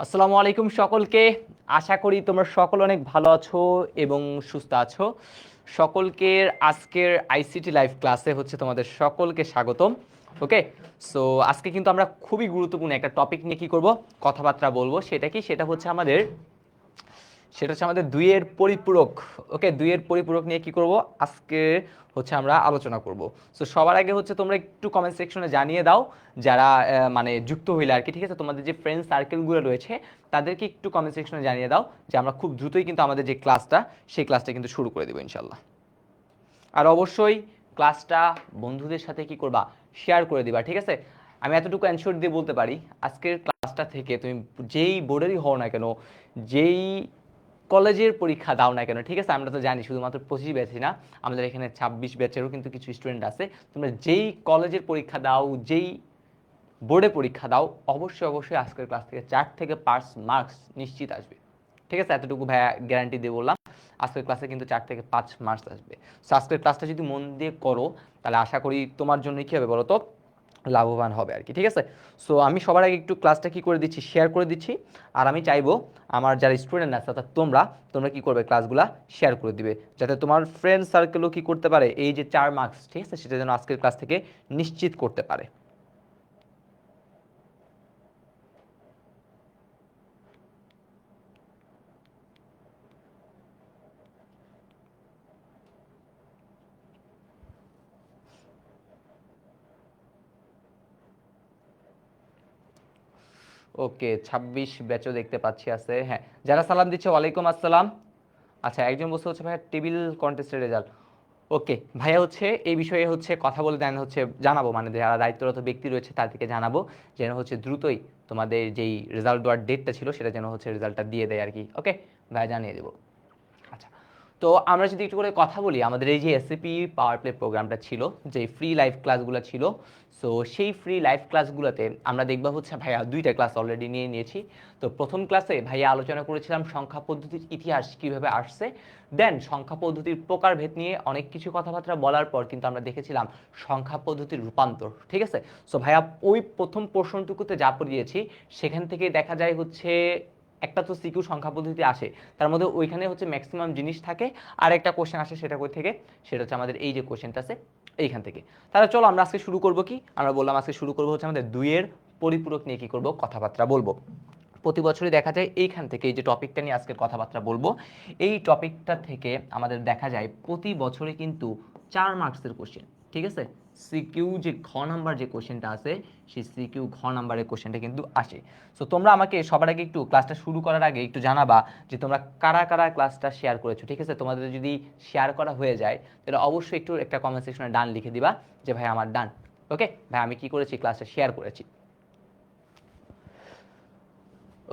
আসসালামু আলাইকুম সকলকে। আশা করি তোমরা সকল অনেক ভালো আছো এবং সুস্থ আছো। সকলকে আজকের আইসিটি লাইভ ক্লাসে হচ্ছে তোমাদের সকলকে স্বাগতম। ওকে, সো আজকে কিন্তু আমরা খুবই গুরুত্বপূর্ণ একটা টপিক নিয়ে কি করব, কথাবার্তা বলবো। সেটা হচ্ছে আমাদের দুইয়ের পরিপূরক। ওকে, দুইয়ের পরিপূরক নিয়ে কি করব আজকে হচ্ছে আমরা আলোচনা করব। সো সবার আগে হচ্ছে তোমরা একটু কমেন্ট সেকশনে জানিয়ে দাও যারা মানে যুক্ত হইলে আর কি, ঠিক আছে, তোমাদের যে ফ্রেন্ড সার্কেলগুলো রয়েছে তাদেরকে একটু কমেন্ট সেকশনে জানিয়ে দাও যে আমরা খুব দ্রুতই কিন্তু আমাদের যে ক্লাসটা সেই ক্লাসটা কিন্তু শুরু করে দেবো ইনশাল্লাহ। আর অবশ্যই ক্লাসটা বন্ধুদের সাথে কি করবা, শেয়ার করে দিবা, ঠিক আছে। আমি এতটুকু অ্যানশিওর দিয়ে বলতে পারি, আজকের ক্লাসটা থেকে তুমি যেই বোর্ডেরই হও না কেন, যেই কলেজের পরীক্ষা দাও না কেন, ঠিক আছে, আমরা তো জানি শুধুমাত্র 25 ব্যাচই না, আমাদের এখানে 26 ব্যাচেরও কিন্তু কিছু স্টুডেন্ট আছে। তোমরা যেই কলেজের পরীক্ষা দাও, যেই বোর্ডে পরীক্ষা দাও, অবশ্যই অবশ্যই আজকের ক্লাস থেকে 4 থেকে 5 মার্কস নিশ্চিত আসবে, ঠিক আছে। এতটুকু ভাইয়া গ্যারান্টি দিয়ে বললাম, আজকের ক্লাসে কিন্তু 4 থেকে 5 মার্কস আসবে। সো আজকের ক্লাসটা যদি মন দিয়ে করো তাহলে আশা করি তোমার জন্য কী হবে বলো তো, লাভবান হবে আর কি, ঠিক আছে। সো আমি সবার আগে একটু ক্লাসটা কি করে দিচ্ছি, শেয়ার করে দিচ্ছি। আর আমি চাইবো আমার যারা স্টুডেন্ট আছে অর্থাৎ তোমরা তোমরা কি করবে, ক্লাসগুলো শেয়ার করে দিবে যাতে তোমার ফ্রেন্ড সার্কেলও কি করতে পারে, এই যে 4 মার্কস, ঠিক আছে, সেটা যেন আজকের ক্লাস থেকে নিশ্চিত করতে পারে। ওকে, 26 ব্যাচও দেখতে পাচ্ছি আছে, হ্যাঁ। যারা সালাম দিচ্ছে ওয়ালাইকুম আসসালাম। আচ্ছা, একজন বলছে হচ্ছে ভাইয়া টেবিল কন্টেস্টের রেজাল্ট। ওকে ভাইয়া, হচ্ছে এই বিষয়ে হচ্ছে কথা বলে দেন, হচ্ছে জানাবো, মানে যারা দায়িত্বরত ব্যক্তি রয়েছে তাদেরকে জানাবো যেন হচ্ছে দ্রুতই তোমাদের যেই রেজাল্ট দেওয়ার ডেটটা ছিল সেটা যেন হচ্ছে রেজাল্টটা দিয়ে দেয় আর কি। ওকে ভাইয়া, জানিয়ে দেবো। আচ্ছা, তো আমরা যদি একটু করে কথা বলি, আমাদের এই যে এসএপি পাওয়ার প্লে প্রোগ্রামটা ছিল, যে ফ্রি লাইভ ক্লাসগুলো ছিল, সো সেই ফ্রি লাইভ ক্লাসগুলোতে আমরা দেখবা হচ্ছে ভাইয়া দুইটা ক্লাস অলরেডি নিয়ে নিয়েছি। তো প্রথম ক্লাসে ভাইয়া আলোচনা করেছিলাম সংখ্যা পদ্ধতির ইতিহাস কীভাবে আসছে, দেন সংখ্যা পদ্ধতির প্রকারভেদ নিয়ে অনেক কিছু কথাবার্তা বলার পর কিন্তু আমরা দেখেছিলাম সংখ্যা পদ্ধতির রূপান্তর, ঠিক আছে। সো ভাইয়া ওই প্রথম পোর্শনটুকুতে যা পড়িয়েছি সেখান থেকে দেখা যায় হচ্ছে একটা তো সিকিউ সংখ্যা পদ্ধতি আসে, তার মধ্যে ওইখানে হচ্ছে ম্যাক্সিমাম জিনিস থাকে। আর একটা কোশ্চেন আসে, সেটা কই থেকে, সেটা হচ্ছে আমাদের এই যে কোশ্চেনটা আছে এইখান থেকে। তাহলে চলো আমরা আজকে শুরু করব কি, আমরা বললাম আজকে শুরু করবো হচ্ছে আমাদের দুইয়ের পরিপূরক নিয়ে কি করব, কথাবার্তা বলবো। প্রতি বছরই দেখা যায় এইখান থেকে, এই যে টপিকটা নিয়ে আজকের কথাবার্তা বলবো, এই টপিকটা থেকে আমাদের দেখা যায় প্রতি বছরে কিন্তু 4 মার্কসের কোশ্চেন, ঠিক আছে। সিকিউ যে ঘ নাম্বার যে কোশ্চেনটা আছে, সেই সিকিউ ঘ নাম্বারের কোশ্চেনটা কিন্তু আসে। সো তোমরা আমাকে সবার আগে একটু ক্লাসটা শুরু করার আগে একটু জানাবা যে তোমরা কারা কারা ক্লাসটা শেয়ার করেছো, ঠিক আছে। তোমাদের যদি শেয়ার করা হয়ে যায় তাহলে অবশ্যই একটু একটা কমেন্ট সেকশনে ডান লিখে দিবা যে ভাই আমার ডান। ওকে ভাই, আমি কি করেছি, ক্লাসটা শেয়ার করেছি।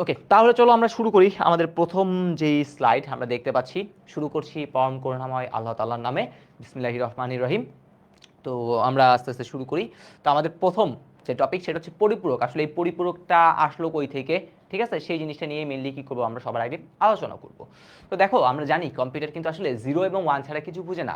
ওকে, তাহলে চলো আমরা শুরু করি। আমাদের প্রথম যেই স্লাইড আমরা দেখতে পাচ্ছি, শুরু করছি পরম করুণাময় আল্লাহ তাআলার নামে, বিসমিল্লাহির রহমানির রহিম। তো আমরা আস্তে আস্তে শুরু করি। তো আমাদের প্রথম যে টপিক সেটা হচ্ছে পরিপূরক। আসলে এই পরিপূরকটা আসলো কই থেকে, ঠিক আছে, সেই জিনিসটা নিয়ে মেনলি কি করবো, আমরা সবার আগে আলোচনা করব। তো দেখো, আমরা জানি কম্পিউটার কিন্তু আসলে 0 এবং 1 ছাড়া কিছু বুঝে না।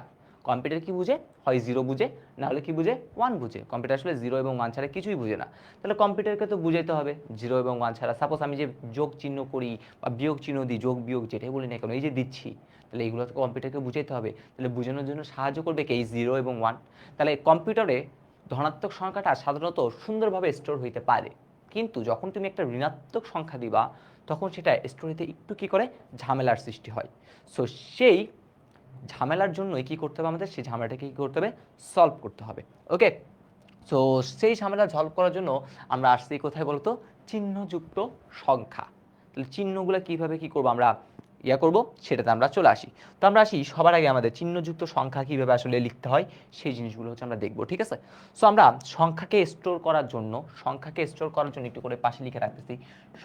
কম্পিউটার কি বুঝে, হয় 0 বুঝে, না হলে কি বুঝে, 1 বুঝে। কম্পিউটার আসলে 0 এবং 1 ছাড়া কিছুই বুঝে না। তাহলে কম্পিউটারকে তো বুঝাইতে হবে 0 এবং 1 ছাড়া। সাপোজ আমি যে যোগ চিহ্ন করি বা বিয়োগ চিহ্ন দিই, যোগ বিয়োগ যেটাই বলি না কেন, এই যে দিচ্ছি, তাহলে এগুলো তো কম্পিউটারকে বুঝাইতে হবে। তাহলে বোঝানোর জন্য সাহায্য করবে কে, এই 0 এবং 1। তাহলে কম্পিউটারে ধনাত্মক সংখ্যাটা সাধারণত সুন্দরভাবে স্টোর হইতে পারে, কিন্তু যখন তুমি একটা ঋণাত্মক সংখ্যা দিবা তখন সেটা স্টোর হইতে একটু কী করে, ঝামেলার সৃষ্টি হয়। সো সেই ঝামেলার জন্যই কী করতে হবে, আমাদের সেই ঝামেলাটাকে কী করতে হবে, সলভ করতে হবে। ওকে, সো সেই ঝামেলা সলভ করার জন্য আমরা আসছি কোথায় বলতো, চিহ্নযুক্ত সংখ্যা। তাহলে চিহ্নগুলো কীভাবে কী করবো আমরা করব, সেটাতে আমরা চলে আসি। তো আমরা আসি সবার আগে আমাদের চিহ্নযুক্ত সংখ্যা কীভাবে আসলে লিখতে হয় সেই জিনিসগুলো হচ্ছে আমরা দেখবো, ঠিক আছে। সো আমরা সংখ্যাকে স্টোর করার জন্য একটু করে পাশে লিখে রাখতেছি।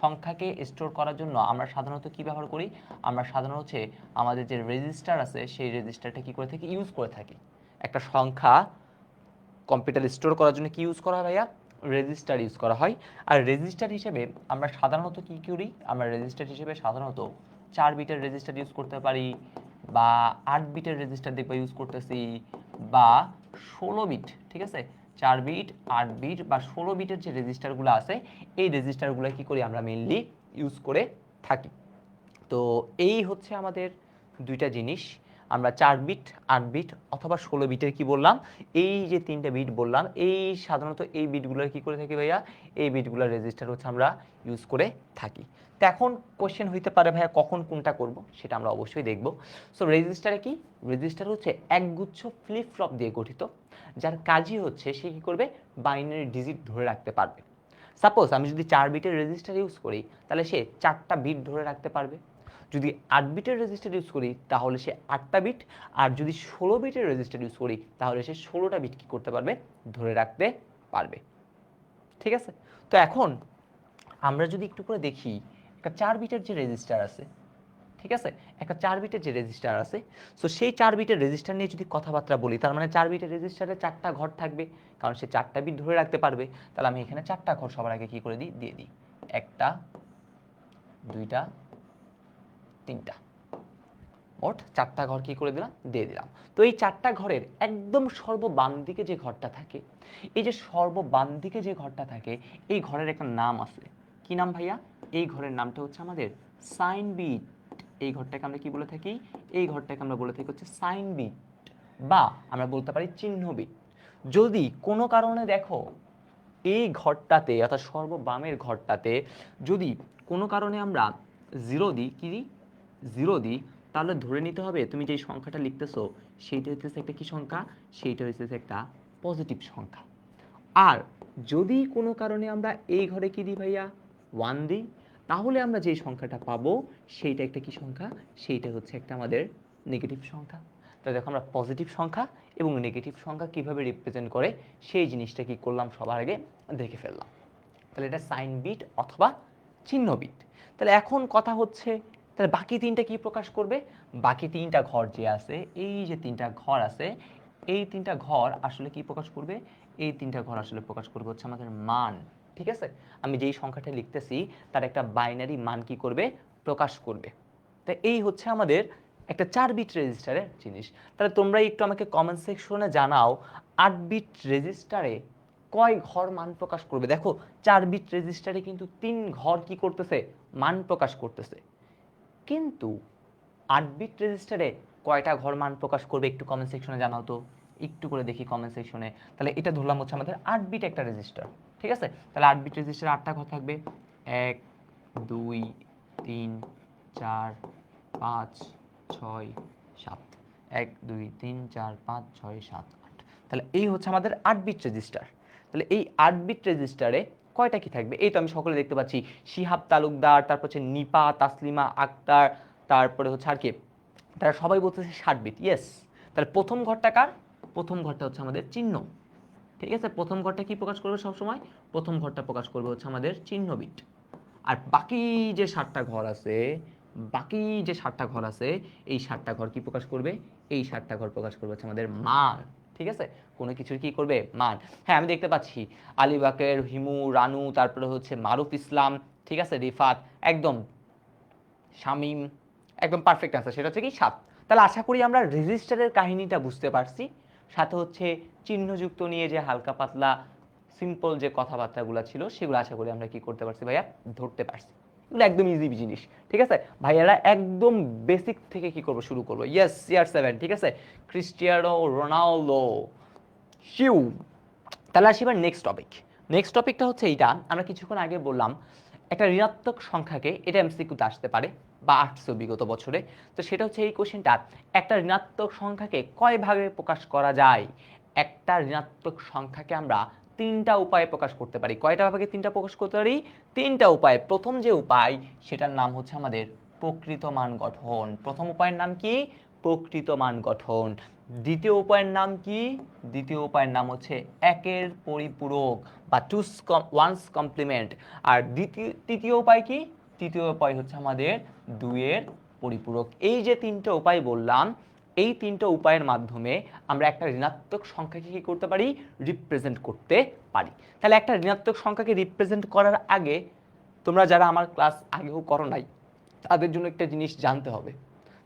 সংখ্যাকে স্টোর করার জন্য আমরা সাধারণত কী ব্যবহার করি, আমরা সাধারণত হচ্ছে আমাদের যে রেজিস্টার আছে সেই রেজিস্টারটা কী করে থাকি, ইউজ করে থাকি। একটা সংখ্যা কম্পিউটার স্টোর করার জন্য কি ইউজ করা হয় ভাইয়া, রেজিস্টার ইউজ করা হয়। আর রেজিস্টার হিসেবে আমরা সাধারণত কী করি, আমরা রেজিস্টার হিসেবে সাধারণত 4 বিটের রেজিস্টার ইউজ করতে পারি, বা 8 বিটের রেজিস্টার দেখবা ইউজ করতেছি, বা 16 বিট, ঠিক আছে, 4 বিট, 8 বিট বা 16 বিটের যে রেজিস্টারগুলো আছে এই রেজিস্টারগুলো কী করি আমরা মেনলি ইউজ করে থাকি। তো এই হচ্ছে আমাদের দুইটা জিনিস, আমরা 4 বিট, 8 বিট অথবা 16 বিটের কি বললাম, এই যে তিনটা বিট বললাম, এই সাধারণত এই বিটগুলোর কি করে থাকি ভাইয়া, এই বিটগুলোর রেজিস্টার হচ্ছে আমরা ইউজ করে থাকি। তো এখন কোশ্চেন হইতে পারে ভাইয়া কখন কোনটা করব, সেটা আমরা অবশ্যই দেখব। সো রেজিস্টারে কি, রেজিস্টার হচ্ছে একগুচ্ছ ফ্লিপ ফ্লপ দিয়ে গঠিত, যার কাজই হচ্ছে সে কি করবে, বাইনারি ডিজিট ধরে রাখতে পারবে। সাপোজ আমি যদি 4 বিটের রেজিস্টার ইউজ করি তাহলে সে 4টা বিট ধরে রাখতে পারবে, যদি 8 বিটের রেজিস্টার ইউজ করি তাহলে সে 8টা বিট, আর যদি 16 বিটের রেজিস্টার ইউজ করি তাহলে সে 16টা বিট কি করতে পারবে, ধরে রাখতে পারবে। ঠিক আছে, তো এখন আমরা যদি একটু করে দেখি একটা 4 বিটের যে রেজিস্টার আছে, ঠিক আছে, একটা 4 বিটের যে রেজিস্টার আছে, সো সেই 4 বিটের রেজিস্টার নিয়ে যদি কথাবার্তা বলি, তার মানে 4 বিটের রেজিস্টারে 4টা ঘর থাকবে, কারণ সে 4টা বিট ধরে রাখতে পারবে। তাহলে আমি এখানে 4টা ঘর সবার আগে কি করে দিই, দিয়ে দিই, একটা, দুইটা, তিনটা, মোট 4টা ঘর কি করে দিলাম, দিয়ে দিলাম। তো এই 4টা ঘরের একদম সর্ববাম দিকে যে ঘরটা থাকে, এই যে সর্ববাম দিকে যে ঘরটা থাকে, এই ঘরের একটা নাম আছে। কি নাম ভাইয়া, এই ঘরের নামটা হচ্ছে আমাদের সাইন বিট। এই ঘরটাকে আমরা কি বলে থাকি, এই ঘরটাকে আমরা বলে থাকি হচ্ছে সাইন বিট, বা আমরা বলতে পারি চিহ্ন বিট। যদি কোনো কারণে দেখো এই ঘরটাতে অর্থাৎ সর্ববামের ঘরটাতে যদি কোনো কারণে আমরা জিরো দিই, কি দিই, জিরো দিই, তাহলে ধরে নিতে হবে তুমি যেই সংখ্যাটা লিখতেছো সেইটা হচ্ছে একটা কি সংখ্যা, সেইটা হচ্ছে একটা পজিটিভ সংখ্যা। আর যদি কোনো কারণে আমরা এই ঘরে কি দিই ভাইয়া, 1 দিই, তাহলে আমরা যেই সংখ্যাটা পাবো সেইটা একটা কি সংখ্যা, সেইটা হচ্ছে একটা আমাদের নেগেটিভ সংখ্যা। তো দেখো আমরা পজিটিভ সংখ্যা এবং নেগেটিভ সংখ্যা কিভাবে রিপ্রেজেন্ট করে সেই জিনিসটা কি করলাম সবার আগে দেখে ফেললাম। তাহলে এটা সাইন বিট অথবা চিহ্ন বিট। তাহলে এখন কথা হচ্ছে, তাহলে বাকি তিনটা কি প্রকাশ করবে, বাকি তিনটা ঘর যে আছে, এই যে তিনটা ঘর আছে, এই তিনটা ঘর আসলে কি প্রকাশ করবে, এই তিনটা ঘর আসলে প্রকাশ করবে হচ্ছে আমাদের মান। ঠিক আছে, আমি যেই সংখ্যাটা লিখতেছি তার একটা বাইনারি মান কি করবে, প্রকাশ করবে। তো এই হচ্ছে আমাদের একটা 4 বিট রেজিস্টারের জিনিস। তাহলে তোমরা একটু আমাকে কমেন্ট সেকশনে জানাও 8 বিট রেজিস্টারে কয় ঘর মান প্রকাশ করবে। দেখো 4 বিট রেজিস্টারে কিন্তু 3 ঘর কি করতেছে, মান প্রকাশ করতেছে, কিন্তু 8 বিট রেজিস্টারে কয়টা ঘর মান প্রকাশ করবে একটু কমেন্ট সেকশনে জানাও তো, একটু করে দেখি কমেন্ট সেকশনে। তাহলে এটা ধরলাম হচ্ছে আমাদের 8 বিট একটা রেজিস্টার, ঠিক আছে, তাহলে 8 বিট রেজিস্টারে 8টা ঘর থাকবে, 1 2 3 4 5 6 7, 1 2 3 4 5 6 7 8। তাহলে এই হচ্ছে আমাদের 8 বিট রেজিস্টার। তাহলে এই 8 বিট রেজিস্টারে কয়টা কি থাকবে, এই তো আমি সকলে দেখতে পাচ্ছি, শিহাব তালুকদার, তারপর হচ্ছে নিপা, তাসলিমা আক্তার, তারপরে হচ্ছে আর কি, তারা সবাই বলতেছে 60 বিট। ইয়েস, তাহলে প্রথম ঘরটা কার, প্রথম ঘরটা হচ্ছে আমাদের চিহ্ন। ঠিক আছে, প্রথম ঘরটা কি প্রকাশ করবে সব সময়, প্রথম ঘরটা প্রকাশ করবে হচ্ছে আমাদের চিহ্ন বিট। আর বাকি যে 7টা ঘর আছে, বাকি যে 7টা ঘর আছে, এই 7টা ঘর কি প্রকাশ করবে, এই 7টা ঘর প্রকাশ করবে হচ্ছে আমাদের মান। ঠিক আছে, কোনো কিছুর কি করবে, মান। হ্যাঁ আমি দেখতে পাচ্ছি আলিবাকের, হিমু, রানু, তারপরে হচ্ছে মারুফ ইসলাম, ঠিক আছে, রিফাত, একদম শামিম, একদম পারফেক্ট আনসার, সেটা হচ্ছে কি 7। তাহলে আশা করি আমরা রেজিস্টারের কাহিনীটা বুঝতে পারছি, সাথে হচ্ছে চিহ্নযুক্ত নিয়ে যে হালকা পাতলা সিম্পল যে কথাবার্তাগুলো ছিল সেগুলো আশা করি আমরা কি করতে পারছি ভাইয়া, ধরতে পারছি। এগুলো একদম ইজি জিনিস। ঠিক আছে ভাইয়ারা, একদম বেসিক থেকে কি করবো, শুরু করবো। ইয়েস CR7, ঠিক আছে, ক্রিস্টিয়ানো রোনাল্ডো, শিউ। তাহলে আসি এবার নেক্সট টপিক। নেক্সট টপিকটা হচ্ছে এইটা, আমরা কিছুক্ষণ আগে বললাম একটা ঋণাত্মক সংখ্যাকে, এটা এমসিকিউতে আসতে পারে বা আসছে বিগত বছরে, তো সেটা হচ্ছে এই কোশ্চেনটা, একটা ঋণাত্মক সংখ্যাকে কয় ভাগে প্রকাশ করা যায়। একটা ঋণাত্মক সংখ্যাকে আমরা 3টা উপায়ে প্রকাশ করতে পারি। কয়টা ভাগে 3টা প্রকাশ করতে পারি, 3টা উপায়। প্রথম যে উপায় সেটার নাম হচ্ছে আমাদের প্রকৃত মান গঠন। প্রথম উপায়ের নাম কি, প্রকৃত মান গঠন। দ্বিতীয় উপায়ের নাম কি, দ্বিতীয় উপায়ের নাম হচ্ছে একের পরিপূরক বা ওয়ান্স কমপ্লিমেন্ট। আর তৃতীয় উপায় কি, তৃতীয় উপায় হচ্ছে আমাদের 2-এর পরিপূরক। এই যে 3টা উপায় বললাম, এই 3টা উপায়ের মাধ্যমে আমরা একটা ঋণাত্মক সংখ্যাকে কি করতে পারি, রিপ্রেজেন্ট করতে পারি। তাহলে একটা ঋণাত্মক সংখ্যাকে রিপ্রেজেন্ট করার আগে তোমরা যারা আমার ক্লাস আগেও করো নাই তাদের জন্য একটা জিনিস জানতে হবে,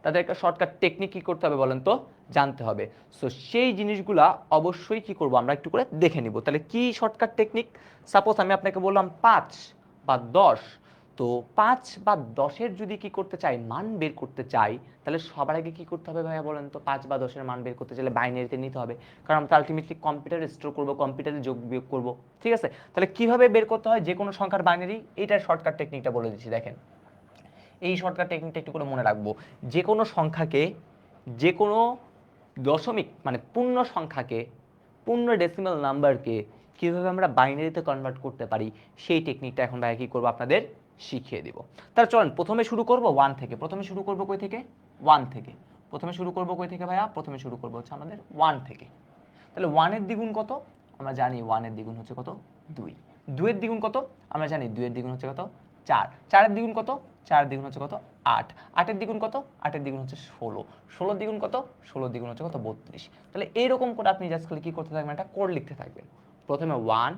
তাদের একটা শর্টকাট টেকনিক কি করতে হবে বলেন তো, জানতে হবে। সো সেই জিনিসগুলা অবশ্যই কি করব আমরা একটু করে দেখে নিব। তাহলে কি শর্টকাট টেকনিক, সাপোজ আমি আপনাকে বললাম 5 বা 10, তো 5 বা 10-এর যদি কি করতে চাই মান বের করতে চাই, তাহলে সবার আগে কি করতে হবে ভাইয়া বলেন তো? 5 বা 10-এর মান বের করতে চাইলে বাইনারিতে নিতে হবে, কারণ আমরা আলটিমেটলি কম্পিউটারে স্টোর করব, কম্পিউটারে যোগ বিয়োগ করব। ঠিক আছে, তাহলে কিভাবে বের করতে হয় যে কোনো সংখ্যার বাইনারি, এইটার শর্টকাট টেকনিকটা বলে দিচ্ছি। দেখেন, এই শর্টকাট টেকনিকটা একটু করে মনে রাখবো। যে কোনো সংখ্যাকে, যে কোনো দশমিক মানে পূর্ণ সংখ্যাকে, পূর্ণ ডেসিমাল নাম্বারকে কীভাবে আমরা বাইনারিতে কনভার্ট করতে পারি, সেই টেকনিকটা এখন ভাইয়া কী করবো আপনাদের শিখিয়ে দিব। তাহলে চলেন প্রথমে শুরু করব 1 থেকে। প্রথমে শুরু করব কই থেকে? 1 থেকে। প্রথমে শুরু করব কই থেকে ভাইয়া? প্রথমে শুরু করব হচ্ছে আমাদের 1 থেকে। তাহলে 1 এর দ্বিগুণ কত? আমরা জানি 1 এর দ্বিগুণ হচ্ছে কত? 2। 2 এর দ্বিগুণ কত? আমরা জানি 2 এর দ্বিগুণ হচ্ছে কত? 4। 4 এর দ্বিগুণ কত? 4 এর দ্বিগুণ হচ্ছে কত? 8। 8 এর দ্বিগুণ কত? 8 এর দ্বিগুণ হচ্ছে 16। 16 এর দ্বিগুণ কত? 16 এর দ্বিগুণ হচ্ছে কত? 32। তাহলে এইরকম করে আপনি জাস্ট খালি কি করতে থাকবেন? একটা কোড লিখতে থাকবেন। প্রথমে 1,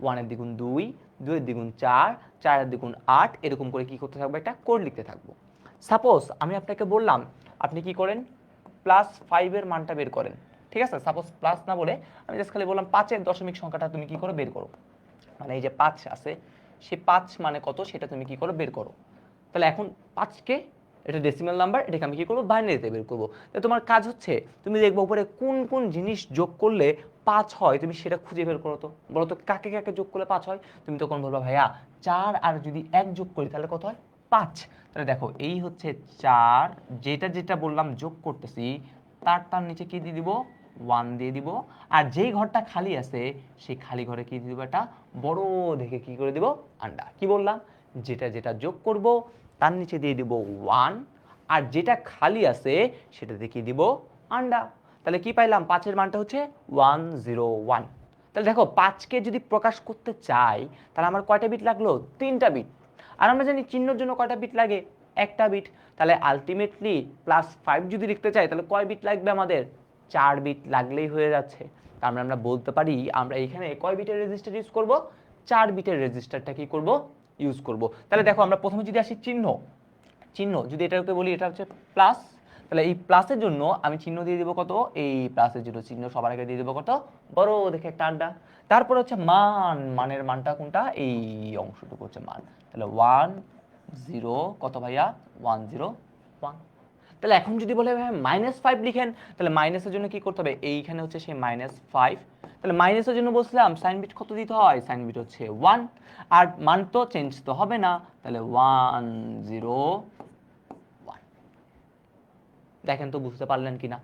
1 এর দ্বিগুণ 2, 2 এর দ্বিগুণ 4, 4 এর দ্বিগুণ 8, এরকম করে কি করতে থাকবো? একটা কোড লিখতে থাকবো। সাপোজ আমি আপনাকে বললাম আপনি কি করেন? +5 এর মানটা বের করেন। ঠিক আছে, সাপোজ প্লাস না বলে আমি জাস্ট খালি বললাম 5 এর দশমিক সংখ্যাটা তুমি কি করো? বের করো। মানে এই যে 5 আছে, সে 5 মানে কত সেটা তুমি কি করো? বের করো। তাহলে এখন 5কে, এটা ডেসিমাল নাম্বার, এটাকে আমি কি করবো? বাইনারিতে বের করবো। তাহলে তোমার কাজ হচ্ছে তুমি দেখবো উপরে কোন কোন জিনিস যোগ করলে 5 হয়, তুমি সেটা খুঁজে বের করো। তো বলো তো কাকে কাকে যোগ করলে 5 হয়? তুমি তখন বলবা ভাইয়া 4 আর যদি 1 যোগ করি তাহলে কত হয়? 5। তাহলে দেখো এই হচ্ছে 4, যেটা যেটা বললাম যোগ করতেছি, তার নিচে কি দিয়ে দিব? 1 দিয়ে দিব। আর যেই ঘরটা খালি আছে সেই খালি ঘরে কি দিয়ে দিব? একটা বড় দেখে কি করে দিব? আন্ডা। কি বললাম? যেটা যেটা যোগ করব তার নিচে দিয়ে দিব 1, আর যেটা খালি আছে সেটাতে কি দিব? আন্ডা। তাহলে কি পাইলাম? 5 এর মানটা হচ্ছে 101। তাহলে দেখো 5কে যদি প্রকাশ করতে চাই তাহলে আমার কয়টা বিট লাগলো? 3টা বিট। আর আমরা জানি চিহ্নের জন্য কয়টা বিট লাগে? একটা বিট। তাহলে আলটিমেটলি +5 যদি লিখতে চাই তাহলে কয় বিট লাগবে আমাদের? 4 বিট লাগলেই হয়ে যাচ্ছে। তার মানে আমরা বলতে পারি আমরা এখানে কয় বিটের রেজিস্টার ইউজ করব? 4 বিটের রেজিস্টারটা কি করব? ইউজ করব। তাহলে দেখো আমরা প্রথমে যদি আসি চিহ্ন, চিহ্ন যদি এটাকে বলি এটা হচ্ছে প্লাস, তাহলে এই প্লাসের জন্য আমি চিহ্ন দিয়ে দেবো কত? এই প্লাসের জন্য চিহ্ন সবার আগে দিয়ে দেবো কত? বড় দেখে একটা আড্ডা। তারপর হচ্ছে মান, মানের মানটা কোনটা? এই অংশটুকু হচ্ছে মান। তাহলে 1 0 কত ভাইয়া? 101। তাহলে এখন যদি বলে ভাই -5 লিখেন, তাহলে মাইনাসের জন্য কি করতে হবে? এইখানে হচ্ছে সেই -5। তাহলে মাইনাসের জন্য বলছিলাম সাইন বিট কত দিতে হয়? সাইন বিট হচ্ছে 1। আর মান তো চেঞ্জ তো হবে না, তাহলে 101। দেখেন তো বুঝতে পারলেন কিনা?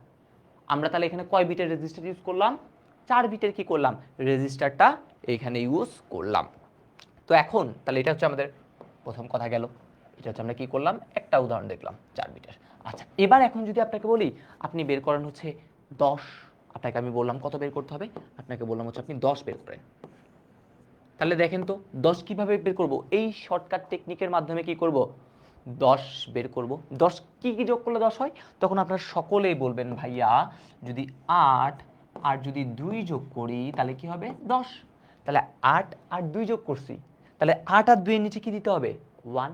আমরা তাহলে এখানে কয় বিটের রেজিস্টার ইউজ করলাম? 4 বিটের কি করলাম? রেজিস্টারটা এইখানে ইউজ করলাম। তো এখন তাহলে এটা হচ্ছে আমাদের প্রথম কথা গেল। এটা হচ্ছে আমরা কি করলাম? একটা উদাহরণ দেখলাম 4 বিটের। আচ্ছা, এবার এখন যদি আপনাকে বলি আপনি বের করেন হচ্ছে 10, আপনাকে আমি বললাম কত বের করতে হবে? আপনাকে বললাম হচ্ছে আপনি 10 বের করেন। তাহলে দেখেন তো 10 কিভাবে বের করব? এই শর্টকাট টেকনিকের মাধ্যমে কি করব? 10 বের করব। 10 কি কি যোগ করলে 10 হয়? তখন আপনারা সকলেই বলবেন ভাইয়া যদি 8 আর যদি 2 যোগ করি তাহলে কি হবে? 10। তাহলে 8 আর 2 যোগ করছি, তাহলে 8 আর 2 এর নিচে কি দিতে হবে? 1।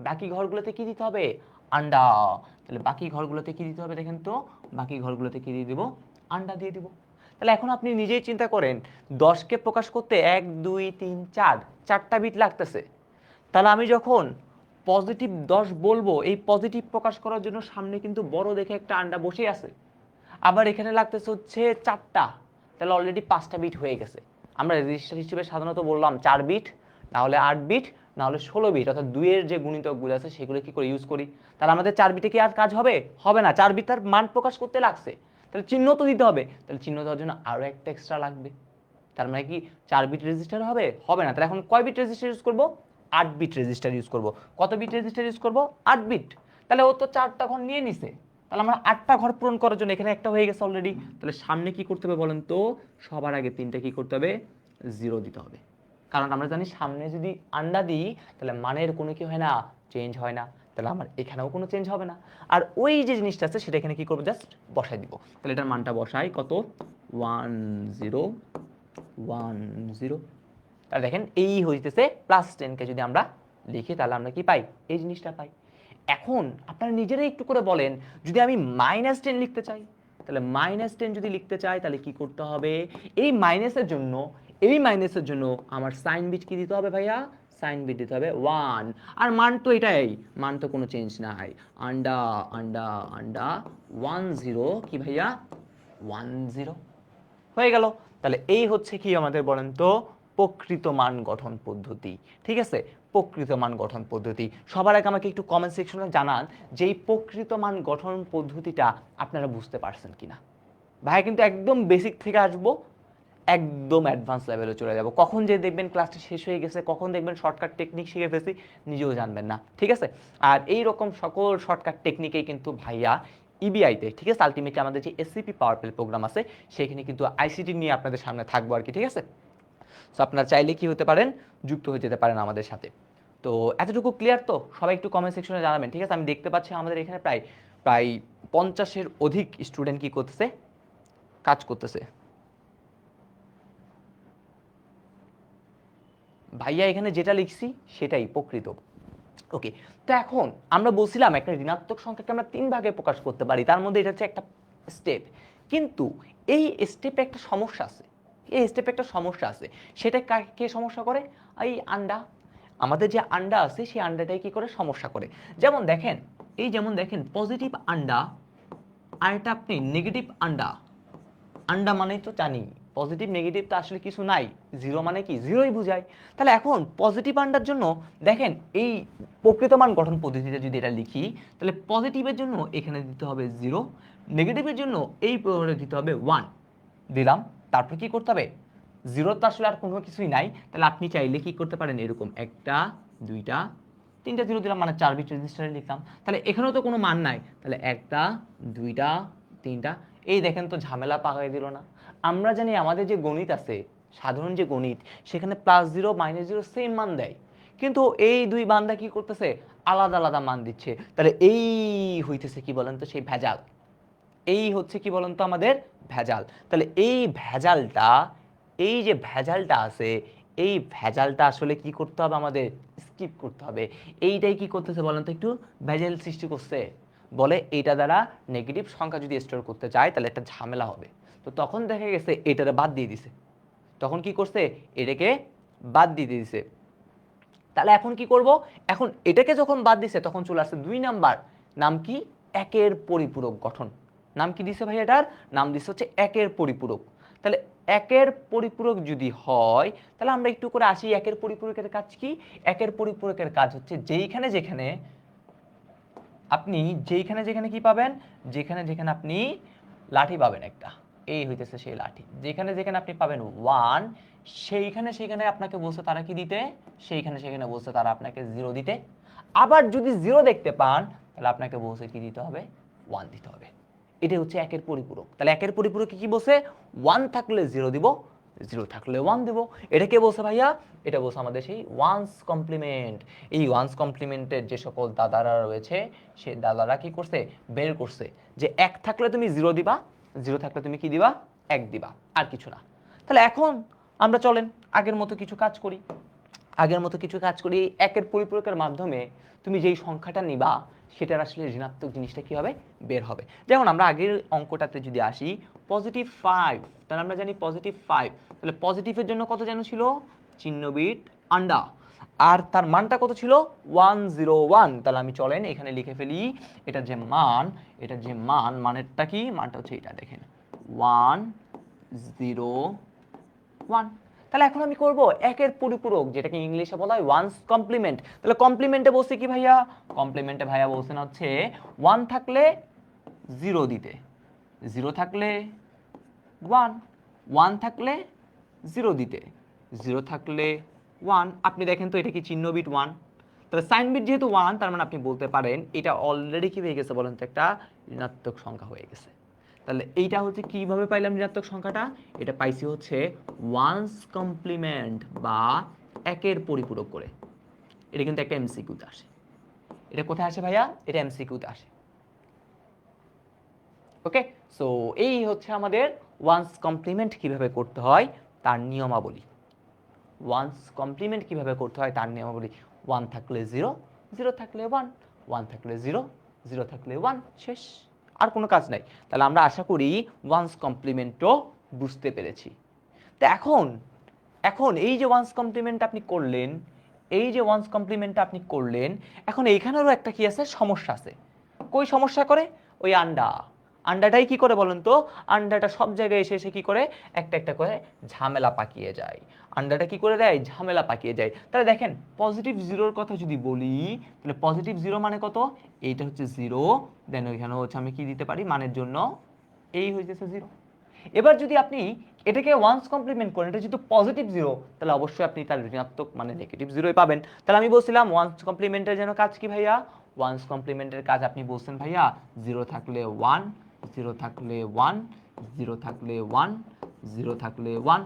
বাকি ঘরগুলোতে কি দিতে হবে? আন্ডা। তাহলে বাকি ঘরগুলোতে কি দিতে হবে দেখেন তো? বাকি ঘরগুলোতে কি দিয়ে দেব? আন্ডা দিয়ে দিব। তাহলে এখন আপনি নিজেই চিন্তা করেন 10কে প্রকাশ করতে 1 2 3 4 চারটা বিট লাগতেছে। তাহলে আমি যখন পজিটিভ 10 বলবো, এই পজিটিভ প্রকাশ করার জন্য সামনে কিন্তু বড় দেখে একটা আন্ডা বসে আছে। আবার এখানে লাগতেছে হচ্ছে 4টা, তাহলে অলরেডি 5টা বিট হয়ে গেছে। আমরা রেজিস্টার হিসেবে সাধারণত বললাম 4 বিট, না হলে 8 বিট, না হলে 16 বিট, অর্থাৎ 2 এর যে গুণিতকগুলো আছে সেগুলো কি করে ইউজ করি। তাহলে আমাদের 4 বিটে কি আর কাজ হবে? হবে না। 4 বিট তার মান প্রকাশ করতে লাগছে, তাহলে চিহ্ন তো দিতে হবে। তাহলে চিহ্ন দেওয়ার জন্য আরও একটা এক্সট্রা লাগবে। তার মানে কি 4 বিট রেজিস্টার হবে? হবে না। তাহলে এখন কয় বিট রেজিস্টার ইউজ করব? 8 বিট রেজিস্টার ইউজ করব। কত বিট রেজিস্টার ইউজ করব? 8 বিট। তাহলে ও তো 4টা ঘর নিয়ে নিছে, তাহলে আমরা 8টা ঘর পূরণ করার জন্য এখানে একটা হয়ে গেছে অলরেডি। তাহলে সামনে কি করতে হবে বলেন তো? সবার আগে 3টা কি করতে হবে? 0 দিতে হবে। কারণ আমরা জানি সামনে যদি আন্ডা দিই তাহলে মানের কোনো কি হয় না? চেঞ্জ হয় না। তাহলে আমার এখানেও কোনো চেঞ্জ হবে না। আর ওই যে জিনিসটা আছে সেটা এখানে কি করবো? জাস্ট বসাই দিব। তাহলে এটার মানটা বসাই কত? 1010। তাহলে দেখেন এই হইতেছে +10কে যদি আমরা লিখি তাহলে আমরা কি পাই? এই জিনিসটা পাই। এখন আপনারা নিজেরাই একটু করে বলেন যদি আমি -10 লিখতে চাই, তাহলে -10 যদি লিখতে চাই তাহলে কি করতে হবে? এই মাইনাসের জন্য, এই মাইনাসের জন্য আমার সাইন বিট কি দিতে হবে ভাইয়া? সাইন বিট দিতে হবে 1, আর মান তো এটাই, মান তো কোনো চেঞ্জ নাই, আন্ডা আন্ডা আন্ডা 10 কি ভাইয়া 10 হয়ে গেল। তাহলে এই হচ্ছে কি আমাদের বলেন তো প্রকৃত মান গঠন পদ্ধতি। ঠিক আছে, প্রকৃত মান গঠন পদ্ধতি। সবার আগে আমাকে একটু কমেন্ট সেকশনে জানান যে এই প্রকৃত মান গঠন পদ্ধতিটা আপনারা বুঝতে পারছেন কিনা। ভাই কিন্তু একদম বেসিক থেকে আসবো, একদম অ্যাডভান্স লেভেলে চলে যাব। কখন যে দেখবেন ক্লাসটা শেষ হয়ে গেছে, কখন দেখবেন শর্টকাট টেকনিক শিখে ফেলছি, নিজেও জানবেন না। ঠিক আছে, আর এই রকম সকল শর্টকাট টেকনিকেই কিন্তু ভাইয়া ইবিআইতে, ঠিক আছে, আলটিমেটলি আমাদের যে এসসিপি পাওয়ার প্লে প্রোগ্রাম আছে সেখানে কিন্তু আইসিটি নিয়ে আপনাদের সামনে থাকবো আর কি। ঠিক আছে, সো আপনারা চাইলে কি হতে পারেন, যুক্ত হয়ে যেতে পারেন আমাদের সাথে। তো এতটুকু ক্লিয়ার তো? সবাই একটু কমেন্ট সেকশনে জানাবেন। ঠিক আছে, আমি দেখতে পাচ্ছি আমাদের এখানে প্রায় প্রায় 50-এর অধিক স্টুডেন্ট কি করতেছে, কাজ করতেছে। ভাইয়া এখানে যেটা লিখছি সেটাই প্রকৃত। ওকে, তো এখন আমরা বলছিলাম একটা ঋণাত্মক সংখ্যাকে আমরা 3 ভাগে প্রকাশ করতে পারি, তার মধ্যে এটা হচ্ছে একটা স্টেপ। কিন্তু এই স্টেপে একটা সমস্যা আছে, এই স্টেপে একটা সমস্যা আছে। সেটা কে সমস্যা করে? এই আন্ডা, আমাদের যে আন্ডা আছে সেই আন্ডাটাই কি করে সমস্যা করে। যেমন দেখেন, এই যেমন দেখেন পজিটিভ আন্ডা আর এটা আপনি নেগেটিভ আন্ডা। আন্ডা মানেই তো জানি পজিটিভ নেগেটিভ তো আসলে কিছু নাই, জিরো মানে কি জিরোই বুঝায়। তাহলে এখন পজিটিভ আন্ডার জন্য দেখেন এই প্রকৃত মান গঠন পদ্ধতিতে যদি এটা লিখি, তাহলে পজিটিভের জন্য এখানে দিতে হবে 0, নেগেটিভের জন্য এই প্রয়োগে দিতে হবে 1 দিলাম। তারপর কি করতে হবে, 0 তো আসলে আর কোনো কিছুই নাই, তাহলে আপনি চাইলে কি করতে পারেন এরকম 1টা 2টা 3টা 0 দিলাম, মানে 4 বিট রেজিস্টারে লিখলাম। তাহলে এখানেও তো কোনো মান নাই, তাহলে 1টা 2টা 3টা, এই দেখেন তো ঝামেলা পাকাই দিল না। আমরা জানি আমাদের যে গণিত আছে, সাধারণ যে গণিত, সেখানে +0 -0 সেম মান দেয়, কিন্তু এই দুই বান্দা কি করতেছে, আলাদা আলাদা মান দিচ্ছে। তাহলে এই হইতেছে কি বলেন তো সেই ভেজাল, এই হচ্ছে কি বলেন তো আমাদের ভেজাল। তাহলে এই ভেজালটা, এই যে ভেজালটা আছে, এই ভেজালটা আসলে কি করতে হবে আমাদের, স্কিপ করতে হবে। এইটাই কি করতেছে বলেন তো একটু ভেজাল সৃষ্টি করছে, বলে এইটা দ্বারা নেগেটিভ সংখ্যা যদি স্টোর করতে চায় তাহলে একটা ঝামেলা হবে। তো তখন দেখা গেছে এটারে বাদ দিয়ে দিছে, তখন কি করছে এটাকে বাদ দিয়ে দিছে। তাহলে এখন কি করব, এখন এটাকে যখন বাদ দিছে তখন চলে আসছে 2 নাম্বার, নাম কি, একের পরিপূরক গঠন। নাম কি দিছে ভাই, এটার নাম দিছে হচ্ছে একের পরিপূরক। তাহলে একের পরিপূরক যদি হয়, তাহলে আমরা একটু করে আসি একের পরিপূরকের কাজ কি। একের পরিপূরকের কাজ হচ্ছে যেইখানে যেখানে আপনি, যেইখানে যেখানে কি পাবেন, যেখানে যেখানে আপনি লাঠি পাবেন একটা, এই হইতেছে সেই লাঠি, যেখানে যেখানে আপনি পাবেন 1, সেইখানে সেখানে আপনাকে বলছে তারা কি দিতে, সেইখানে সেখানে বলছে তারা আপনাকে 0 দিতে। আবার যদি 0 দেখতে পান তাহলে আপনাকে বলছে কি দিতে হবে, 1 দিতে হবে। এটা হচ্ছে একের পরিপূরক। তাহলে একের পরিপূরক কি বলছে, 1 থাকলে 0 দিব, 0 থাকলে 1 দিব। এটা কে বলছে ভাইয়া, এটা বলছে আমাদের সেই ওয়ান্স কমপ্লিমেন্ট। এই ওয়ান্স কমপ্লিমেন্টের যে সকল দাদারা রয়েছে, সেই দাদারা কি করছে, বের করছে যে 1 থাকলে তুমি 0 দিবা, 0 থাকলে তুমি কি দিবা, 1 দিবা, আর কিছু না। তাহলে এখন আমরা চলেন আগের মতো কিছু কাজ করি, আগের মতো কিছু কাজ করি। একের পরিপূরকের মাধ্যমে তুমি যেই সংখ্যাটা নিবা সেটার আসলে ঋণাত্মক জিনিসটা কি হবে, বের হবে। যেমন আমরা আগের অঙ্কটাতে যদি আসি, +5, তাহলে আমরা জানি +5, তাহলে পজিটিভের জন্য কত যেন ছিল, চিহ্ন বিট আন্ডা, আর তার মানটা কত ছিল 101। তাহলে আমি চলেন এখানে লিখে ফেলি এটার যে মান, এটার যে মান, মানেরটা কি, মানটা হচ্ছে এটা দেখেন 101। তাহলে এখন আমি করব একের পরিপূরক, যেটাকে ইংলিশে বলা হয় ওয়ান্স কমপ্লিমেন্ট। তাহলে কমপ্লিমেন্টে বলছে কি ভাইয়া, কমপ্লিমেন্টে ভাইয়া বলছেন হচ্ছে 1 থাকলে 0 দিতে, 0 থাকলে 1, 1 থাকলে 0 দিতে, 0 থাকলে 1। আপনি দেখেন তো এটা কি চিহ্ন বিট 1, তাহলে সাইন বিট যেহেতু 1, তার মানে আপনি বলতে পারেন এটা অলরেডি কি হয়ে গেছে বলেন তো, একটা ঋণাত্মক সংখ্যা হয়ে গেছে। তাহলে এইটা হচ্ছে কিভাবে পাইলাম ঋণাত্মক সংখ্যাটা, এটা পাইছি হচ্ছে ওয়ান্স কমপ্লিমেন্ট বা একের পরিপূরক করে। এটা কিন্তু একটা এমসিকিউতে আসে। এটা কোথায় আসে ভাইয়া, এটা এমসিকিউতে আসে। ওকে, সো এই হচ্ছে আমাদের ওয়ান্স কমপ্লিমেন্ট কিভাবে করতে হয় তার নিয়মাবলী। ওয়ান্স কমপ্লিমেন্ট কিভাবে করতে হয় তার নিয়মাবলী, 1 থাকলে 0, 0 থাকলে 1, 1 থাকলে 0, 0 থাকলে 1, শেষ, আর কোনো কাজ নাই। তাহলে আমরা আশা করি ওয়ান্স কমপ্লিমেন্টও বুঝতে পেরেছি। তো এখন এখন এই যে ওয়ান্স কমপ্লিমেন্ট আপনি করলেন, এই যে ওয়ান্স কমপ্লিমেন্টটা আপনি করলেন, এখন এইখানেরও একটা কি আছে, সমস্যা আছে। কই সমস্যা করে? ওই আন্ডাটাই কি করে বলেন তো? আন্ডাটা সব জায়গায় এসে এসে কি করে, একটা একটা করে ঝামেলা পাকিয়ে যায়। আন্ডাটা কি করে দেয়? ঝামেলা পাকিয়ে যায়। তাহলে দেখেন পজিটিভ জিরোর কথা যদি বলি, তাহলে পজিটিভ জিরো মানে কত? এইটা হচ্ছে জিরো, দেন ওইখানে হচ্ছে আমি কি দিতে পারি মানের জন্য, এই হয়ে যাচ্ছে জিরো। এবার যদি আপনি এটাকে ওয়ান্স কমপ্লিমেন্ট করেন, এটা যেহেতু পজিটিভ জিরো, তাহলে অবশ্যই আপনি তার ঋণাত্মক মানে নেগেটিভ জিরোই পাবেন। তাহলে আমি বলছিলাম ওয়ান্স কমপ্লিমেন্টের যেন কাজ কি ভাইয়া? ওয়ান্স কমপ্লিমেন্টের কাজ আপনি বলছেন ভাইয়া, জিরো থাকলে ওয়ান, জিরো থাকলে ওয়ান, জিরো থাকলে ওয়ান, জিরো থাকলে ওয়ান।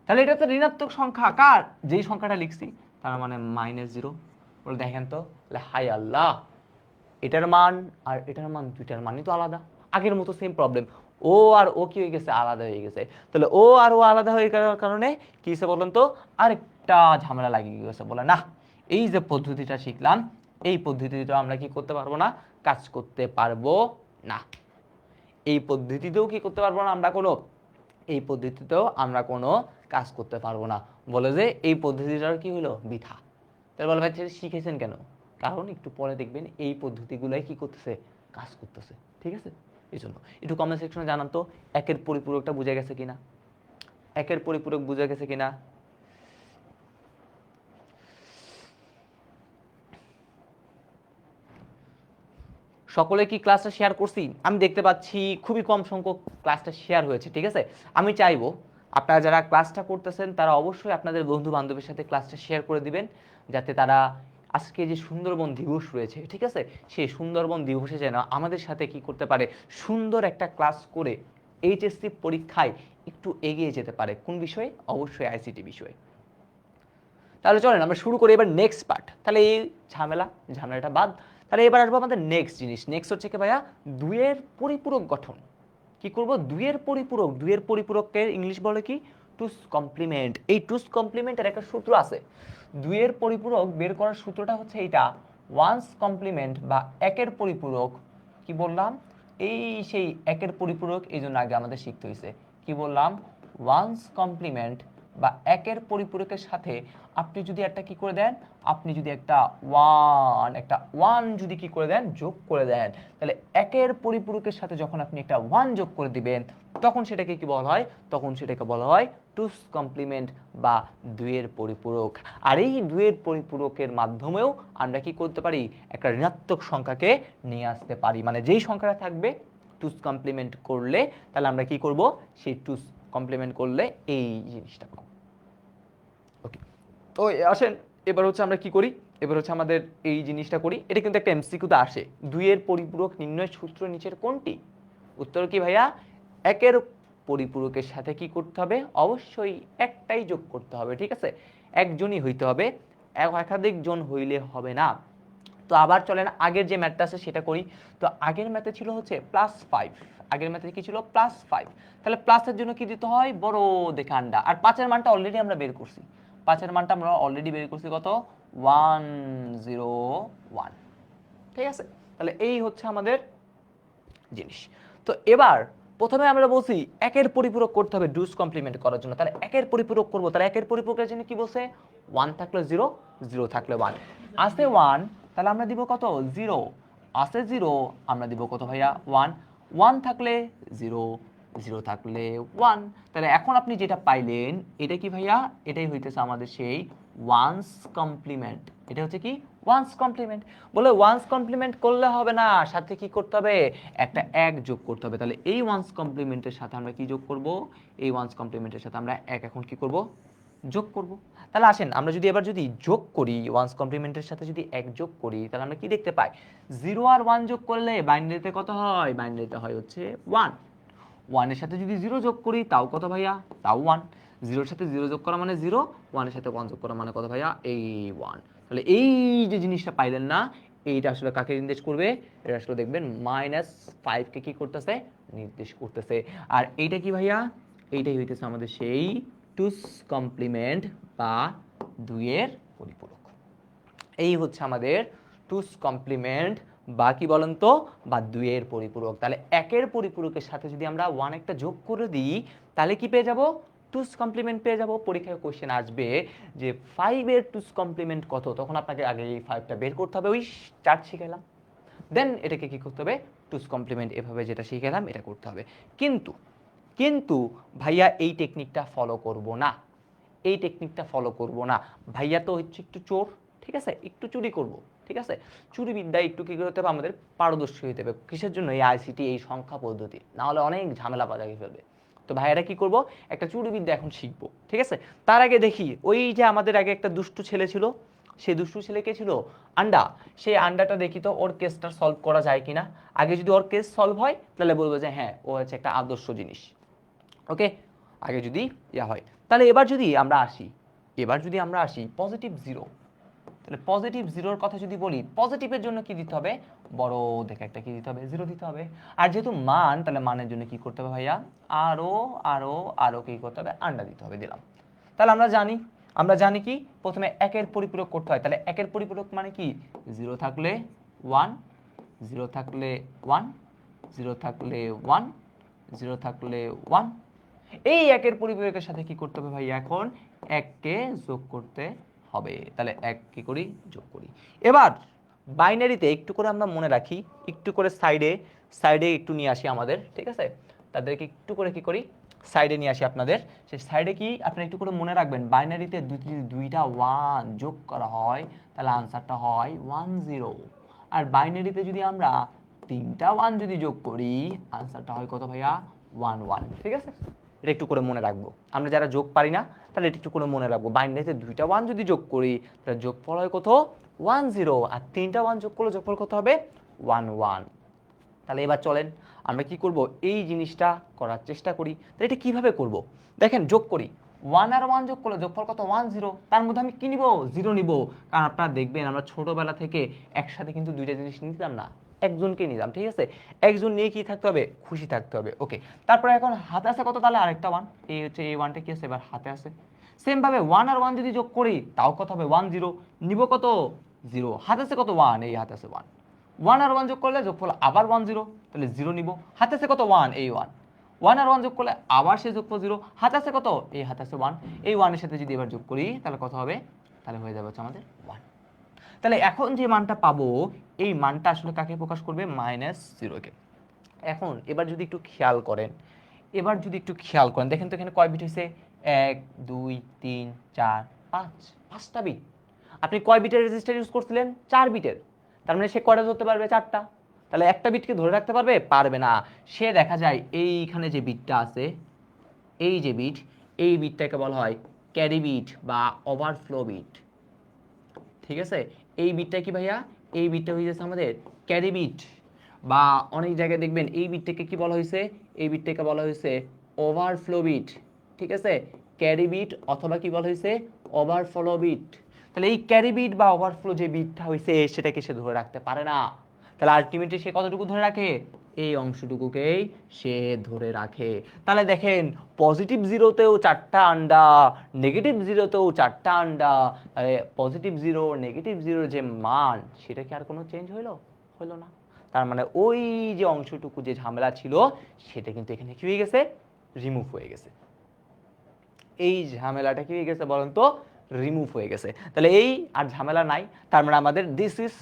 তাহলে এটা তো ঋণাত্মক সংখ্যা কার? যেই সংখ্যাটা লিখছি তার মানে মাইনাস জিরো। বলে দেখেন তো, হাই আল্লাহ, এটার মান আর এটার মান দুইটার মানই তো আলাদা। আগের মতো সেম প্রবলেম, ও আর ও কি হয়ে গেছে? আলাদা হয়ে গেছে। তাহলে ও আর ও আলাদা হয়ে যাওয়ার কারণে কি হয়েছে বলেন তো? আরেকটা ঝামেলা লাগিয়ে গেছে। বলে না, এই যে পদ্ধতিটা শিখলাম, এই পদ্ধতিটা আমরা কি করতে পারবো না? কাজ করতে পারবো না। এই পদ্ধতিতেও কি করতে পারবো না আমরা কোনো, এই পদ্ধতিতেও আমরা কোনো কাজ করতে পারবো না। বলে যে এই পদ্ধতিটার কি হলো? বৃথা। তাহলে বলে ভাই শিখেছেন কেন? কারণ একটু পরে দেখবেন এই পদ্ধতিগুলাই কি করতেছে? কাজ করতেছে। ঠিক আছে, এই জন্য একটু কমেন্ট সেকশনে জানান তো একের পরিপূরকটা বুঝে গেছে কিনা, একের পরিপূরক বুঝে গেছে কিনা। সকলে কি ক্লাসটা শেয়ার করছি? আমি দেখতে পাচ্ছি খুবই কম সংখ্যক ক্লাসটা শেয়ার হয়েছে। ঠিক আছে, আমি চাইবো আপনারা যারা ক্লাসটা করতেছেন তারা অবশ্যই আপনাদের বন্ধু বান্ধবের সাথে ক্লাসটা শেয়ার করে দিবেন, যাতে তারা আজকে যে সুন্দরবন দিবস রয়েছে, ঠিক আছে, সেই সুন্দরবন দিবসে যেন আমাদের সাথে কি করতে পারে, সুন্দর একটা ক্লাস করে এইচএসসি পরীক্ষায় একটু এগিয়ে যেতে পারে। কোন বিষয়ে? অবশ্যই আইসিটি বিষয়ে। তাহলে চলেন আমরা শুরু করি এবার নেক্সট পার্ট। তাহলে এই ঝামেলাটা বাদ। তাহলে এবার আসবো আমাদের নেক্সট জিনিস। নেক্সট হচ্ছে কি ভাইয়া? দুইয়ের পরিপূরক গঠন। কি করব? দুইয়ের পরিপূরক। দুইয়ের পরিপূরককে ইংলিশ বলে কি? টুস কমপ্লিমেন্ট। এই টুস কমপ্লিমেন্টের একটা সূত্র আছে। দুইয়ের পরিপূরক বের করার সূত্রটা হচ্ছে এইটা, ওয়ান্স কমপ্লিমেন্ট বা একের পরিপূরক। কি বললাম? এই সেই একের পরিপূরক, এই জন্য আগে আমাদের শিখতে হয়েছে। কি বললাম? ওয়ান্স কমপ্লিমেন্ট বা একের পরিপূরকের সাথে আপনি যদি একটা কি করে দেন, আপনি যদি একটা ওয়ান যদি কি করে দেন, যোগ করে দেন, তাহলে একের পরিপূরকের সাথে যখন আপনি একটা ওয়ান যোগ করে দিবেন, তখন সেটাকে কি বলা হয়? তখন সেটাকে বলা হয় টুস কমপ্লিমেন্ট বা দুইয়ের পরিপূরক। আর এই দুইয়ের পরিপূরকের মাধ্যমেও আমরা কি করতে পারি? একটা ঋণাত্মক সংখ্যাকে নিয়ে আসতে পারি। মানে যেই সংখ্যাটা থাকবে টুস কমপ্লিমেন্ট করলে, তাহলে আমরা কি করব? সেই টুস কমপ্লিমেন্ট করলে এই জিনিসটা পাবো। ওকে, তো আসেন এবার হচ্ছে আমরা কি করি, এবার হচ্ছে আমাদের এই জিনিসটা করি। এটা কিন্তু একটা এমসিকিউতে আসে, দুইয়ের পরিপূরক নির্ণয় সূত্র নিচের কোনটি? উত্তর কি ভাইয়া? একের পরিপূরকের সাথে কি করতে হবে? অবশ্যই একটাই যোগ করতে হবে। ঠিক আছে, একজনই হইতে হবে, একাধিক জন হইলে হবে না। তো আবার চলেন আগের যে ম্যাথটা আছে সেটা করি। তো আগের ম্যাথে ছিল হচ্ছে +5, আগের ম্যাথে কি ছিল? +5। তাহলে প্লাসের জন্য কি দিতে হয়? বড় দেখে আন্ডা। আর 5-এর মানটা অলরেডি আমরা বের করছি, 5-এর মানটা আমরা অলরেডি বের করছি কত? 101। ঠিক আছে, তাহলে এই হচ্ছে আমাদের জিনিস। তো এবার প্রথমে আমরা বলছি একের পরিপূরক করতে হবে ডুস কমপ্লিমেন্ট করার জন্য। তাহলে একের পরিপূরক করব, তাহলে একের পরিপূরকের জন্য কি বলছে? 1 থাকলে 0, 0 থাকলে 1। আছে 1, তাহলে আমরা দিব কত? 0। আছে 0, আমরা দিব কত ভাইয়া? 1। 1 থাকলে 0, 0 থাকলে 1। তাহলে এখন আপনি যেটা পাইলেন এটা কি ভাইয়া? এটাই হইতেছে আমাদের সেই ওয়ান্স কমপ্লিমেন্ট। এটা হচ্ছে কি? Once complement. বলে ওয়ান্স কমপ্লিমেন্ট করলে হবে না, সাথে কি করতে হবে? একটা এক যোগ করতে হবে। তাহলে এই ওয়ান্স কমপ্লিমেন্টের সাথে আমরা কি যোগ করব? এই ওয়ান্স কমপ্লিমেন্টের সাথে আমরা এক এখন কি করব? যোগ করব। তাহলে আসেন আমরা যদি এবার যদি যোগ করি, ওয়ান্স কমপ্লিমেন্টের সাথে যদি এক যোগ করি, তাহলে আমরা কি দেখতে পাই? 0 আর 1 যোগ করলে বাইনারিতে কত হয়? বাইনারিতে হয় হচ্ছে 1। 1 এর সাথে যদি 0 যোগ করি তাও কত ভাইয়া? তাও 1। 0 এর সাথে 0 যোগ করা মানে 0, 1 এর সাথে 1 যোগ করা মানে কত ভাইয়া? এই 1। তাহলে এই যে জিনিসটা পাইলেন না, এইটা আসলে কাকে নির্দেশ করবে? এটা আসলে দেখবেন -5 কে কি করতেছে? নির্দেশ করতেছে। আর এইটা কি ভাইয়া? এইটাই হইতেছে আমাদের সেই টুস কমপ্লিমেন্ট বা দুইয়ের পরিপূরক। এই হচ্ছে আমাদের টুস কমপ্লিমেন্ট বা কি বলেন তো? বা দুইয়ের পরিপূরক। তাহলে একের পরিপূরকের সাথে যদি আমরা 1 একটা যোগ করে দিই, তাহলে কি পেয়ে যাব? টুস কমপ্লিমেন্ট পেয়ে যাব। পরীক্ষায় কোশ্চেন আসবে যে 5 এর টুস কমপ্লিমেন্ট কত, তখন আপনাকে আগে এই 5টা বের করতে হবে, ওই চার্ট শিখালাম, দেন এটাকে কি করতে হবে, টুস কমপ্লিমেন্ট এভাবে যেটা শিখালাম এটা করতে হবে। কিন্তু কিন্তু ভাইয়া এই টেকনিকটা ফলো করব না, এই টেকনিকটা ফলো করব না। ভাইয়া তো হচ্ছে একটু চোর, ঠিক আছে, একটু চুরি করব, ঠিক আছে, চুরি বিদ্যায় একটু কী করতে হবে, আমাদের পারদর্শী হতে হবে। কিসের জন্য, এই আইসিটি, এই সংখ্যা পদ্ধতি, না হলে অনেক ঝামেলা বাজাকে ফেলবে। তো ভাইয়ারা কি করব, একটা চুরি বিদ্যা এখন শিখবো, ঠিক আছে। তার আগে দেখি, ওই যে আমাদের আগে একটা দুষ্টু ছেলে ছিল, সেই দুষ্টু ছেলে কে ছিল, আন্ডা, সেই আন্ডাটা দেখি তো ওর কেসটা সলভ করা যায় কিনা। আগে যদি ওর কেস সলভ হয় তাহলে বলবো যে হ্যাঁ ও হচ্ছে একটা আদর্শ জিনিস, ওকে, আগে যদি ইয়া হয়। তাহলে এবার যদি আমরা আসি পজিটিভ জিরো, তাহলে পজিটিভ জিরোর কথা যদি বলি, পজিটিভের জন্য কি দিতে হবে, বড় দেখে একটা কি দিতে হবে, জিরো দিতে হবে। আর যেহেতু মান, তাহলে মানের জন্য কি করতে হবে ভাইয়া, আরো আরো আরো কি করতে হবে, আন্ডা দিতে হবে, দিলাম। তাহলে আমরা জানি কি প্রথমে একের পরিপূরক করতে হয়। তাহলে একের পরিপূরক মানে কি, জিরো থাকলে ওয়ান, জিরো থাকলে ওয়ান, জিরো থাকলে ওয়ান, জিরো থাকলে ওয়ান। এই একের পরিপূরকের সাথে কি করতে হবে ভাই, এখন এককে যোগ করতে হবে। তাহলে এক কি করি, যোগ করি। এবার বাইনারিতে একটু করে আমরা মনে রাখি, একটু করে সাইডে একটু নিয়ে আসি আমাদের, ঠিক আছে, তাদেরকে একটু করে কি করি, সাইডে নিয়ে আসি আপনাদের। সেই সাইডে কি আপনারা একটু করে মনে রাখবেন, বাইনারিতে দুইটা ওয়ান যোগ করা হয় তাহলে আনসারটা হয় 10। আর বাইনারিতে যদি আমরা তিনটা ওয়ান যদি যোগ করি আনসারটা হয় কত ভাইয়া, 11, ঠিক আছে। এটা একটু করে মনে রাখবো, আমরা যারা যোগ পারি না তাহলে এটা একটু করে মনে রাখবো, বাইনারিতে দুইটা ওয়ান যদি যোগ করি তাহলে যোগফল হয় কত, 10, আর তিনটা ওয়ান যোগ করলে যোগফল কত হবে, 11। তাহলে এবার চলেন আমরা কি করব, এই জিনিসটা করার চেষ্টা করি। তাহলে এটা কিভাবে করব, দেখেন যোগ করি, ওয়ান আর ওয়ান যোগ করলে যোগফল কত, 10, তার মধ্যে আমি কি নিব, জিরো নিব। কারণ আপনারা দেখবেন আমরা ছোটবেলা থেকে একসাথে কিন্তু দুইটা জিনিস নিতাম না, একজনকে নিলাম, ঠিক আছে, একজন নিয়ে কি থাকতে হবে, খুশি থাকতে হবে, ওকে। তারপরে এখন হাতে আছে কত, তাহলে আরেকটা ওয়ান, এই হচ্ছে এই ওয়ানটা কি আছে, এবার হাতে আছে। সেম ভাবে ওয়ান আর ওয়ান যদি যোগ করি তাও কত হবে, 10, নিব কত, জিরো, হাতে আছে কত, ওয়ান, এই হাতে আছে ওয়ান, ওয়ান আর ওয়ান যোগ করলে যোগফল আবার 10, তাহলে জিরো নিব, হাতে আছে কত, ওয়ান, এই ওয়ান, ওয়ান আর ওয়ান যোগ করলে আবার সে যোগফল জিরো, হাতে আছে কত, এই হাতে আছে ওয়ান, এই ওয়ানের সাথে যদি এবার যোগ করি তাহলে কত হবে, তাহলে হয়ে যাবে হচ্ছে আমাদের ওয়ান। তাহলে এখন যে মানটা পাবো এই মানটা আসলে কাকে প্রকাশ করবে, -0কে। এখন এবার যদি একটু খেয়াল করেন, দেখেন তো এখানে কয় বিট হয়েছে, 1 2 3 4 5, 5টা বিট। আপনি কয় বিটের রেজিস্টার ইউজ করছিলেন, 4 বিটের, তার মানে সে কয়টা ধরতে পারবে, 4টা। তাহলে একটা বিটকে ধরে রাখতে পারবে, পারবে না। সে দেখা যায় এইখানে যে বিটটা আছে, এই যে বিট, এই বিটটাকে বলা হয় ক্যারি বিট বা ওভারফ্লো বিট, ঠিক আছে। এই বিটটা কি ভাইয়া, এই বিটটা হয়ে যাচ্ছে আমাদের ক্যারি বিট, বা অনেক জায়গায় দেখবেন এই বিটটাকে কি বলা হয়েছে, এই বিটটাকে বলা হয়েছে ওভারফ্লো বিট, ঠিক আছে, ক্যারি বিট অথবা কি বলা হয়েছে, ওভারফ্লো বিট। তাহলে এই ক্যারি বিট বা ওভারফ্লো যে বিটটা হয়েছে সেটাকে সে ধরে রাখতে পারে না। তাহলে আলটিমেটলি সে কতটুকু ধরে রাখে, এই অংশটুকুকেই সে ধরে রাখে। তাহলে দেখেন পজিটিভ জিরোতেও 4টা আন্ডা, নেগেটিভ জিরোতেও 4টা আন্ডা, পজিটিভ জিরো নেগেটিভ জিরোর যে মান সেটা কি আর কোনো চেঞ্জ হলো না। তার মানে ওই যে অংশটুকু যে ঝামেলা ছিল সেটা কিন্তু এখানে কি হয়ে গেছে, রিমুভ হয়ে গেছে। এই ঝামেলাটা কি হয়ে গেছে বলেন তো, রিমুভ হয়ে গেছে। তাহলে এই আর ঝামেলা নাই, তার মানে আমাদের দিস ইজ,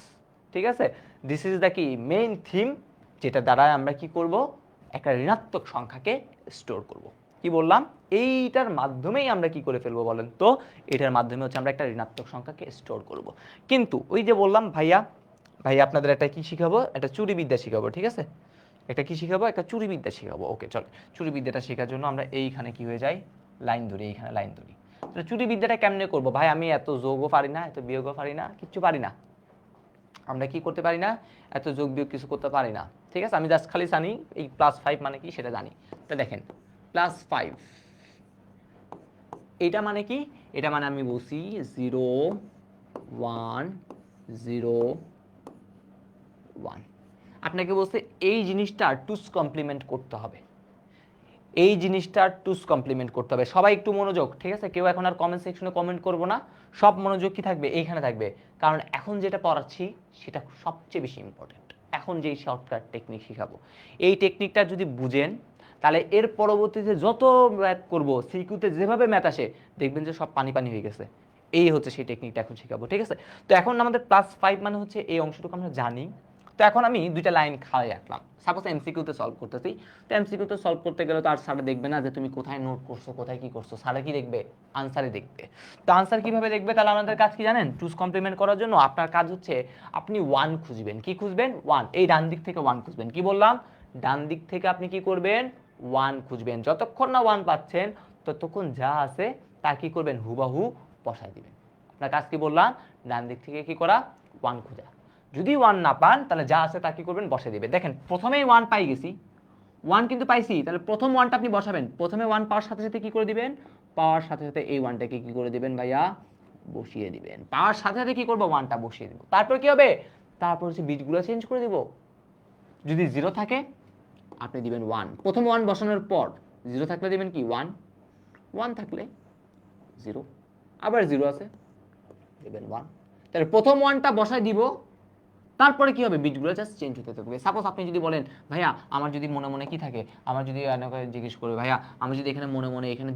ঠিক আছে, দিস ইজ দ্য কি মেইন থিম, যেটা দ্বারা আমরা কি করব, একটা ঋণাত্মক সংখ্যাকে স্টোর করব। কি বললাম, এইটার মাধ্যমেই আমরা কি করে ফেলবো বলেন তো, এটার মাধ্যমে হচ্ছে আমরা একটা ঋণাত্মক সংখ্যাকে স্টোর করব। কিন্তু ওই যে বললাম ভাইয়া আপনাদের একটা কি শিখাবো, একটা চুরি বিদ্যা শিখাবো, ঠিক আছে, একটা কি শিখাবো, একটা চুরি বিদ্যা শিখাবো, ওকে চল। চুরি বিদ্যাটা শেখার জন্য আমরা এইখানে কি হয়ে যাই, লাইন ধরি, এইখানে লাইন ধরি। তাহলে চুরি বিদ্যাটা কেমনে করবো ভাই, আমি এত যোগও পারি না, এত বিয়োগও পারি না, কিচ্ছু পারি না, আমরা কি করতে পারি না, এত যোগ বিয়োগ কিছু করতে পারি না, ঠিক আছে। আমি জাস্ট খালি জানি এই +5 মানে কি সেটা জানি। তো দেখেন +5 এটা মানে কি, এটা মানে আমি বলছি 0 1 0 1। আপনাকে বলছে এই জিনিসটা টুস কমপ্লিমেন্ট করতে হবে, এই জিনিসটা টুস কমপ্লিমেন্ট করতে হবে। সবাই একটু মনোযোগ, ঠিক আছে, কেউ এখন আর কমেন্ট সেকশনে কমেন্ট করবো না, সব মনোযোগ কি থাকবে, এইখানে থাকবে। কারণ এখন যেটা পড়াচ্ছি সেটা সবচেয়ে বেশি ইম্পর্টেন্ট। এখন যেই শর্টকাট টেকনিক শেখাবো, এই টেকনিকটা যদি বুঝেন তাহলে এর পরবর্তীতে যত ম্যাথ করবো সিকিউতে যেভাবে ম্যাথ আসে দেখবেন যে সব পানি পানি হয়ে গেছে। এই হচ্ছে সেই টেকনিকটা এখন শেখাবো, ঠিক আছে? তো এখন আমাদের +5 মানে হচ্ছে এই অংশটুকু আমরা জানি। তো এখন আমি দুইটা লাইন খাওয়াই রাখলাম, সাপোজ এমসিকিউতে সলভ করতেছি। তো এমসিকিউতে সলভ করতে গেলে তো আর স্যার দেখবে না যে তুমি কোথায় নোট করছো কোথায় কি করছো, স্যারে কি দেখবে? আনসারই দেখবে। তো আনসার কিভাবে দেখবে? তাহলে আমাদের কাজ কি জানেন? চুজ কমপ্লিমেন্ট করার জন্য আপনার কাজ হচ্ছে আপনি 1 খুঁজবেন। কি খুঁজবেন? 1। এই ডান দিক থেকে 1 খুঁজবেন। কি বললাম? ডান দিক থেকে আপনি কি করবেন? 1 খুঁজবেন। যতক্ষণ না 1 পাচ্ছেন ততক্ষণ যা আছে তা কি করবেন? হুবাহু বসায় দিবেন। আপনার কাজ কি বললাম? ডান দিক থেকে কি করা? 1 খোঁজা। যদি 1 না পান তাহলে যা আছে তা কি করবেন? বসে দিবেন। দেখেন প্রথমেই 1 পাই গেছি, 1 কিন্তু পাইছি, তাহলে প্রথম 1টা আপনি বসাবেন। প্রথমে 1 পাওয়ার সাথে সাথে কি করে দিবেন? পাওয়ার সাথে সাথে এই 1টাকে কি করে দিবেন ভাইয়া? বসিয়ে দিবেন। পাওয়ার সাথে সাথে কি করব? 1টা বসিয়ে দিব। তারপর কি হবে? তারপর হচ্ছে বিটগুলো চেঞ্জ করে দিব। যদি 0 থাকে আপনি দিবেন 1। প্রথম 1 বসানোর পর 0 থাকলে দিবেন কি? 1। 1 থাকলে 0। আবার 0 আছে দিবেন 1। তাহলে প্রথম 1টা বসায় দিব, তারপরে কি হবে? বিটগুলো জাস্ট চেঞ্জ হতে থাকবে। সাপোজ আপনি যদি বলেন ভাইয়া আমার যদি মনে মনে কি থাকে, আমার যদি আমাকে জিজ্ঞেস করবে ভাইয়া আমি যদি এখানে মনে মনে এখানে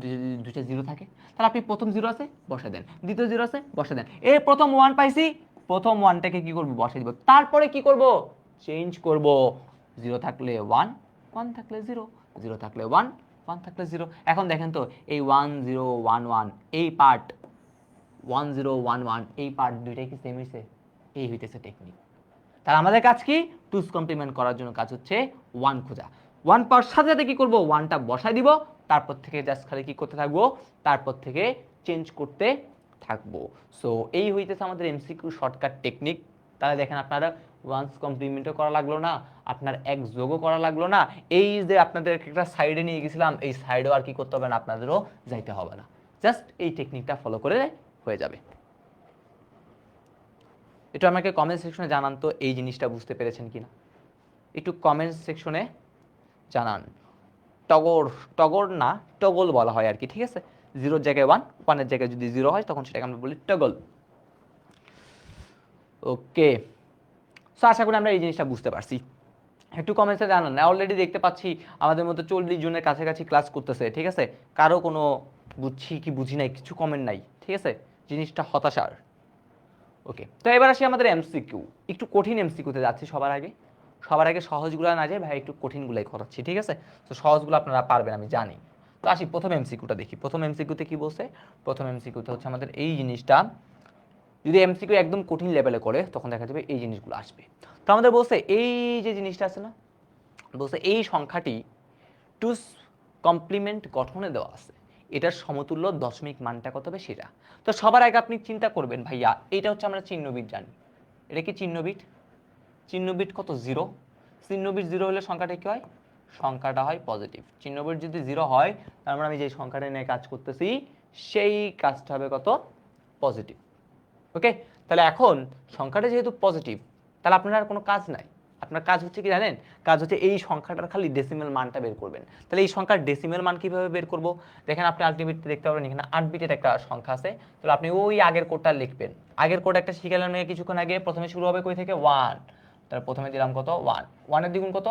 দুইটা 0 থাকে, তাহলে আপনি প্রথম 0 আছে বসে দেন, দ্বিতীয় 0 আছে বসে দেন। এই প্রথম 1 পাইছি, প্রথম 1টাকে কি করব? বসে দিব। তারপরে কি করব? চেঞ্জ করব। 0 থাকলে 1, 1 থাকলে 0, 0 থাকলে 1, 1 থাকলে 0। এখন দেখেন তো এই 1 0 1 1 এই পার্ট, 1 0 1 1 এই পার্ট দুইটাই কি সেম হইছে? এই হইতেছে টেকনিক। তাহলে আমাদের কাজ কি? টুস কমপ্লিমেন্ট করার জন্য কাজ হচ্ছে 1 খোঁজা। 1 পাওয়ার সাথে সাথে কি করব? 1টা বসাই দিব, তারপর থেকে জাস্ট খালি কি করতে থাকবো? তারপর থেকে চেঞ্জ করতে থাকবো। সো এই হইতেছে আমাদের এমসিকিউ শর্টকাট টেকনিক। তাহলে দেখেন আপনারা ওয়ান্স কমপ্লিমেন্টও করা লাগলো না, আপনার এক যোগও করা লাগলো না। এই যে আপনাদের একটা সাইডে নিয়ে গেছিলাম, এই সাইডেও আর কি করতে হবে না, আপনাদেরও যাইতে হবে না। জাস্ট এই টেকনিকটা ফলো করে হয়ে যাবে। একটু আমাকে কমেন্ট সেকশনে জানান তো এই জিনিসটা বুঝতে পেরেছেন কিনা, একটু কমেন্ট সেকশনে জানান। টগর, টগর না টগল বলা হয় আর কি, ঠিক আছে? 0-র জায়গায় 1, 1-এর জায়গায় যদি 0 হয় তখন সেটাকে আমরা বলি টগল। ওকে, সো আশা করি আমরা এই জিনিসটা বুঝতে পারছি। একটু কমেন্টসে জানান। অলরেডি দেখতে পাচ্ছি আমাদের মধ্যে 40 জনের কাছাকাছি ক্লাস করতেছে, ঠিক আছে? কারো কোনো বুঝছি কি বুঝি নাই কিছু কমেন্ট নাই, ঠিক আছে? জিনিসটা হতাশার। ওকে, তো এবার আসি আমাদের এমসিকিউ। একটু কঠিন এমসিকিউতে যাচ্ছি সবার আগে সহজগুলো না যায় ভাই, একটু কঠিনগুলাই করাচ্ছি, ঠিক আছে? তো সহজগুলো আপনারা পারবেন আমি জানি। তো আসি প্রথম এমসিকিউটা দেখি। প্রথম এমসিকিউতে কি বলছে? প্রথম এমসিকিউতে হচ্ছে আমাদের এই জিনিসটা, যদি এমসিকিউ একদম কঠিন লেভেলে করে তখন দেখা যাবে এই জিনিসগুলো আসবে। তো আমাদের বলছে এই যে জিনিসটা আছে না, বলছে এই সংখ্যাটি টুস কমপ্লিমেন্ট গঠনে দেওয়া আছে, এটার সমতুল্য দশমিক মানটা কত হবে সেটা। তো সবার আগে আপনি চিন্তা করবেন ভাইয়া এটা হচ্ছে আমরা চিহ্নবিট জানি, এটা কি চিহ্নবিট? চিহ্নবিট কত? 0। চিহ্নবিট 0 হলে সংখ্যাটা কি হয়? সংখ্যাটা হয় পজিটিভ। চিহ্নবিট যদি 0 হয় তার মানে আমি যে সংখ্যাটা নিয়ে কাজ করতেছি সেই কাজটা হবে কত? পজিটিভ। ওকে, তাহলে এখন সংখ্যাটা যেহেতু পজিটিভ তাহলে আপনার আর কোনো কাজ নাই। আপনার কাজ হচ্ছে কি জানেন? কাজ হচ্ছে এই সংখ্যাটার খালি ডেসিমেল মানটা বের করবেন। তাহলে এই সংখ্যার ডেসিমেল মান কিভাবে বের করব? দেখেন আপনি আলটিমেটলি দেখতে পাবেন এখানে 8 বিটের একটা সংখ্যা আছে। তাহলে আপনি ওই আগের কোডটা লিখবেন। আগের কোড একটা শিখালাম কিছুক্ষণ আগে। প্রথমে শুরু হবে কই থেকে? 1। তাহলে প্রথমে দিলাম কত? 1। 1 এর দ্বিগুণ কত?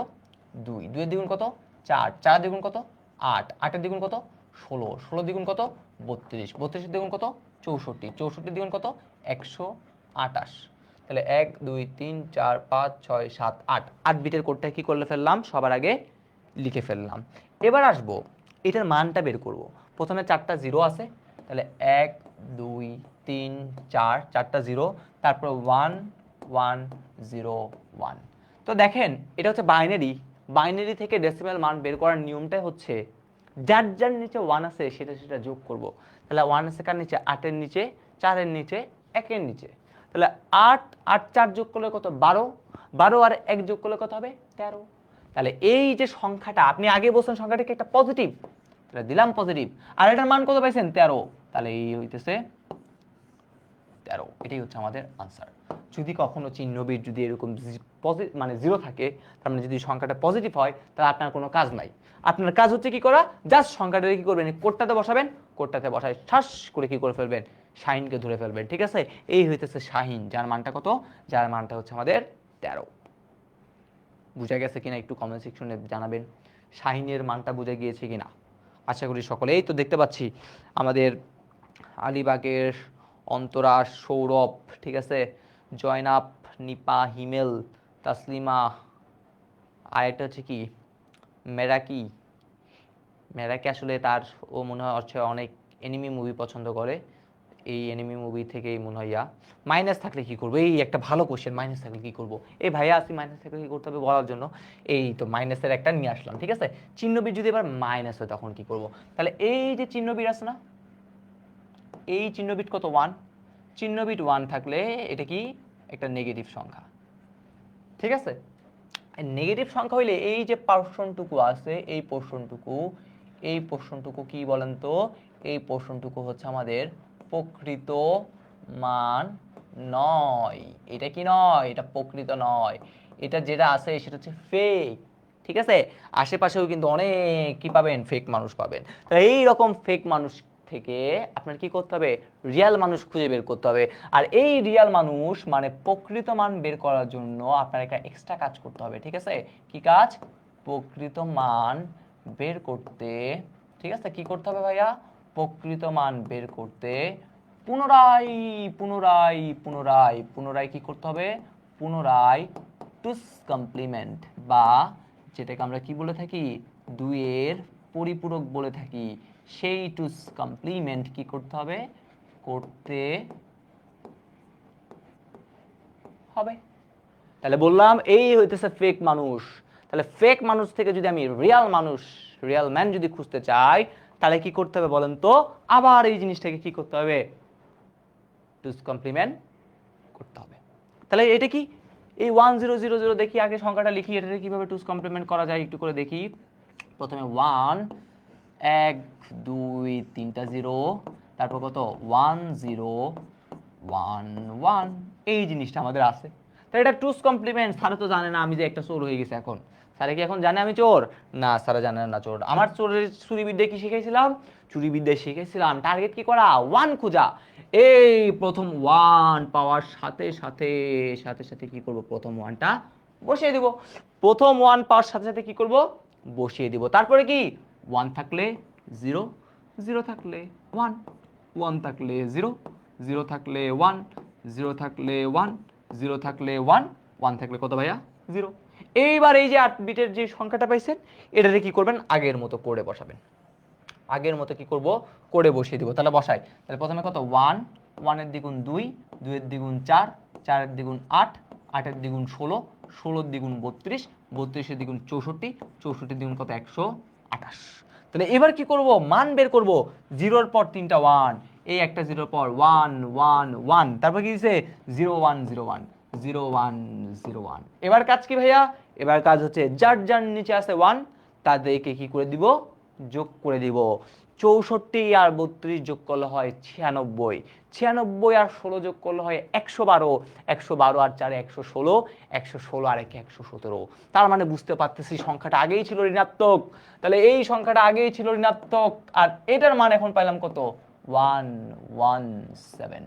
2। 2 এর দ্বিগুণ কত? 4। 4 এর দ্বিগুণ কত? 8। 8 এর দ্বিগুণ কত? 16। 16 দ্বিগুণ কত? 32। 32 এর দ্বিগুণ কত? 64। 64 দ্বিগুণ কত? 128। তাহলে 1 2 3 4 5 6 7 8, 8 বিটের কোডটা কি করে ফেললাম? সবার আগে লিখে ফেললাম। এবার আসবো এটার মানটা বের করব। প্রথমে 4টা 0 আছে, তাহলে 1 2 3 4, 4টা 0, তারপর 1 1 0 1। তো দেখেন এটা হচ্ছে বাইনারি। বাইনারি থেকে ডেসিমাল মান বের করার নিয়মটাই হচ্ছে যার যার নিচে 1 আছে সেটা যোগ করব। তাহলে 1 আছে কার নিচে? 8-এর নিচে, 4-এর নিচে, 1-এর নিচে। তাহলে 8 8 4 যোগ করলে কত? 12। 12 আর 1 যোগ করলে কত হবে? 13। তাহলে এই যে সংখ্যাটা আপনি আগে বলছেন সংখ্যাটা কি একটা পজিটিভ, তাহলে দিলাম পজিটিভ। আর এটার মান কত পাইছেন? 13। তাহলে এই হইতেছে 13। এটাই হচ্ছে আমাদের আনসার। যদি কখনো চিহ্নবিট যদি এরকম মানে 0 থাকে, তার মানে যদি সংখ্যাটা পজিটিভ হয় তাহলে আপনার কোনো কাজ নাই। আপনার কাজ হচ্ছে কি করা? জাস্ট সংখ্যাটা কি করবেন? কোডটাতে বসাবেন, কোডটাতে বসায় ঠাস করে কি করে ফেলবেন? শাহিনকে ধরে ফেলবেন, ঠিক আছে? এই হইতেছে শাহিন, যার মানটা কত? যার মানটা হচ্ছে আমাদের 13। বুঝা গেছে কিনা একটু কমেন্ট সেকশনে জানাবেন। শাহিনের মানটা বুঝে গিয়েছে কিনা আশা করি সকলেই তো দেখতে পাচ্ছি আমাদের আলিবাগের অন্তরা, সৌরভ, ঠিক আছে, জয়নাব, নিপা, হিমেল, তাসলিমা, আর এটা হচ্ছে কি মেরাকি। মেরাকি আসলে তার ও মনে হয় হচ্ছে অনেক এনিমি মুভি পছন্দ করে, এই এনিমি মুভি থেকেই মনে হয় মাইনাস থাকলে কি করবো, এই একটা ভালো কোশ্চেন, মাইনাস থাকলে কি করবো, এই ভাইয়া আসি মাইনাস থাকলে কি করতে হবে বলার জন্য, এই তো মাইনাসের একটা নিয়ে আসলাম, ঠিক আছে। চিহ্নবিদ যদি এবার মাইনাস হয় তখন কি করব, তাহলে এই যে চিহ্নবিদ আছে না, এই চিহ্নবিদ কত 1, চিহ্নবিদ 1 থাকলে এটা কি একটা নেগেটিভ সংখ্যা, ঠিক আছে। নেগেটিভ সংখ্যা হইলে এই যে পোরশনটুকু আছে, এই পোরশনটুকু কি বলেন তো, এই পোরশনটুকু হচ্ছে আমাদের প্রকৃত মান নয়। এটা কি নয়, এটা প্রকৃত নয়, এটা যেটা আছে সেটা হচ্ছে ফেক, ঠিক আছে। আশেপাশেও কিন্তু অনেক কি পাবেন, ফেক মানুষ পাবেন। তো এই রকম ফেক মানুষ থেকে আপনার কি করতে হবে, রিয়াল মানুষ খুঁজে বের করতে হবে। আর এই রিয়াল মানুষ মানে প্রকৃত মান বের করার জন্য আপনার একটা এক্সট্রা কাজ করতে হবে, ঠিক আছে। কি কাজ, প্রকৃত মান বের করতে, ঠিক আছে, কি করতে হবে ভাইয়া, প্রকৃত মান বের করতে পুনরায় পুনরায় পুনরায় পুনরায় কি করতে হবে, পুনরায় টুস কমপ্লিমেন্ট, বা যেটাকে আমরা কি বলে থাকি, দুইয়ের পরিপূরক বলে থাকি, সেই টুস কমপ্লিমেন্ট কি করতে হবে, করতে হবে। তাহলে বললাম এই হইতেছে ফেক মানুষ। তাহলে ফেক মানুষ থেকে যদি আমি রিয়াল মানুষ, রিয়াল ম্যান যদি খুঁজতে চাই, তাহলে কি করতে হবে বলেন তো, আবার এই জিনিসটাকে কি করতে হবে, টুস কমপ্লিমেন্ট করতে হবে। তাহলে এটা কি, এই 1000 দেখি আগে সংখ্যাটা লিখি, এটাকে কিভাবে টুস কমপ্লিমেন্ট করা যায় একটু করে দেখি। প্রথমে 1 1 2 3টা 0, তারপর কত 1 0 1 1, এই জিনিসটা আমাদের আছে। তাহলে এটা টুস কমপ্লিমেন্ট। স্যার তো জানে না আমি যে একটা চোর হয়ে গেছে এখন, স্যারে কি এখন জানে আমি চোর, না স্যারা জানে না চোর। আমার চোরের চুরিবিদ্যা কি শিখাইছিলাম, চুরিবিদ্যা শিখাইছিলাম টার্গেট কি করা, 1 খোঁজা। এই প্রথম 1 পাওয়ার সাথে সাথে সাথে সাথে কি করব, প্রথম 1টা বসিয়ে দিব। প্রথম 1 পাওয়ার সাথে সাথে কি করব, বসিয়ে দিব। তারপরে কি 1 থাকলে 0, 0 থাকলে 1, 1 থাকলে 0, 0 থাকলে 1, 0 থাকলে 1, 0 থাকলে 1, 1 থাকলে কত ভাইয়া 0। এইবার এই যে 8 বিটের যে সংখ্যাটা পাইছেন, এটাতে কি করবেন, আগের মতো করে বসাবেন। আগের মতো কি করব, করে বসিয়ে দিব। তাহলে বসাই, তাহলে প্রথমে কত 1, 1 এর দ্বিগুণ 2, 2 এর দ্বিগুণ 4, 4 এর দ্বিগুণ 8, 8 এর দ্বিগুণ 16, 16 এর দ্বিগুণ 32, 32 এর দ্বিগুণ 64, 64 এর দ্বিগুণ কত 128। তাহলে এবার কি করব, মান বের করব। 0 এর পর 3টা 1, এই একটা 0 এর পর 1 1 1, তারপর কি দিছে 0 1 0 1 0 1 0 1। এবার কাজ কি ভাইয়া, এবার কাজ হচ্ছে যার যার নিচে আছে 1 তাদেরকে কি করে দিব, যোগ করে দিব। 64 আর 32 যোগ করলে হয় 96, 96 আর 16 যোগ করলে হয় 112, 112 আর 4 116, 116 আর 1 117। তার মানে বুঝতে পারতেছি সংখ্যাটা আগেই ছিল ঋণাত্মক। তাহলে এই সংখ্যাটা আগেই ছিল ঋণাত্মক, আর এটার মান এখন পাইলাম কত 117।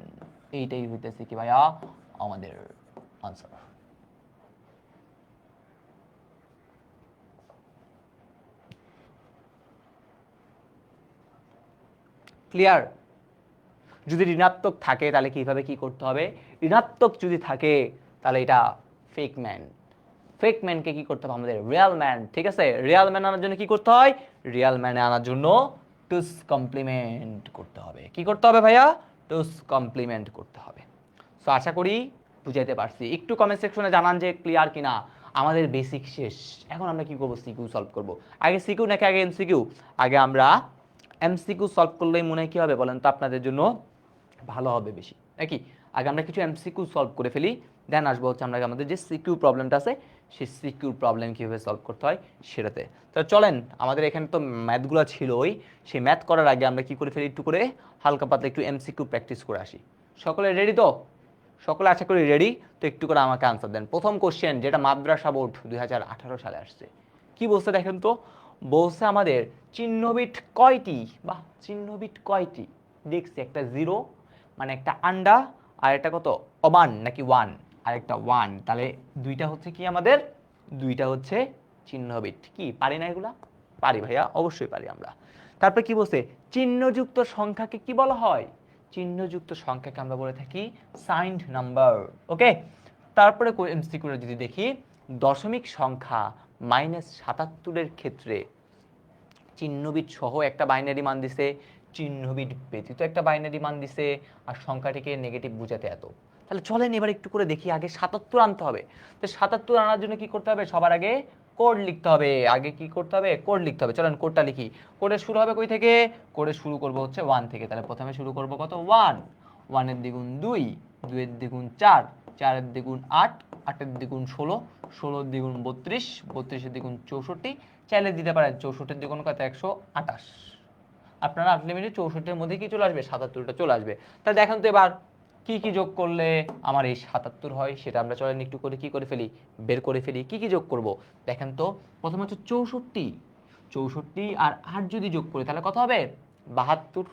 এইটাই হইতেছে কি ভাইয়া আমাদের আনসার। ক্লিয়ার? যদি ঋণাত্মক থাকে তাহলে কিভাবে কি করতে হবে, ঋণাত্মক যদি থাকে তাহলে এটা ফেক ম্যান, ফেক ম্যানকে কি করতে হবে আমাদের রিয়াল ম্যান, ঠিক আছে। রিয়াল ম্যান আনার জন্য কি করতে হয়, রিয়াল ম্যানে আনার জন্য টুস কমপ্লিমেন্ট করতে হবে। কি করতে হবে ভাইয়া, টুস কমপ্লিমেন্ট করতে হবে। সো আশা করি বুঝাইতে পারছি। একটু কমেন্ট সেকশনে জানান যে ক্লিয়ার কিনা। আমাদের বেসিক শেষ, এখন আমরা কি করব, সিকিউ সলভ করব। আগে সিকিউ নাকি আগে এমসিকিউ, আগে আমরা এমসিকিউ সলভ করলেই মনে হয় কি হবে বলেন তো আপনাদের জন্য ভালো হবে বেশি নাকি। আগে আমরা কিছু এমসিকিউ সলভ করে ফেলি, দেন আসবো হচ্ছে আমরা আমাদের যে সিকিউ প্রবলেমটা আছে সেই সিকিউ প্রবলেম কীভাবে সলভ করতে হয় সেটাতে। তো চলেন, আমাদের এখানে তো ম্যাথগুলো ছিলই, সেই ম্যাথ করার আগে আমরা কি করে ফেলি, একটু করে হালকা পাতলা একটু এমসিকিউ প্র্যাকটিস করে আসি। সকলে রেডি তো, সকলে আশা করি রেডি। তো একটু করে আমাকে আনসার দেন। প্রথম কোশ্চেন, যেটা মাদ্রাসা বোর্ড 2018 সালে আসছে, কি বলছে দেখেন তো, বলছে আমাদের চিহ্নবিট কয়টি, বা চিহ্নবিট কয়টি, দেখছি একটা 0 মানে একটা আন্ডা, আর একটা কত অবান নাকি 1, আর একটা 1, তাহলে দুইটা হচ্ছে কি আমাদের, দুইটা হচ্ছে চিহ্নবিট। কি পারি না এগুলা, পারি ভাইয়া, অবশ্যই পারি আমরা। তারপরে কি বলছে, চিহ্নযুক্ত সংখ্যাকে কি বলা হয়? চিহ্নযুক্ত সংখ্যাকে আমরা বলে থাকি সাইন্ড নাম্বার। ওকে, তারপরে এমসিকিউটা যদি দেখি, দশমিক সংখ্যা -77-এর ক্ষেত্রে চিহ্নবিট সহ একটা বাইনারি মান দিছে, চিহ্নবিট ব্যতীত একটা বাইনারি মান দিছে, আর সংখ্যাটিকে নেগেটিভ বোঝাতে এত। তাহলে চলেন এবার একটু করে দেখি, আগে 77 আনতে হবে। তো 77 আনার জন্য কি করতে হবে? সবার আগে কোড লিখতে হবে। আগে কি করতে হবে? কোড লিখতে হবে। চলেন কোডটা লিখি। কোডের শুরু হবে কই থেকে? কোডের শুরু করব হচ্ছে 1 থেকে। তাহলে প্রথমে শুরু করব কত? 1। 1 এর দ্বিগুণ 2, 2 এর দ্বিগুণ 4, 4 এর দ্বিগুণ 8, 8 এর দ্বিগুণ 16, 16 এর দ্বিগুণ 32, 32 এর দ্বিগুণ 64, চাইলে দিতে পারেন 64 এর দ্বিগুণ কত? 128। আপনারা আনলিমিটেড 64 এর মধ্যে কি চলে আসবে? 77টা চলে আসবে। তাহলে দেখেন তো এবার কি কি যোগ করলে আমার এই 77 হয়, সেটা আমরা চলেন একটু করে কি করে ফেলি, বের করে ফেলি। কি কি যোগ করব দেখেন তো। প্রথমে হচ্ছে 64, 64 আর 8 যদি যোগ করি তাহলে কত হবে? 72।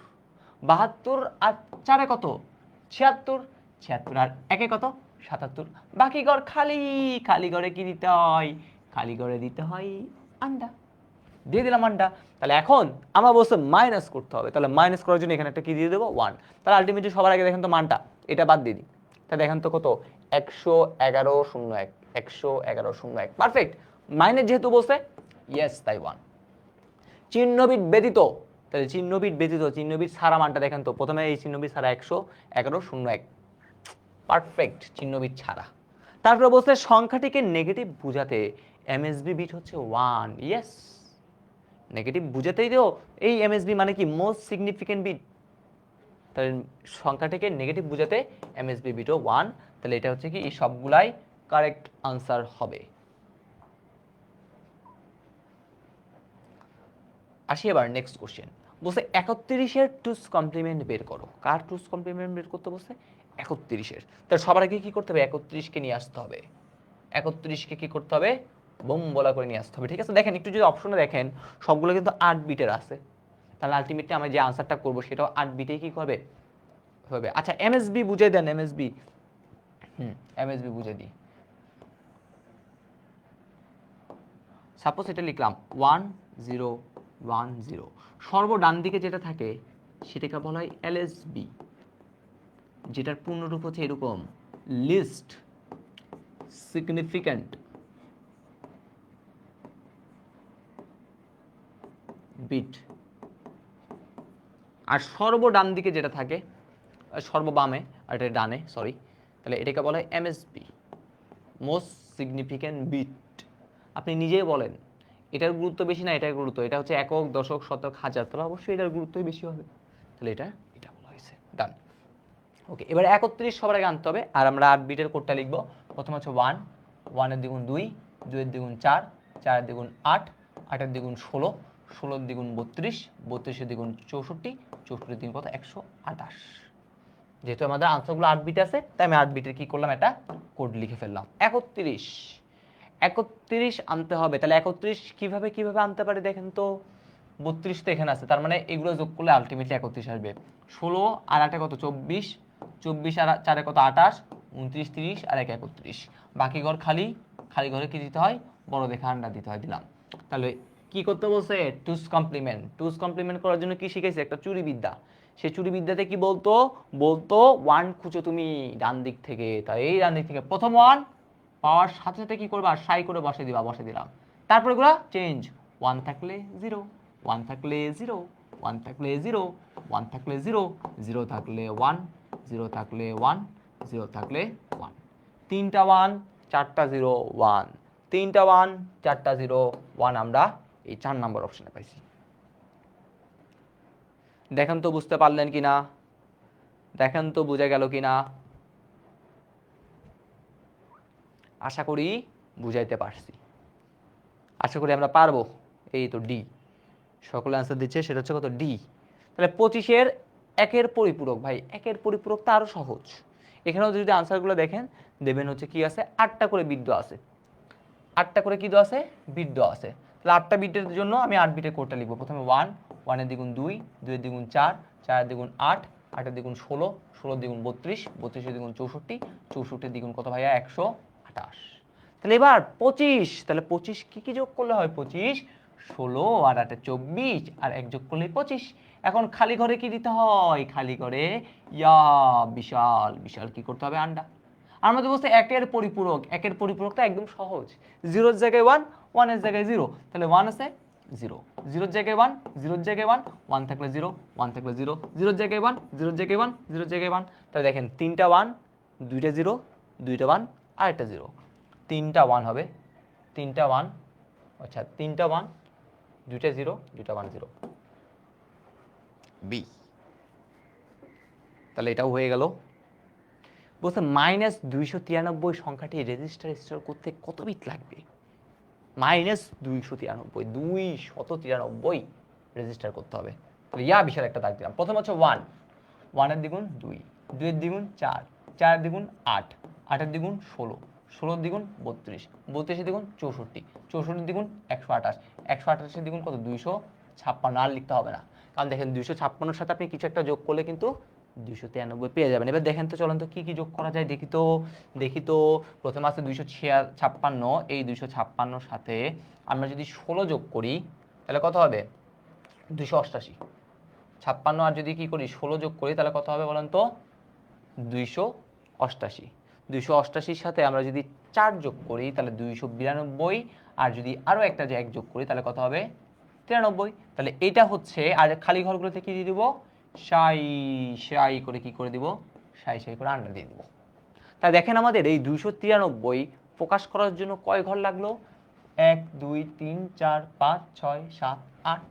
72 আর 4 এ কত? 76। 76 আর 1 এ কত? 77। বাকি ঘর খালি। খালি ঘরে কি দিতে হয়? খালি ঘরে দিতে হয় আন্ডা। দিয়ে দিলাম আন্ডা। তাহলে এখন আমরা বলছি মাইনাস করতে হবে। তাহলে মাইনাস করার জন্য এখানে একটা কি দিয়ে দেবো? 1। তাহলে আলটিমেটলি সবার আগে দেখেন তো মানটা, এটা বাদ দিয়ে দিই। তাহলে দেখেন তো কত? 111.01। 111.01 পারফেক্ট। মাইনাস যেহেতু বলছে, ইয়েস তাই 1। চিহ্নবিট ব্যতীত, তাহলে চিহ্নবিট ব্যতীত, চিহ্নবিট ছাড়া মানটা দেখেন তো। প্রথমে এই চিহ্নবিট ছাড়া 111.01 পারফেক্ট, চিহ্নবিট ছাড়া। তারপরে বলছে সংখ্যাটিকে নেগেটিভ বোঝাতে এমএসবি বিট হচ্ছে 1। ইয়েস, নেগেটিভ বুঝাতেই তো এই এমএসবি মানে কি? Most significant bit. তাহলে সংখ্যাটাকে নেগেটিভ বুঝাতে এমএসবি বিটও 1। তাহলে এটা হচ্ছে কি, এই সবগুলাই কারেক্ট আনসার হবে। আসি এবার নেক্সট কোশ্চেন। বলছে 31-এর টুস কমপ্লিমেন্ট বের করো। কার টুস কমপ্লিমেন্ট বের করতে বলছে? 31-এর। তাহলে সবার আগে কি করতে হবে? 31-কে নিয়ে আসতে হবে। 31-কে কি করতে হবে? বোম বলা করে নিয়ে আসতে হবে। ঠিক আছে, দেখেন একটু যদি অপশনে দেখেন, সবগুলো কিন্তু 8 বিটের আছে। তাহলে আলটিমেটলি আমরা যে আনসারটা করবো সেটাও 8 বিটেই কি করবে? হবে। আচ্ছা এমএসবি বুঝিয়ে দেন, এমএসবি। এমএসবি বুঝিয়ে দিই। সাপোজ এটা লিখলাম 1010, সর্ব ডান দিকে যেটা থাকে সেটাকে বলা হয় এলএসবি, যেটার পূর্ণরূপ হচ্ছে এরকম, লিস্ট সিগনিফিক্যান্ট বিট। আর সর্ব ডান দিকে যেটা থাকে, সর্ববামে আর এটা ডানে, সরি, তাহলে এটাকে বলা হয় এমএসবি, মোস্ট সিগনিফিক্যান্ট বিট। আপনি নিজেই বলেন এটার গুরুত্ব বেশি না এটার গুরুত্ব? এটা হচ্ছে একক, দশক, শতক, হাজার, তাহলে অবশ্যই এটার গুরুত্বই বেশি হবে। তাহলে এটা এটা বলা হয়েছে, ডান। ওকে, এবার 31 সবার আগে আনতে হবে। আর আমরা 8 বিটের কোডটা লিখবো। প্রথমে হচ্ছে 1, 1 এর দ্বিগুণ 2, 2 এর দ্বিগুণ 4, 4 এর দ্বিগুণ 8, 8 এর দ্বিগুণ 16, 16 এর দ্বিগুণ 32, 32 এর দ্বিগুণ 64, 64 এর দ্বিগুণ কত? 128। যেহেতু আমাদের আনসারগুলো 8 বিট আছে, তাই আমি 8 বিটের কি করলাম? একটা কোড লিখে ফেললাম। 31, 31 আনতে হবে। তাহলে 31 কিভাবে কিভাবে আনতে পারি দেখেন তো। 32 তো এখানে আছে, তার মানে এগুলো যোগ করলে আলটিমেটলি 31 আসবে। 16 আর 8 কত? 24, 24 আর 4 কত? 28, 29, 30 আর 1 31। বাকি ঘর খালি। খালি ঘরে কি দিতে হয়? বড় দেখে আন্ডা দিতে হয়, দিলাম। তাহলে কি করতে বলছে? টুস কমপ্লিমেন্ট। টুস কমপ্লিমেন্ট করার জন্য কি শিখাইছে? একটা চুরি বিদ্যা। সেই চুরি বিদ্যাতে কি বলতো? বলতো 1 খুঁজো তুমি ডান দিক থেকে। তাই এই ডান দিক থেকে প্রথম 1 পাওয়ার সাথে সাথে কি করবা? সাই করে বসে দিবা, বসে দিলাম। তারপরে এগুলো চেঞ্জ, 1 থাকলে 0, 1 থাকলে 0, 1 থাকলে 0, 1 থাকলে 0, 0 থাকলে 1, 0 থাকলে 1, 0 থাকলে 1। 3টা 1, 4টা 0, 1, 3টা 1, 4টা 0, 1 আমরা এই 4 নম্বর অপশনে পাইছি। দেখেন তো বুঝতে পারলেন কিনা, দেখেন তো বুঝে গেল কিনা। আশা করি বুঝাইতে পারছি, আশা করি আমরা পারবো। এই তো ডি, সকলে আনসার দিচ্ছে, সেটা হচ্ছে কত? ডি। তাহলে 25-এর একের পরিপূরক, ভাই একের পরিপূরক তো আরো সহজ। এখানেও যদি আনসারগুলো দেখেন, দেবেন হচ্ছে কি আছে? 8টা করে বিট আছে, 8টা করে কি দেওয়া আছে? বিট দেওয়া আছে। তাহলে 8টা বিটের জন্য আমি 8 বিটের কোডটা লিখবো। প্রথমে 1, 1 এর দ্বিগুণ 2, 2 এর দ্বিগুণ 4, 4 এর দ্বিগুণ 8, 8 এর দ্বিগুণ 16, 16 এর দ্বিগুণ 32, 32 এর দ্বিগুণ 64, 64 এর দ্বিগুণ কত ভাইয়া? 128। তাহলে এবার 25, তাহলে 25 কি কি যোগ করলে হয়? 25 16 আর 8 24 আর 1 যোগ করলে 25। এখন খালি ঘরে কি দিতে হয়? খালি ঘরে ইয়া বিশাল বিশাল কি করতে হবে? আন্ডা। আর আমাদের বলছে একের পরিপূরক, একের পরিপূরকটা একদম সহজ। 0 এর জায়গায় 1, 1 এর জায়গায় 0, তাহলে 1 আছে 0, 0 এর জায়গায় 1, 0 এর জায়গায় 1, 1 থাকলে 0, 1 থাকলে 0, 0 এর জায়গায় 1, 0 এর জায়গায় 1, 0 এর জায়গায় 1। তাহলে দেখেন তিনটা 1, দুইটা 0, দুইটা 1 আর একটা 0, তিনটা 1 হবে, তিনটা 1, আচ্ছা তিনটা 1, দুইটা 0, দুইটা 1 0, বি। তাহলে এটাও হয়ে গেল। বলছে -293 সংখ্যাটি রেজিস্টার স্টোর করতে কত বিট লাগবে? -293, 293 রেজিস্টার করতে হবে। তাহলে ইয়া বিশাল একটা দাগ দিলাম। প্রথম হচ্ছে 1, 1 এর দ্বিগুণ 2, 2 এর দ্বিগুণ 4, 4 এর দ্বিগুণ 8, 8 এর দ্বিগুণ 16, 16 এর দ্বিগুণ 32, 32 এর দ্বিগুণ 64, 64 এর দ্বিগুণ 128, 128 এর দ্বিগুণ কত? 256। আর লিখতে হবে না, কারণ দেখেন 256 সাথে আপনি কিছু একটা যোগ করলে কিন্তু 293 পেয়ে যাবেন। এবার দেখেন তো, চলেন তো কি কি যোগ করা যায় দেখি তো, দেখি তো। প্রথমে আছে 256, এই 256 সাথে আমরা যদি 16 যোগ করি তাহলে কত হবে? 288। 56 আর যদি কি করি 16 যোগ করি তাহলে কত হবে বলেন তো? 288। 288-র সাথে আমরা যদি 4 যোগ করি তাহলে 292, আর যদি আরও একটা যে 1 যোগ করি তাহলে কত হবে? 93। তাহলে এটা হচ্ছে, আর খালি ঘরগুলোতে কি দিয়ে দিব? সাই সাই করে কি করে দিব? সাই সাই করে আন্ডা দিয়ে দিব। তাই দেখেন আমাদের এই 293 প্রকাশ করার জন্য কয় ঘর লাগলো? 1 2 3 4 5 6 7 8।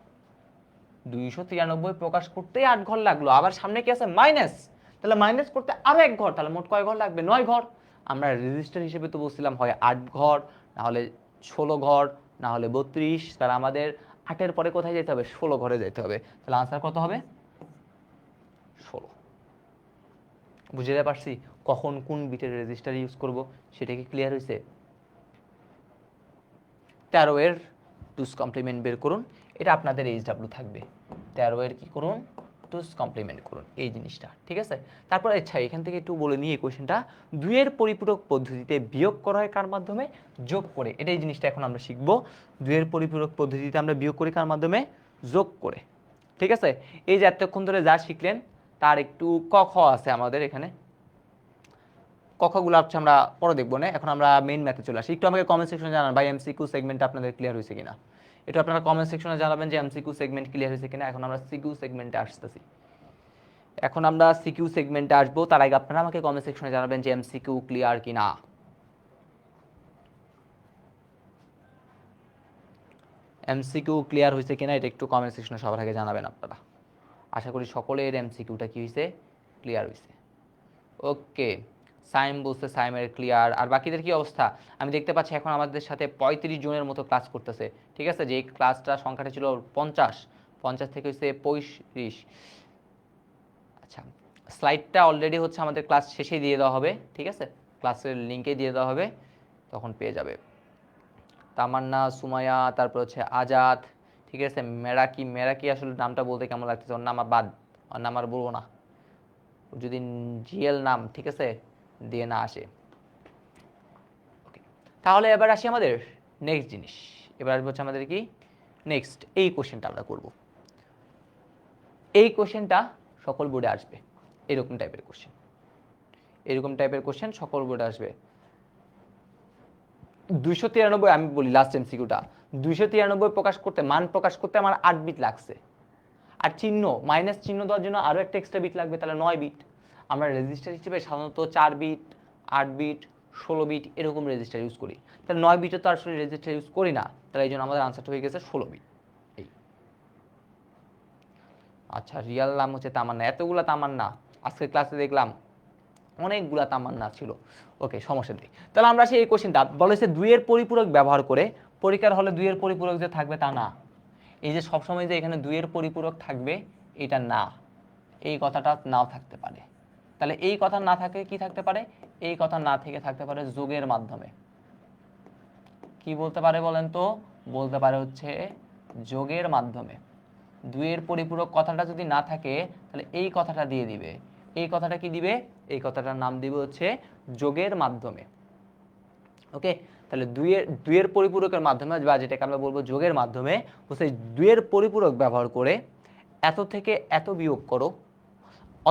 293 প্রকাশ করতে 8 ঘর লাগলো। আবার সামনে কি আছে? মাইনাস, তাহলে মাইনাস করতে আরো 1 ঘর, তাহলে মোট কয় ঘর লাগবে? 9 ঘর। আমরা রেজিস্টার হিসেবে তো বলছিলাম হয় 8 ঘর, না হলে 16 ঘর, না হলে 32। তাহলে আমাদের 8-এর পরে কোথায় যেতে হবে? 16 ঘরে যেতে হবে। তাহলে আনসার কত হবে? 16। বুঝতে পারছি কখন কোন বিটের রেজিস্টার ইউজ করব, সেটা কি ক্লিয়ার হয়েছে? 13 এর 2's কমপ্লিমেন্ট বের করুন, এটা আপনাদের এইচডব্লিউ থাকবে। 13 এর কি করুন? 2's কমপ্লিমেন্ট করুন, এই জিনিসটা ঠিক আছে। তারপর আচ্ছা এখান থেকে একটু বলে নিই এই কোয়েশ্চেনটা, 2 এর পরিপূরক পদ্ধতিতে বিয়োগ করা হয় কার মাধ্যমে? যোগ করে। এই জিনিসটা এখন আমরা শিখব। 2 এর পরিপূরক পদ্ধতিতে আমরা বিয়োগ করি কার মাধ্যমে? যোগ করে। ঠিক আছে, এই যে এতক্ষণ ধরে যা শিখলেন তার একটু ক খ আছে আমাদের এখানে, কখগুলো হচ্ছে আমরা পরে দেখবো না, এখন আমরা মেইন ম্যাথে চলে আসি। একটু আমাকে কমেন্ট সেকশনে জানান ভাই এমসিকিউ সেগমেন্ট আপনাদের ক্লিয়ার হয়েছে কিনা। এটা আপনারা কমেন্ট সেকশনে জানাবেন যে এমসিকিউ সেগমেন্ট ক্লিয়ার হয়েছে কিনা। এখন আমরা সিকিউ সেগমেন্টে আসতেছি, এখন আমরা সিকিউ সেগমেন্টে আসবো। তার আগে আপনারা আমাকে কমেন্ট সেকশনে জানাবেন যে এমসিকিউ ক্লিয়ার কিনা। এমসিকিউ ক্লিয়ার হয়েছে কিনা এটা একটু কমেন্ট সেকশনে সবার আগে জানাবেন আপনারা। আশা করি সকলের এমসিকিউটা কি হয়েছে? ক্লিয়ার হয়েছে। ওকে, সাইম বলছে সাইমের ক্লিয়ার। আর বাকিদের কি অবস্থা? আমি দেখতে পাচ্ছি এখন আমাদের সাথে 35 জনের মতো ক্লাস করতেছে। ঠিক আছে, যে ক্লাসটা সংখ্যাটা ছিল 50, 50 থেকে হচ্ছে 35। আচ্ছা, স্লাইডটা অলরেডি হচ্ছে আমাদের ক্লাস শেষে দিয়ে দেওয়া হবে। ঠিক আছে, ক্লাসের লিঙ্কে দিয়ে দেওয়া হবে, তখন পেয়ে যাবে। তামান্না, সুমাইয়া, তারপর হচ্ছে আজাদ, ঠিক আছে। মেরাকি, মেরাকি আসলে নামটা বলতে কেমন লাগতেছে, ওর নাম বাদ, ওর নাম আর বলবো না, যদি জিএল নাম ঠিক আছে দিয়ে না আসে। ওকে, তাহলে এবার আসি আমাদের নেক্সট জিনিস। এবার আসবে হচ্ছে আমাদের কি নেক্সট এই কোশ্চেনটা আমরা করব। এই কোশ্চেনটা সকল বোর্ডে আসবে, এরকম টাইপের কোশ্চেন, এরকম টাইপের কোশ্চেন সকল বোর্ডে আসবে। 293, আমি বলি লাস্ট এমসিকিউটা, 293 প্রকাশ করতে, মান প্রকাশ করতে আমার 8 বিট লাগছে। আর চিহ্ন, মাইনাস চিহ্ন দেওয়ার জন্য আরও একটা এক্সট্রা বিট লাগবে, তাহলে 9 বিট। আমরা রেজিস্টার হিসেবে সাধারণত 4 বিট, 8 বিট, 16 বিট এরকম রেজিস্টার ইউজ করি। তাহলে 9 বিটে তো আসলে রেজিস্টার ইউজ করি না, তাহলে এই জন্য আমাদের আনসারটা হয়ে গেছে 16 বিট। এই আচ্ছা, রিয়াল নাম হচ্ছে তামান্না। এতগুলা তামান্না আজকে ক্লাসে দেখলাম, অনেকগুলা তামান্না ছিল। ওকে, সমস্যা নেই। তাহলে আমরা সেই কোশ্চেনটা বলেছে 2 এর পরিপূরক ব্যবহার করে, পরীক্ষার হলে 2 এর পরিপূরক যে থাকবে তা না। এই যে সবসময় যে এখানে 2 এর পরিপূরক থাকবে এটা না, এই কথাটা নাও থাকতে পারে। তাহলে এই কথা না থাকে কি থাকতে পারে? এই কথা না থেকে থাকতে পারে যোগের মাধ্যমে। কি বলতে পারে বলেন তো? বলতে পারে হচ্ছে যোগের মাধ্যমে। 2 এর পরিপূরক কথাটা যদি না থাকে তাহলে এই কথাটা দিয়ে দিবে। এই কথাটা কি দিবে? এই কথাটার নাম দিবে হচ্ছে যোগের মাধ্যমে। ওকে, তাহলে দুইয়ের পরিপূরকের মাধ্যমে বা যেটাকে আমরা বলবো যোগের মাধ্যমে বলছে দুইয়ের পরিপূরক ব্যবহার করে এত থেকে এত বিয়োগ করো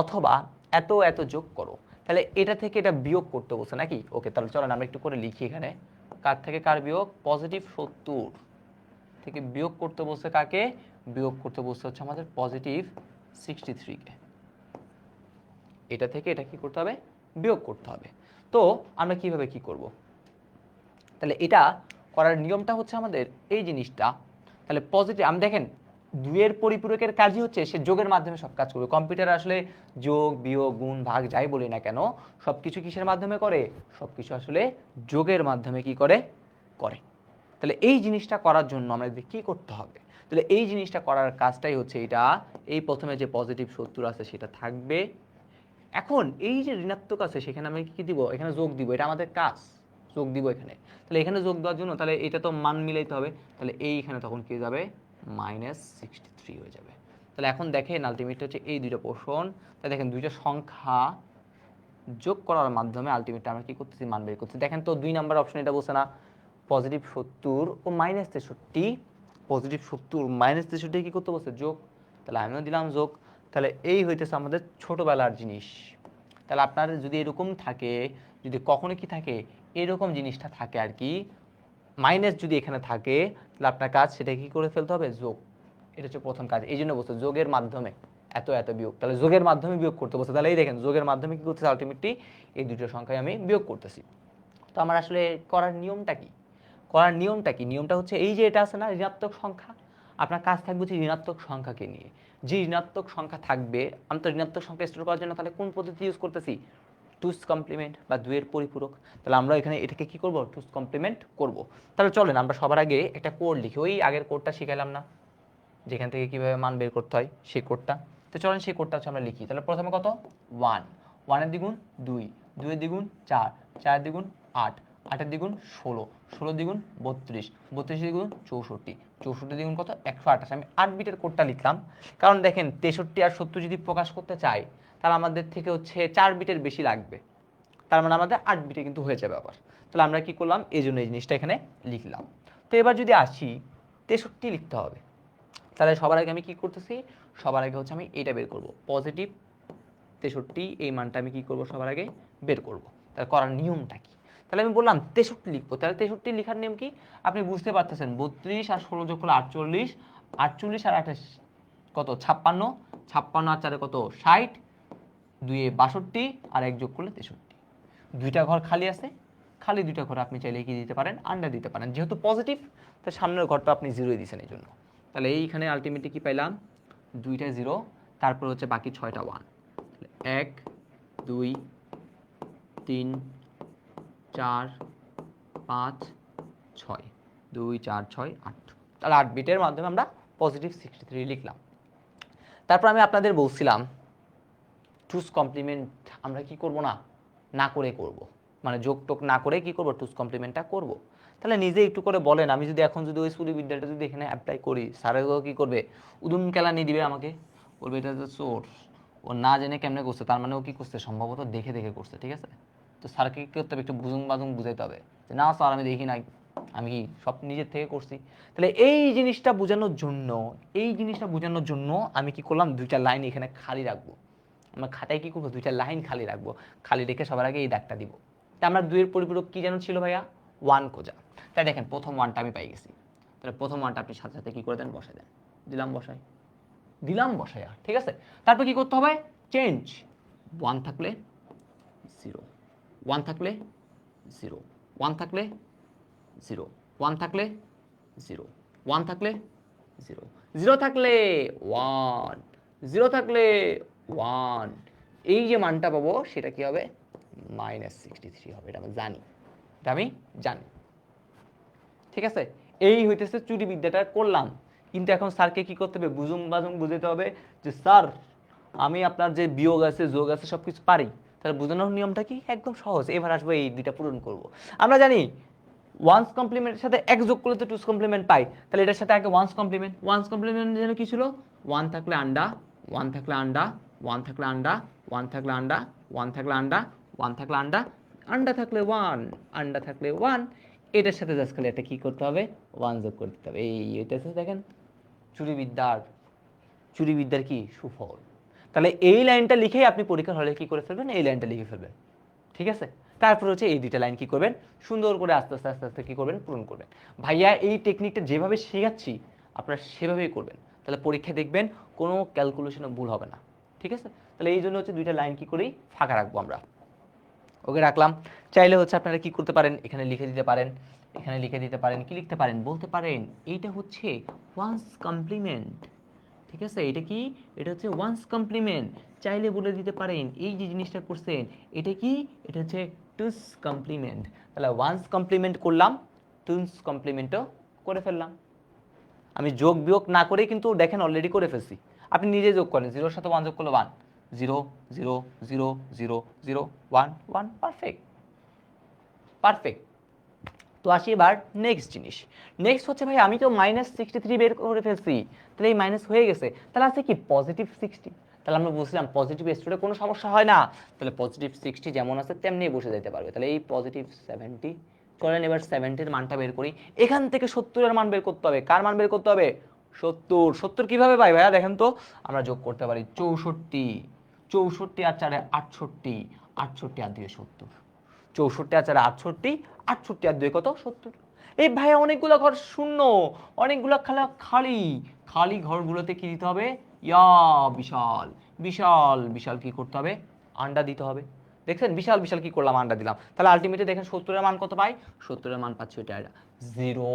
অথবা এত এত যোগ করো। তাহলে এটা থেকে এটা বিয়োগ করতে বলছে নাকি? ওকে, তাহলে চলেন আমরা একটু করে লিখি এখানে। কার থেকে কার বিয়োগ? পজিটিভ 70 থেকে বিয়োগ করতে বলছে কাকে? বিয়োগ করতে বলছে হচ্ছে আমাদের পজিটিভ 63 কে। এটা থেকে এটা কি করতে হবে? বিয়োগ করতে হবে। তো আমরা কিভাবে কি করব? তাহলে এটা করার নিয়মটা হচ্ছে আমাদের এই জিনিসটা। তাহলে পজিটিভ আমি দেখেন দুইয়ের পরিপূরকের কাজই হচ্ছে সে যোগের মাধ্যমে সব কাজ করবে। কম্পিউটার আসলে যোগ বিয়োগ গুণ ভাগ যাই বলি না কেন সবকিছু কিসের মাধ্যমে করে? সবকিছু আসলে যোগের মাধ্যমে কি করে? করে। তাহলে এই জিনিসটা করার জন্য আমাদের কি করতে হবে? তাহলে এই জিনিসটা করার কাজটাই হচ্ছে এটা। এই প্রথমে যে পজিটিভ 70 আছে সেটা থাকবে। এখন এই যে ঋণাত্মক আছে সেখানে আমি কি দিব? এখানে যোগ দিব, এটা আমাদের কাজ। যোগ দিব এখানে। তাহলে এখানে যোগ দেওয়ার জন্য তাহলে এটা তো মান মিলাইতে হবে। তাহলে এইখানে তখন কি যাবে? -63 হয়ে যাবে। তাহলে এখন দেখেন আলটিমেট হচ্ছে এই দুইটা পোর্শন। তাহলে দেখেন দুইটা সংখ্যা যোগ করার মাধ্যমে আলটিমেটলি আমরা কি করতেছি? মান বের করতেছি। দেখেন তো 2 নাম্বার অপশন এটা বলছে না পজিটিভ 70 ও -63, পজিটিভ 70 -63 কি করতে বলছে? যোগ। তাহলে আমিও দিলাম যোগ। তাহলে এই হইতেছে আমাদের ছোটবেলার জিনিস। তাহলে আপনার যদি এরকম থাকে, যদি কখনো কি থাকে এরকম জিনিসটা থাকে আর কি, মাইনাস যদি এখানে থাকে তাহলে আপনার কাজ সেটা কি করে ফেলতে হবে? যোগ। এটা হচ্ছে প্রথম কাজ। এই জন্য বলছে যোগের মাধ্যমে এত এত বিয়োগ। তাহলে যোগের মাধ্যমে বিয়োগ করতে বলছে। তাহলে এই দেখেন যোগের মাধ্যমে কি করতেছে? আলটিমেটলি এই দুটো সংখ্যায় আমি বিয়োগ করতেছি। তো আমার আসলে করার নিয়মটা কি? করার নিয়মটা কি? নিয়মটা হচ্ছে এই যে এটা আছে না ঋণাত্মক সংখ্যা, আপনার কাজ থাকবে হচ্ছে ঋণাত্মক সংখ্যাকে নিয়ে। যে ঋণাত্মক সংখ্যা থাকবে আমি তো ঋণাত্মক সংখ্যা স্টোর করার জন্য তাহলে কোন পদ্ধতি ইউজ করতেছি? টুস কমপ্লিমেন্ট বা দুইয়ের পরিপূরক। তাহলে আমরা এখানে এটাকে কি করব? টুস কমপ্লিমেন্ট করব। তাহলে চলেন আমরা সবার আগে একটা কোড লিখি। ওই আগের কোডটা শিখাইলাম না, যেখান থেকে কিভাবে মান বের করতে হয় সেই কোডটা। তো চলেন সেই কোডটা হচ্ছে আমরা লিখি। তাহলে প্রথমে কত? 1, 1-এর দ্বিগুণ 2, 2-এর দ্বিগুণ 4, 4-এর দ্বিগুণ 8, 8-এর দ্বিগুণ 16, 16-এর দ্বিগুণ 32, 32-এর দ্বিগুণ 64, 64-এর দ্বিগুণ কত? 128। আমি 8 বিটের কোডটা লিখলাম, কারণ দেখেন 63 আর 70 যদি প্রকাশ করতে চাই তাহলে আমাদের থেকে হচ্ছে 4 বিটের বেশি লাগবে। তার মানে আমাদের 8 বিটে কিন্তু হয়ে যাবে আবার। তাহলে আমরা কি করলাম? এই জন্য এই জিনিসটা এখানে লিখলাম। তো এবার যদি আসি 63 লিখতে হবে। তাহলে সবার আগে আমি কি করতেছি? সবার আগে হচ্ছে আমি এইটা বের করব, পজিটিভ 63 এই মানটা আমি কি করব? সবার আগে বের করব। তাহলে করার নিয়মটা কি? তাহলে আমি বললাম 63 লিখবো। তাহলে 63 লেখার নিয়ম কি? আপনি বুঝতে পারতেছেন 32 আর 16 যোগ করলে 48, 48 আর 28 কত? 56, 56 আর 4 কত? 60, 2 এ 62 আর 1 যোগ করলে 63। দুইটা ঘর খালি আছে, খালি দুইটা ঘর আপনি চাইলে কি দিতে পারেন? আন্ডার দিতে পারেন। যেহেতু পজিটিভ তাই সামনের ঘরটা আপনি জিরোই দিয়েছেন এই জন্য। তাহলে এইখানে আলটিমেটলি কি পাইলাম? 2টা 0, তারপর হচ্ছে বাকি 6টা 1। 1 2 3 4 5 6, 2 4 6 8। তাহলে 8 বিটের মাধ্যমে আমরা পজিটিভ 63 লিখলাম। তারপর আমি আপনাদের বলছিলাম টুস কমপ্লিমেন্ট আমরা কি করব না? না করে করব। মানে যোগ টোক না করে কি করব? টুস কমপ্লিমেন্টটা করব। তাহলে নিজে একটু করে বলেন, আমি যদি এখন যদি ওই বিদ্যাটা যদি এখানে অ্যাপ্লাই করি, স্যারেও কি করবে? উদুম কেলানি দিবে আমাকে, বলবে এটা তো সোর্স, ও না জেনে কেমনে করছে, তার মানে ও কি করছে? সম্ভবত দেখে দেখে করছে, ঠিক আছে? তো স্যারকে কী করতে হবে? একটু বুজুং বাজুং বুঝাইতে হবে যে না স্যার আমি দেখি নাই, আমি কি সব নিজের থেকে করছি। তাহলে এই জিনিসটা বোঝানোর জন্য, এই জিনিসটা বোঝানোর জন্য আমি কি করলাম? দুইটা লাইন এখানে খালি রাখবো। আমরা খাতায় কি করবো? দুইটা লাইন খালি রাখবো। খালি রেখে সবার আগে এই দাগটা দিব। তা আমরা দুইয়ের পরিপূরক কি যেন ছিল ভাইয়া? 1 খোঁজা। তাই দেখেন প্রথম 1টা আমি পাই গেছি। তাহলে প্রথম 1টা আপনি সাথে সাথে কি করে দেন? বসাই দেন। দিলাম বসাই, দিলাম বসাইয়া, ঠিক আছে? তারপর কি করতে হবে? চেঞ্জ। 1 থাকলে 0, 1 থাকলে 0, 1 থাকলে 0, 1 থাকলে 0, 1 থাকলে 0, 0 থাকলে 1, 0 থাকলে 1। এই যে মানটা পাবো সেটা কি হবে? -63 হবে। এটা আমি জানি, এটা আমি জানি, ঠিক আছে? এই হইতেছে চুরি বিদ্যাটা করলাম। কিন্তু এখন স্যারকে কি করতে হবে? বুজুং বাজুং বুঝাতে হবে যে স্যার আমি আপনার যে বিয়োগ আছে যোগ আছে সব কিছু পারি। তাহলে বোঝানোর নিয়মটা কি? একদম সহজ। এবার আসবো এই দুইটা পূরণ করব। আমরা জানি ওয়ান্স কমপ্লিমেন্টের সাথে এক যোগ করলে তো টুস কমপ্লিমেন্ট পাই। তাহলে এটার সাথে আগে ওয়ান্স কমপ্লিমেন্ট, ওয়ান্স কমপ্লিমেন্ট যেন কি ছিল? 1 থাকলে আন্ডা, 1 থাকলে আন্ডা, 1 থাকলে আন্ডা, 1 থাকলে আন্ডা, 1 থাকলে আন্ডা, 1 থাকলে আন্ডা, আন্ডা থাকলে 1, আন্ডা থাকলে 1। এটার সাথে জাস্ট খালি একটা কী করতে হবে, 1 যোগ করে দিতে হবে। এটা হচ্ছে দেখেন চুরিবিদ্যার কি সুফল। তাহলে এই লাইনটা লিখেই আপনি পরীক্ষার হলে কি করে ফেলবেন, এই লাইনটা লিখে ফেলবেন, ঠিক আছে। তারপর হচ্ছে এই দুইটা লাইন কি করবেন, সুন্দর করে আস্তে আস্তে আস্তে আস্তে কি করবেন, পূরণ করবেন। ভাইয়া এই টেকনিকটা যেভাবে শেখাচ্ছি আপনারা সেভাবেই করবেন, তাহলে পরীক্ষায় দেখবেন কোনো ক্যালকুলেশনে ভুল হবে না, ঠিক আছে। তাহলে এই জন্য হচ্ছে দুইটা লাইন কি করি, ফাঁকা রাখবো আমরা। ওকে, রাখলাম। চাইলে হচ্ছে আপনারা কি করতে পারেন, এখানে লিখে দিতে পারেন, এখানে লিখে দিতে পারেন, কি লিখতে পারেন, বলতে পারেন এইটা হচ্ছে ওয়ান্স কমপ্লিমেন্ট, ঠিক আছে। এটা কি, এটা হচ্ছে ওয়ান্স কমপ্লিমেন্ট। চাইলে বলে দিতে পারেন এই যে জিনিসটা করছেন এটা কি, এটা হচ্ছে টুস কমপ্লিমেন্ট। তাহলে ওয়ান্স কমপ্লিমেন্ট করলাম, টুস কমপ্লিমেন্টও করে ফেললাম। আমি যোগ বিয়োগ না করেই কিন্তু দেখেন অলরেডি করে ফেলছি। আপনি নিজে যোগ করেন, 0 সাথে 1 যোগ করলে 1, 0 0 0 0 0 1 1, পারফেক্ট পারফেক্ট। তো আসি এবার নেক্সট জিনিস। নেক্সট হচ্ছে ভাই আমি তো -63 বের করে ফেলছি, তাহলে এই মাইনাস হয়ে গেছে, তাহলে আছে কি +60। তাহলে আমরা বুঝলাম পজিটিভ স্টোরে কোনো সমস্যা হয় না, তাহলে +60 যেমন আছে তেমনি বসে যেতে পারবে। তাহলে এই +70, চলেন এবার 70-এর মানটা বের করি। এখান থেকে 70-এর মান বের করতে হবে। কার মান বের করতে হবে, 70। 70 কিভাবে পাই ভাইয়া, দেখেন তো, আমরা যোগ করতে পারি 64, 64 আর 4 68, 68 আর 2 70, 64 আর 4 68, 68 আর 2 কত, 70। এই ভাইয়া অনেকগুলো ঘর শূন্য, অনেকগুলো খালি খালি ঘরগুলোতে কি দিতে হবে, ইয়া বিশাল বিশাল বিশাল কি করতে হবে, আন্ডা দিতে হবে। দেখছেন বিশাল বিশাল কি করলাম, আন্ডা দিলাম। তাহলে আলটিমেটলি দেখেন 70-এর মান কত পাই, 70-এর মান পাচ্ছি ওইটা 0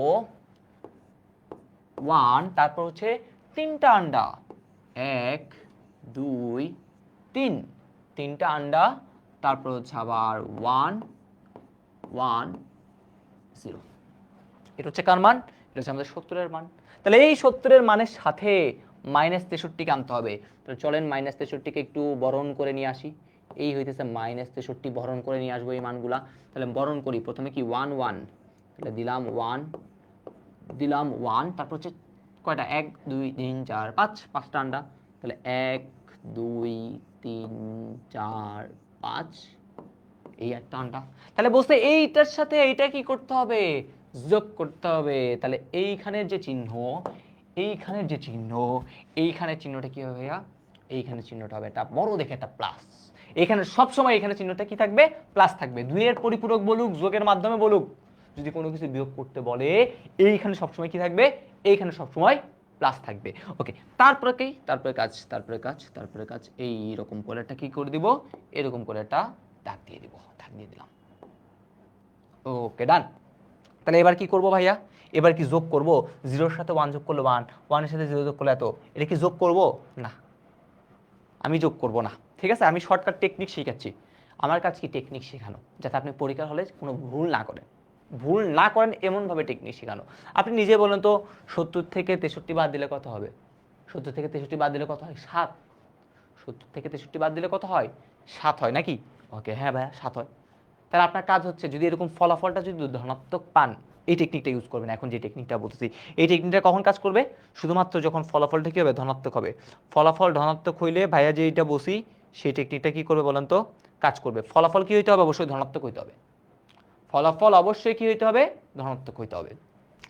1, তারপর হচ্ছে 3টা আন্ডা, 1 2 3, 3টা আন্ডা, তারপর হচ্ছে আবার 1 1 0। এটা হচ্ছে কার মান, এটা হচ্ছে আমাদের 70-এর মান। তাহলে এই 70-এর মানের সাথে -63 আনতে হবে। তো চলেন -63-কে একটু বরণ করে নিয়ে আসি। এই হইতেছে -63, বরণ করে নিয়ে আসবো এই মানগুলা। তাহলে বরণ করি, প্রথমে কি 1 1, তাহলে দিলাম 1 দিলাম 1, তারপর হচ্ছে কয়টা, 1 2 3 4 5, 5টা আন্ডা। তাহলে 1 2 3 4 5, এই একটা আন্ডা। তাহলে বলতে এইটার সাথে এইটা কি করতে হবে, যোগ করতে হবে। তাহলে এইখানের যে চিহ্ন, এইখানের যে চিহ্ন, এইখানের চিহ্নটা কি হবে ভাইয়া, এইখানের চিহ্নটা হবে একটা বড় দেখে একটা প্লাস। এখানে সব সময় এখানে চিহ্নটা কি থাকবে, প্লাস থাকবে। 2-এর পরিপূরক বলুক, যোগের মাধ্যমে বলুক, যদি কোনো কিছু বিয়োগ করতে বলে এইখানে সবসময় কি থাকবে, এইখানে সবসময় প্লাস থাকবে। ওকে, তারপরে কি, তারপরে কাজ, তারপরে কাজ, তারপরে কাজ, এই রকম করে একটা কি করে দিব, এরকম করে একটা দাগ দিয়ে দিব, দাগ দিয়ে দিলাম। ওকে, ডান। তাহলে এবার কি করব ভাইয়া, এবার কি যোগ করব, 0-এর সাথে 1 যোগ করলে 1, 1-এর সাথে 0 যোগ করলে এত, এটা কি যোগ করব না, আমি যোগ করব না, ঠিক আছে। আমি শর্টকাট টেকনিক শেখাচ্ছি, আমার কাজ কি টেকনিক শেখানো, যাতে আপনি পরীক্ষার হলে কোনো ভুল না করেন, ভুল না করেন এমনভাবে টেকনিক শেখানো। আপনি নিজে বলেন তো, 70 থেকে 63 বাদ দিলে কত হবে, 70 থেকে 63 বাদ দিলে কত হয়, 7। 70 থেকে 63 বাদ দিলে কত হয়, 7 হয় নাকি, ওকে হ্যাঁ ভাইয়া 7 হয়। তাহলে আপনার কাজ হচ্ছে, যদি এরকম ফলাফলটা যদি ধনাত্মক পান, এই টেকনিকটা ইউজ করবেন। এখন যে টেকনিকটা বলতেছি, এই টেকনিকটা কখন কাজ করবে, শুধুমাত্র যখন ফলাফলটা কী হবে, ধনাত্মক হবে। ফলাফল ধনাত্মক হইলে ভাইয়া যে এইটা বসি, সেই টেকনিকটা কী করবে বলেন তো, কাজ করবে। ফলাফল কী হইতে হবে, অবশ্যই ধনাত্মক হইতে হবে, ফলাফল অবশ্যই কী হইতে হবে, ধনাত্মক হইতে হবে।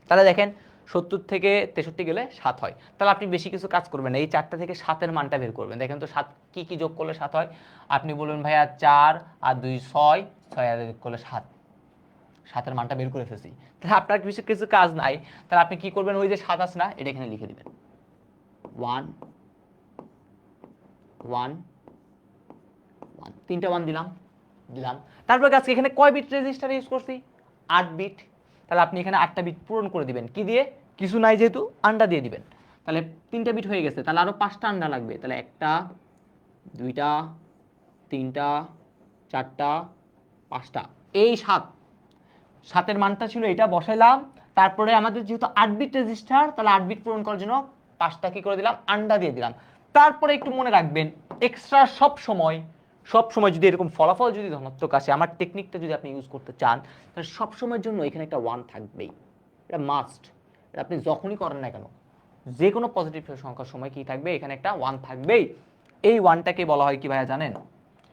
তাহলে দেখেন 70 থেকে 63 গেলে 7 হয়। তাহলে আপনি বেশি কিছু কাজ করবেন না, এই 4টা থেকে 7-এর মানটা বের করবেন। দেখেন তো 7 কি কি যোগ করলে 7 হয়, আপনি বলুন ভাইয়া 4 আর 2 6, 6 আর যোগ করলে 7, 7-এর মানটা বের করে ফেলছি। তাহলে আপনার কিছু কিছু কাজ নাই, তাহলে আপনি কি করবেন, ওই যে 7 আছে না, এটা এখানে লিখে দিবেন, 1 1 1, 3টা 1 দিলাম দিলাম। তারপর আজকে এখানে কয় বিট রেজিস্টার ইউজ করছি, 8 বিট। তাহলে আপনি এখানে 8টা বিট পূরণ করে দিবেন, কি দিয়ে, কিছু নাই যেহেতু, আন্ডা দিয়ে দিবেন। তাহলে 3টা বিট হয়ে গেছে, তাহলে আরো 5টা আন্ডা লাগবে। তাহলে 1টা 2টা 3টা 4টা 5টা, এই 7, 7-এর মানটা ছিল এটা, বসাইলাম। তারপরে আমাদের যেহেতু 8 বিট রেজিস্টার, তাহলে 8 বিট পূরণ করার জন্য 5টা কি করে দিলাম, আন্ডা দিয়ে দিলাম। তারপরে একটু মনে রাখবেন, এক্সট্রা সব সময় যদি এরকম ফলাফল যদি ধনাত্মক আসে, আমার টেকনিকটা যদি আপনি ইউজ করতে চান, তাহলে সব সময়ের জন্য এখানে একটা 1 থাকবেই, এটা মাস্ট। এটা আপনি যখনই করেন না কেন, যে কোনো পজিটিভ সংখ্যার সময় কি থাকবে, এখানে একটা 1 থাকবেই। এই 1টাকে বলা হয় কি ভাইয়া জানেন,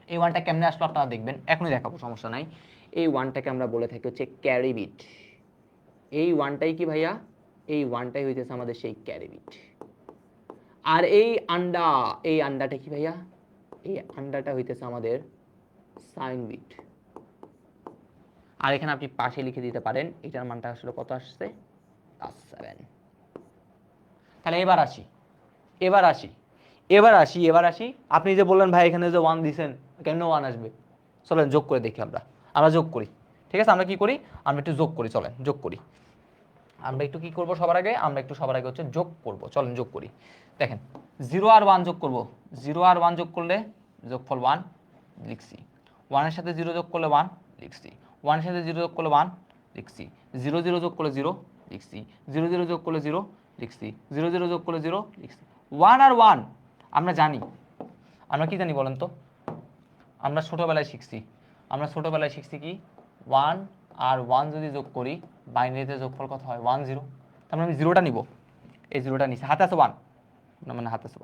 এই 1টা কেমনে আসলো আপনারা দেখবেন, এখনই দেখাবো, সমস্যা নাই। এই 1টাকে আমরা বলে থাকি হচ্ছে ক্যারি বিট, এই ওয়ানটাই কি ভাইয়া, এই ওয়ানটাই হইতেছে আমাদের সেই ক্যারি বিট। আর এই আন্ডাটা কি ভাইয়া, এই আন্ডাটা হইতেছে আমাদের সাইন বিট। আর এখানে আপনি পাশে লিখে দিতে পারেন এটার মানটা আসলে কত আসছে, +7। তাহলে এবার আসি। আপনি যে বললেন ভাই এখানে যে 1 দিছেন, কেন 1 আসবে? চলেন যোগ করে দেখি আমরা যোগ করি। ঠিক আছে, আমরা কি করি, আমরা একটু যোগ করি, চলেন যোগ করি। আমরা একটু কি করব সবার আগে হচ্ছে যোগ করব। চলেন যোগ করি। দেখেন 0 আর 1 যোগ করব, 0 আর 1 যোগ করলে যোগফল 1 লিখছি, 1 এর সাথে 0 যোগ করলে 1 লিখছি, 1 এর সাথে 0 যোগ করলে 1 লিখছি, 0 0 যোগ করলে 0 লিখছি, 0 0 যোগ করলে 0 লিখছি, 0 0 যোগ করলে 0 লিখছি। 1 আর 1 আমরা জানি, আমরা কি জানি বলেন তো, আমরা ছোটবেলায় শিখছি কি 1 আর 1 যদি যোগ করি বাইনারিতে যোগফল কত হয় 1 0। তার মানে আমি জিরোটা নিব, এই জিরোটা নিছি, হাতে আছে 1, মানে হাতে আছে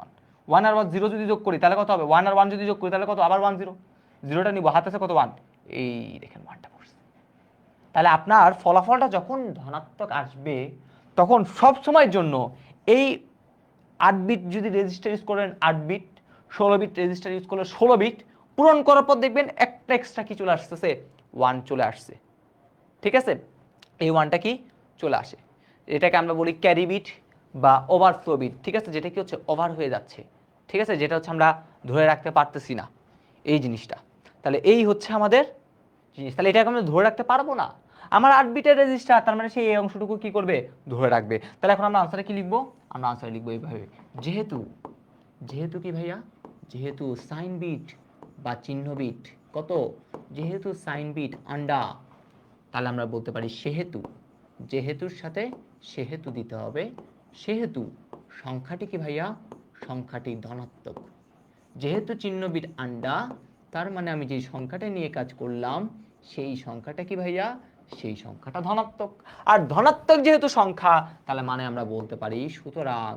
1 আর 1 0 যদি যোগ করি তাহলে কত হবে, 1 আর 1 যদি যোগ করি তাহলে কত, আবার 1 0, জিরোটা নিব, হাতে আছে কত 1, এই দেখেন 1টা পড়ছে। তাহলে আপনার ফলাফলটা যখন ধনাত্মক আসবে তখন সব সময়ের জন্য এই 8 বিট যদি রেজিস্টার ইউজ করেন 8 বিট, 16 বিট রেজিস্টার ইউজ করলে 16 বিট পূরণ করার পর দেখবেন একটা এক্সট্রা কি চলে আসতেছে, 1 চলে আসছে। ঠিক আছে, এই 1টা কি চলে আসে, এটাকে আমরা বলি ক্যারি বিট বা ওভারফ্লো বিট। ঠিক আছে, যেটা কি হচ্ছে ওভার হয়ে যাচ্ছে। ঠিক আছে, যেটা হচ্ছে আমরা ধরে রাখতে পারতেছি না এই জিনিসটা। তাহলে এই হচ্ছে আমাদের জিনিস, তাহলে এটাকে আমরা ধরে রাখতে পারবো না। আমার 8 বিটের রেজিস্টার, তার মানে সেই এই অংশটুকু কি করবে, ধরে রাখবে। তাহলে এখন আমরা আনসারে কি লিখবো, আমরা আনসারে লিখবো এইভাবে, যেহেতু কি ভাইয়া, যেহেতু সাইন বিট বা চিহ্ন বিট কত, যেহেতু সাইন বিট আন্ডা, তাহলে আমরা বলতে পারি যেহেতুর সাথে সেহেতু দিতে হবে, সেহেতু সংখ্যাটি কি ভাইয়া, সংখ্যাটি ধনাত্মক। যেহেতু চিহ্ন বিট আন্ডা, তার মানে আমি যে সংখ্যাটা নিয়ে কাজ করলাম সেই সংখ্যাটা কি ভাইয়া, সেই সংখ্যাটা ধনাত্মক। আর ধনাত্মক যেহেতু সংখ্যা, তাহলে মানে আমরা বলতে পারি সুতরাং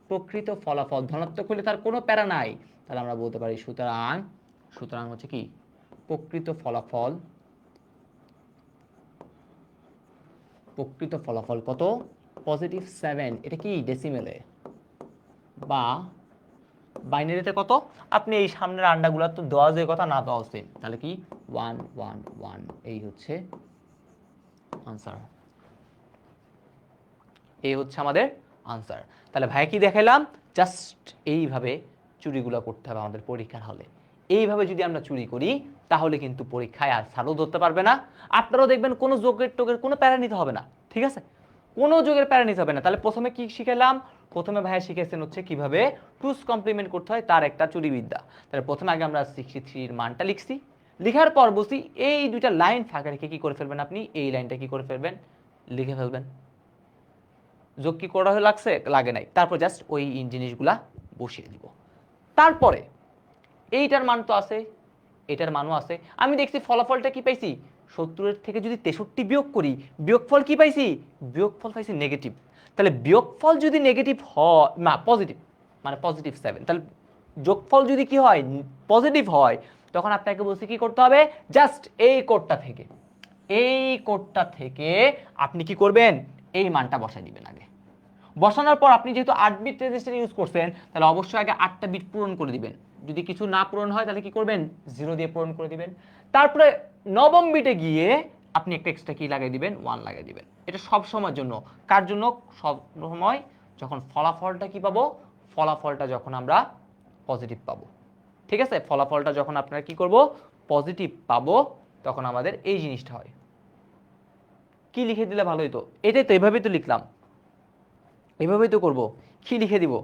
প্রকৃত ফলাফল ধনাত্মক হলে তার কোনো প্যারা নাই, তাহলে আমরা বলতে পারি সুতরাং হচ্ছে কি প্রকৃত ফলাফল কত, +7। এটা কি ডেসিমেলে বা বাইনারিতে কত, আপনি এই সামনের আন্ডাগুলো তো দেওয়া যায় কথা, না দেওয়া সেম, তাহলে কি 1 1 1, এই হচ্ছে আনসার, এই হচ্ছে আমাদের আনসার। তাহলে ভাই কি দেখাইলাম, জাস্ট এইভাবে চুরিগুলো করতে হবে আমাদের পরীক্ষার হলে। এইভাবে যদি আমরা চুরি করি তাহলে কিন্তু পরীক্ষায় আর স্যারও ধরতে পারবে না, আপনারাও দেখবেন কোনো যোগের টোগের কোনো প্যারা নিতে হবে না। ঠিক আছে, কোনো যোগের প্যারা নিতে হবে না। তাহলে প্রথমে কি শিখালাম, প্রথমে ভাইয়া শিখেছেন হচ্ছে কিভাবে টুস কমপ্লিমেন্ট করতে হয়, তার একটা চুরিবিদ্যা। তাহলে প্রথমে আগে আমরা 63 এর মানটা লিখছি, লিখার পর বলছি এই দুইটা লাইন ফাঁকা রেখে কি করে ফেলবেন, আপনি এই লাইনটা কি করে ফেলবেন, লিখে ফেলবেন। যোগ কি করা লাগছে, লাগে নাই, তারপর জাস্ট ওই জিনিসগুলা বসিয়ে দিব। তারপরে এইটার মান তো আছে, এটার মানও আছে, আমি দেখছি ফলাফলটা কি পাইছি, 70 থেকে যদি 63 বিয়োগ করি, বিয়োগফল কি পাইছি, বিয়োগফল পাইছি নেগেটিভ। তাহলে বিয়োগফল যদি নেগেটিভ হয়, না পজিটিভ, মানে +7, তাহলে যোগফল যদি কি হয় পজিটিভ হয়, তখন আপনাকে বলছি কি করতে হবে, জাস্ট এই কোডটা থেকে আপনি কি করবেন, এই মানটা বসাই দিবেন আগে। বসানোর পর আপনি যেহেতু 8 বিট রেজিস্টার ইউজ করছেন, তাহলে অবশ্যই আগে 8টা বিট পূরণ করে দিবেন। যদি কিছু না পূরণ হয় তাহলে কি করবেন, 0 দিয়ে পূরণ করে দিবেন। তারপরে নবম বিটে গিয়ে আপনি একটা এক্সট্রা কি লাগাই দিবেন, 1 লাগাই দিবেন। এটা সব সময়ের জন্য, কার জন্য, সব সময় যখন ফলাফলটা কি পাবো, ফলাফলটা যখন আমরা পজিটিভ পাবো। ঠিক আছে, ফলাফলটা যখন আপনারা কি করব, পজিটিভ পাবো, তখন আমাদের এই জিনিসটা হয়। কি লিখে দিলে ভালো হতো, এটাই তো, এভাবেই তো লিখলাম, এভাবেই তো করবো, কি লিখে দিব।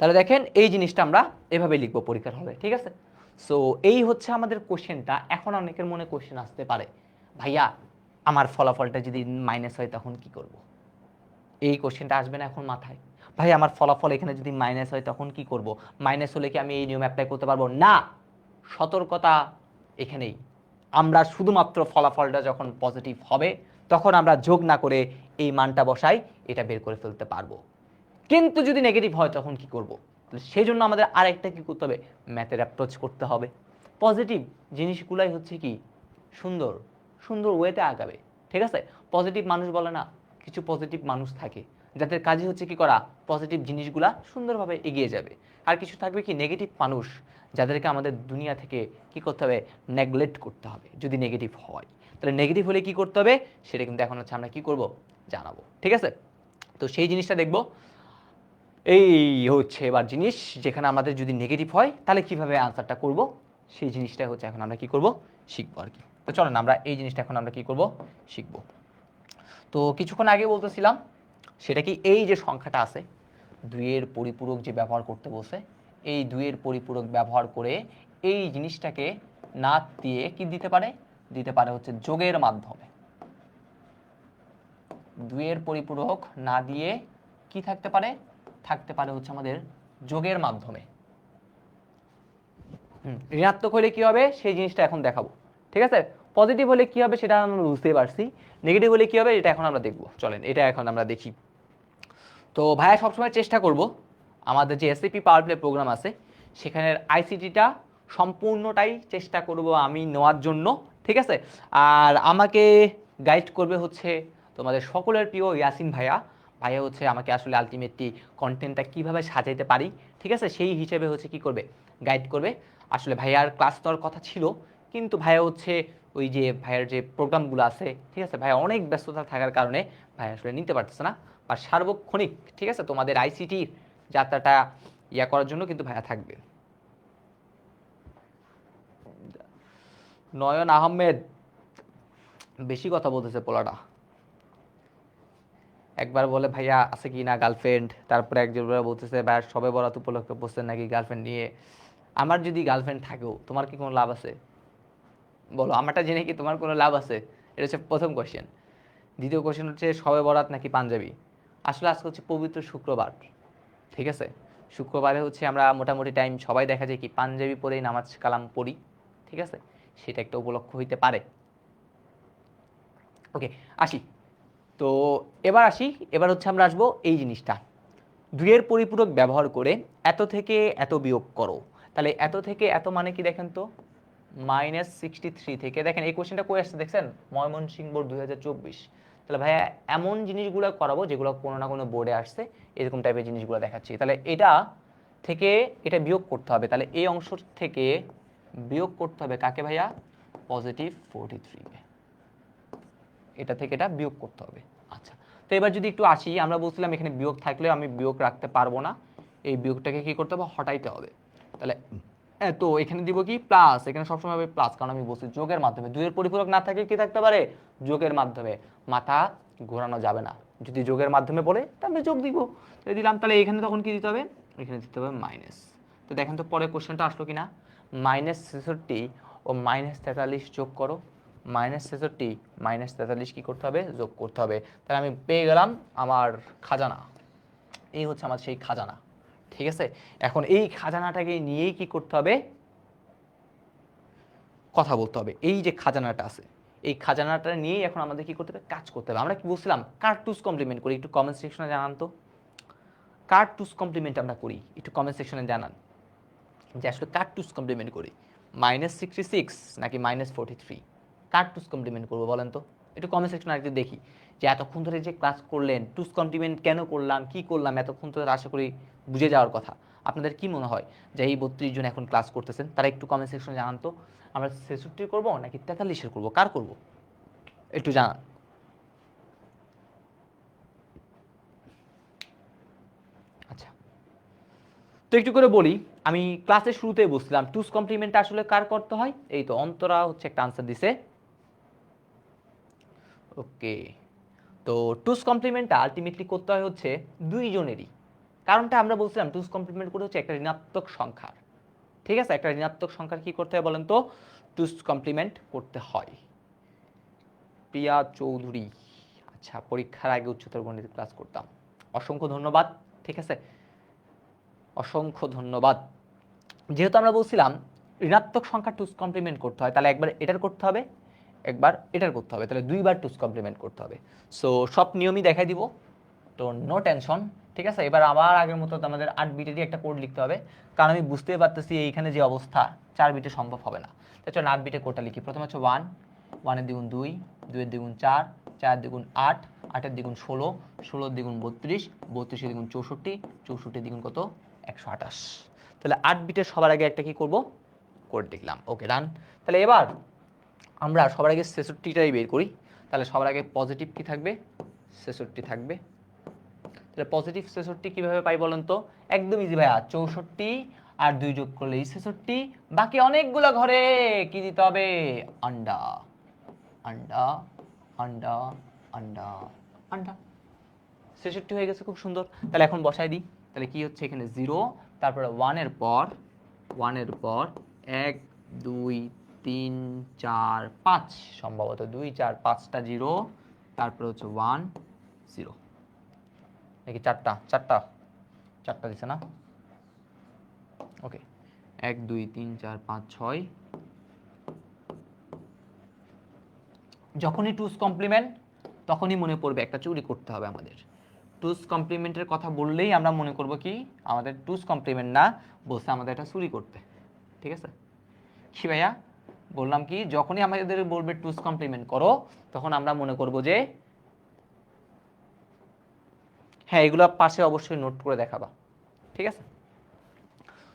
তাহলে দেখেন এই জিনিসটা আমরা এভাবে লিখবো পরীক্ষার হলে। ঠিক আছে, সো এই হচ্ছে আমাদের কোশ্চেনটা। এখন অনেকের মনে কোশ্চেন আসতে পারে, ভাইয়া আমার ফলাফলটা যদি মাইনাস হয় তখন কি করব, এই কোশ্চেনটা আসবে না এখন মাথায়, ভাই আমার ফলাফল এখানে যদি মাইনাস হয় তখন কি করব, মাইনাস হলে কি আমি এই নিয়ম অ্যাপ্লাই করতে পারবো না। সতর্কতা এখানেই, আমরা শুধুমাত্র ফলাফলটা যখন পজিটিভ হবে তখন আমরা যোগ না করে এই মানটা বসাই, এটা বের করে ফেলতে পারবো। কিন্তু যদি নেগেটিভ হয় তখন কি করব, সেই জন্য আমাদের আরেকটা কি করতে হবে, ম্যাথের অ্যাপ্রোচ করতে হবে। পজিটিভ জিনিসগুলাই হচ্ছে কি সুন্দর, সুন্দর ওয়েতে আগাবে। ঠিক আছে, পজিটিভ মানুষ বলে না, কিছু পজিটিভ মানুষ থাকে যাদের কাজই হচ্ছে কি করা, পজিটিভ জিনিসগুলা সুন্দরভাবে এগিয়ে যাবে। আর কিছু থাকবে কি নেগেটিভ মানুষ, যাদেরকে আমাদের দুনিয়া থেকে কি করতে হবে, নেগলেক্ট করতে হবে যদি নেগেটিভ হয়। তাহলে নেগেটিভ হলে কি করতে হবে সেটা কিন্তু এখন হচ্ছে আমরা কি করব জানাবো। ঠিক আছে, তো সেই জিনিসটা দেখব। এই হচ্ছে এবার জিনিস, যেখানে আমাদের যদি নেগেটিভ হয় তাহলে কিভাবে আনসারটা করব, সেই জিনিসটা হচ্ছে এখন আমরা কি করব শিখবো আর কি। তো চলো না আমরা এই জিনিসটা এখন আমরা কি করব শিখবো। তো কিছুক্ষণ আগে বলতেছিলাম সেটা কি, এই যে সংখ্যাটা আছে দুইয়ের পরিপূরক যে ব্যবহার করতে বসে, এই দুইয়ের পরিপূরক ব্যবহার করে এই জিনিসটাকে না দিয়ে কি দিতে পারে, দিতে পারে হচ্ছে যোগের মাধ্যমে। দুইয়ের পরিপূরক না দিয়ে কি থাকতে পারে, থাকতে পারে হচ্ছে আমাদের যোগের মাধ্যমে। ঋণাত্মক হলে কি হবে সেই জিনিসটা এখন দেখাবো। ঠিক আছে, পজিটিভ হলে কি হবে সেটা আমরা বুঝতেই পারছি, নেগেটিভ হলে কি হবে এটা এখন আমরা দেখবো। চলেন এটা এখন আমরা দেখি। তো ভাইয়া সবসময় চেষ্টা করব আমাদের যে এসএপি পাওয়ার প্লে প্রোগ্রাম আছে সেখানের আইসিটিটা সম্পূর্ণটাই চেষ্টা করব আমি নেওয়ার জন্য। ঠিক আছে, আর আমাকে গাইড করবে হচ্ছে তোমাদের সকলের প্রিয় ইয়াসিন ভাইয়া। ভাইয়া হচ্ছে আমাকে আসলে আলটিমেটলি কন্টেন্টটা কীভাবে সাজাইতে পারি, ঠিক আছে, সেই হিসেবে হচ্ছে কি করবে, গাইড করবে। আসলে ভাইয়ার ক্লাস নেওয়ার কথা ছিল, কিন্তু ভাইয়া হচ্ছে ওই যে ভাইয়ার যে প্রোগ্রামগুলো আছে, ঠিক আছে, ভাইয়া অনেক ব্যস্ততা থাকার কারণে ভাইয়া আসলে নিতে পারতেছে না। বা সার্বক্ষণিক, ঠিক আছে, তোমাদের আইসিটির যাত্রাটা ইয়া করার জন্য কিন্তু ভাইয়া থাকবে। নয়ন আহমেদ বেশি কথা বলতেছে পোলাটা, একবার বলে ভাইয়া আছে কি না গার্লফ্রেন্ড, তারপরে একজন বলতেছে ভাইয়া সবে বরাত উপলক্ষে বসছেন নাকি গার্লফ্রেন্ড নিয়ে। আমার যদি গার্লফ্রেন্ড থাকেও তোমার কি কোনো লাভ আছে বলো, আমারটা জেনে কি তোমার কোনো লাভ আছে? এটা হচ্ছে প্রথম কোয়েশ্চেন। দ্বিতীয় কোয়েশ্চেন হচ্ছে সবে বরাত নাকি পাঞ্জাবি। আসলে আজকে হচ্ছে পবিত্র শুক্রবার, ঠিক আছে, শুক্রবারে হচ্ছে আমরা মোটামুটি টাইম সবাই দেখা যায় কি পাঞ্জাবি পরেই নামাজ কালাম পড়ি। ঠিক আছে, সেটা একটা উপলক্ষ হইতে পারে। ওকে, আসি। তো এবার আসি, এবার হচ্ছে আমরা আসবো এই জিনিসটা, দুইয়ের পরিপূরক ব্যবহার করে এত থেকে এত বিয়োগ করো। তাহলে এত থেকে এত মানে কি দেখেন তো, -63 থেকে, দেখেন এই কোয়েশ্চেনটা কই আসছে দেখছেন, ময়মনসিংহ বোর্ড 2024। তাহলে ভাইয়া এমন জিনিসগুলো করাবো যেগুলো কোনো না কোনো বোর্ডে আসছে, এরকম টাইপের জিনিসগুলো দেখাচ্ছি। তাহলে এটা থেকে এটা বিয়োগ করতে হবে, তাহলে এই অংশ থেকে বিয়োগ করতে হবে কাকে ভাইয়া, +43। এটা থেকে এটা বিয়োগ করতে হবে। আচ্ছা, তো এবার যদি একটু আসি, আমরা বলছিলাম এখানে বিয়োগ থাকলেও আমি বিয়োগ রাখতে পারবো না, এই বিয়োগটাকে কি করতে হবে, হটাইতে হবে। তাহলে তো এখানে দিব কি প্লাস, এখানে সবসময় হবে প্লাস, কারণ আমি বলছি যোগের মাধ্যমে, দুইয়ের পরিপূরক না থাকে কি থাকতে পারে, যোগের মাধ্যমে। মাথা ঘোরানো যাবে না, যদি যোগের মাধ্যমে বলে তাহলে যোগ দিব, তো দিলাম। তাহলে এখানে তখন কি দিতে হবে, এখানে দিতে হবে মাইনাস। তো দেখেন তো পরে কোশ্চেনটা আসলো কিনা, -63 ও -43 যোগ করো, -63 -43 কি করতে হবে, যোগ করতে হবে। তাহলে আমি পেয়ে গেলাম আমার খাজানা, এই হচ্ছে আমার সেই খাজানা। ঠিক আছে, এখন এই খাজানাটাকে নিয়েই কি করতে হবে, কথা বলতে হবে। এই যে খাজানাটা আছে, এই খাজানাটা নিয়েই এখন আমাদের কি করতে হবে, কাজ করতে হবে। আমরা কি বলছিলাম কার্টুস কমপ্লিমেন্ট করি, একটু কমেন্ট সেকশনে জানান তো, কার্টুস কমপ্লিমেন্ট আমরা করি, একটু কমেন্ট সেকশনে জানান যে আসলে কার্টুস কমপ্লিমেন্ট করি -66 নাকি -43, কার্টুস কমপ্লিমেন্ট করবো বলেন তো, একটু কমেন্ট সেকশনে আরেকটু দেখি যে এতক্ষণ ধরে যে ক্লাস করলেন টুস কমপ্লিমেন্ট কেন করলাম, কি করলাম এতক্ষণ ধরে, আশা করি বুঝে যাওয়ার কথা। আপনাদের কি মনে হয় যে এই 32 জন এখন ক্লাস করতেছেন তারা একটু কমেন্ট সেকশনে জানান তো, আমরা 66 করবো নাকি 43-এর করবো, কার করবো একটু জানান। আচ্ছা, তো একটু করে বলি, আমি ক্লাসের শুরুতে বলছিলাম টুস কমপ্লিমেন্টটা আসলে কার করতে হয়, এই তো অন্তরা হচ্ছে একটা আনসার দিছে। ওকে, তো টুস কমপ্লিমেন্টটা আলটিমেটলি করতে হয় হচ্ছে দুইজনেরই। কারণটা আমরা বলছিলাম টুস কমপ্লিমেন্ট করে হচ্ছে একটা ঋণাত্মক সংখ্যার, ঠিক আছে, একটা ঋণাত্মক সংখ্যার কি করতে হয় বলেন তো, টুস কমপ্লিমেন্ট করতে হয়। প্রিয়া চৌধুরী, আচ্ছা, পরীক্ষার আগে উচ্চতর গণিত ক্লাস করতাম, অসংখ্য ধন্যবাদ। ঠিক আছে, অসংখ্য ধন্যবাদ। যেহেতু আমরা বলছিলাম ঋণাত্মক সংখ্যা টুস কমপ্লিমেন্ট করতে হয়, তাহলে একবার এটার করতে হবে, একবার এটার করতে হবে, তাহলে দুইবার টুস কমপ্লিমেন্ট করতে হবে। সো সব নিয়মই দেখাই দিব, তো নো টেনশন। ঠিক আছে, এবার আবার আগের মতো আমাদের 8 বিটেরই একটা কোড লিখতে হবে, কারণ আমি বুঝতেই পারতেছি এইখানে যে অবস্থা 4 বিটে সম্ভব হবে না। তাই চলো 8 বিটের কোডটা লিখি। প্রথমে হচ্ছে 1, 1 এর দ্বিগুণ 2, 2 এর দ্বিগুণ 4, 4 এর দ্বিগুণ 8, 8 এর দ্বিগুণ 16, 16 এর দ্বিগুণ 32, 32 এর দ্বিগুণ 64, 64 এর দ্বিগুণ কত 128। তাহলে 8 বিটের সবার আগে একটা কি করব করে দেখলাম। ওকে ডান। তাহলে এবার আমরা সবার আগে 66টাই বের করি। তাহলে সবার আগে পজিটিভ কি থাকবে 66 থাকবে। তাহলে পজিটিভ 66 কিভাবে পাই বলেন তো? একদম ইজি ভাইয়া, 64 আর 2 যোগ করলে 66, বাকি অনেকগুলো ঘরে কি দিতে হবে আন্ডা আন্ডা আন্ডা আন্ডা আন্ডা। 66 হয়ে গেছে, খুব সুন্দর। তাহলে এখন বসাই দিই। তাহলে কি হচ্ছে এখানে 0, তারপরে 1 এর পর 1 2 3 4 5, সম্ভবত 2 4 5টা 0, তারপরে হচ্ছে 1 0 নাকি চারটা দিছে না? ওকে 1 2 3 4 5 6, যখনই টুস কমপ্লিমেন্ট তখনই মনে পড়বে একটা চুরি করতে হবে আমাদের। টুস কমপ্লিমেন্টের কথা বললেই আমরা মনে করব কি আমাদের টুস কমপ্লিমেন্ট না, বলছে আমাদের এটা চুরি করতে। ঠিক আছে কি ভাইয়া বললাম কি, যখনই আমাদের বলবে টুস কমপ্লিমেন্ট করো তখন আমরা মনে করব যে হ্যাঁ এগুলো পাশে অবশ্যই নোট করে দেখাবা। ঠিক আছে,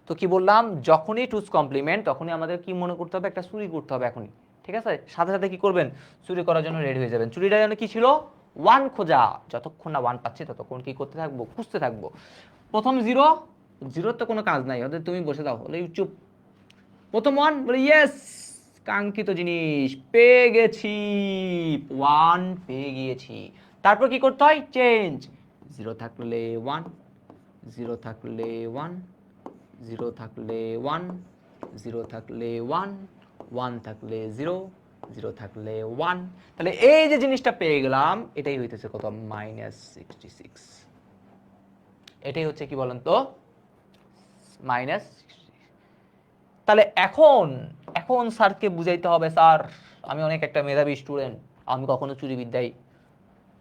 তো কি বললাম, যখনই টুস কমপ্লিমেন্ট তখনই আমাদের কি মনে করতে হবে একটা চুরি করতে হবে এখনই। ঠিক আছে, সাথে সাথে কি করবেন চুরি করার জন্য রেডি হয়ে যাবেন। চুরিটা যেন কি ছিল 1 খোঁজা, যতক্ষণ না 1 পাচ্ছি ততক্ষণ কি করতে থাকবো খুঁজতে থাকবো। প্রথম 0, 0 তো কোনো কাজ নাই, ওদের তুমি বসে দাও বলে চুপ। প্রথম 1 বলে ইয়েস, কাঙ্ক্ষিত জিনিস পেয়ে গেছি, 1 পেয়ে গিয়েছি। তারপর কি করতে হয় চেঞ্জ, 0 থাকলে 1, 0 থাকলে 1, 0 থাকলে 1, 0 থাকলে 1, 1 থাকলে 0, 0 থাকলে 1। তাহলে এই যে জিনিসটা পেয়ে গেলাম এটাই হইতেছে কত -66। এটাই হচ্ছে কি বলেন তো -66। তাহলে এখন এখন স্যারকে বুঝাইতে হবে স্যার আমি অনেক একটা মেধাবী স্টুডেন্ট, আমি কখনো চুরিবিদ্যায়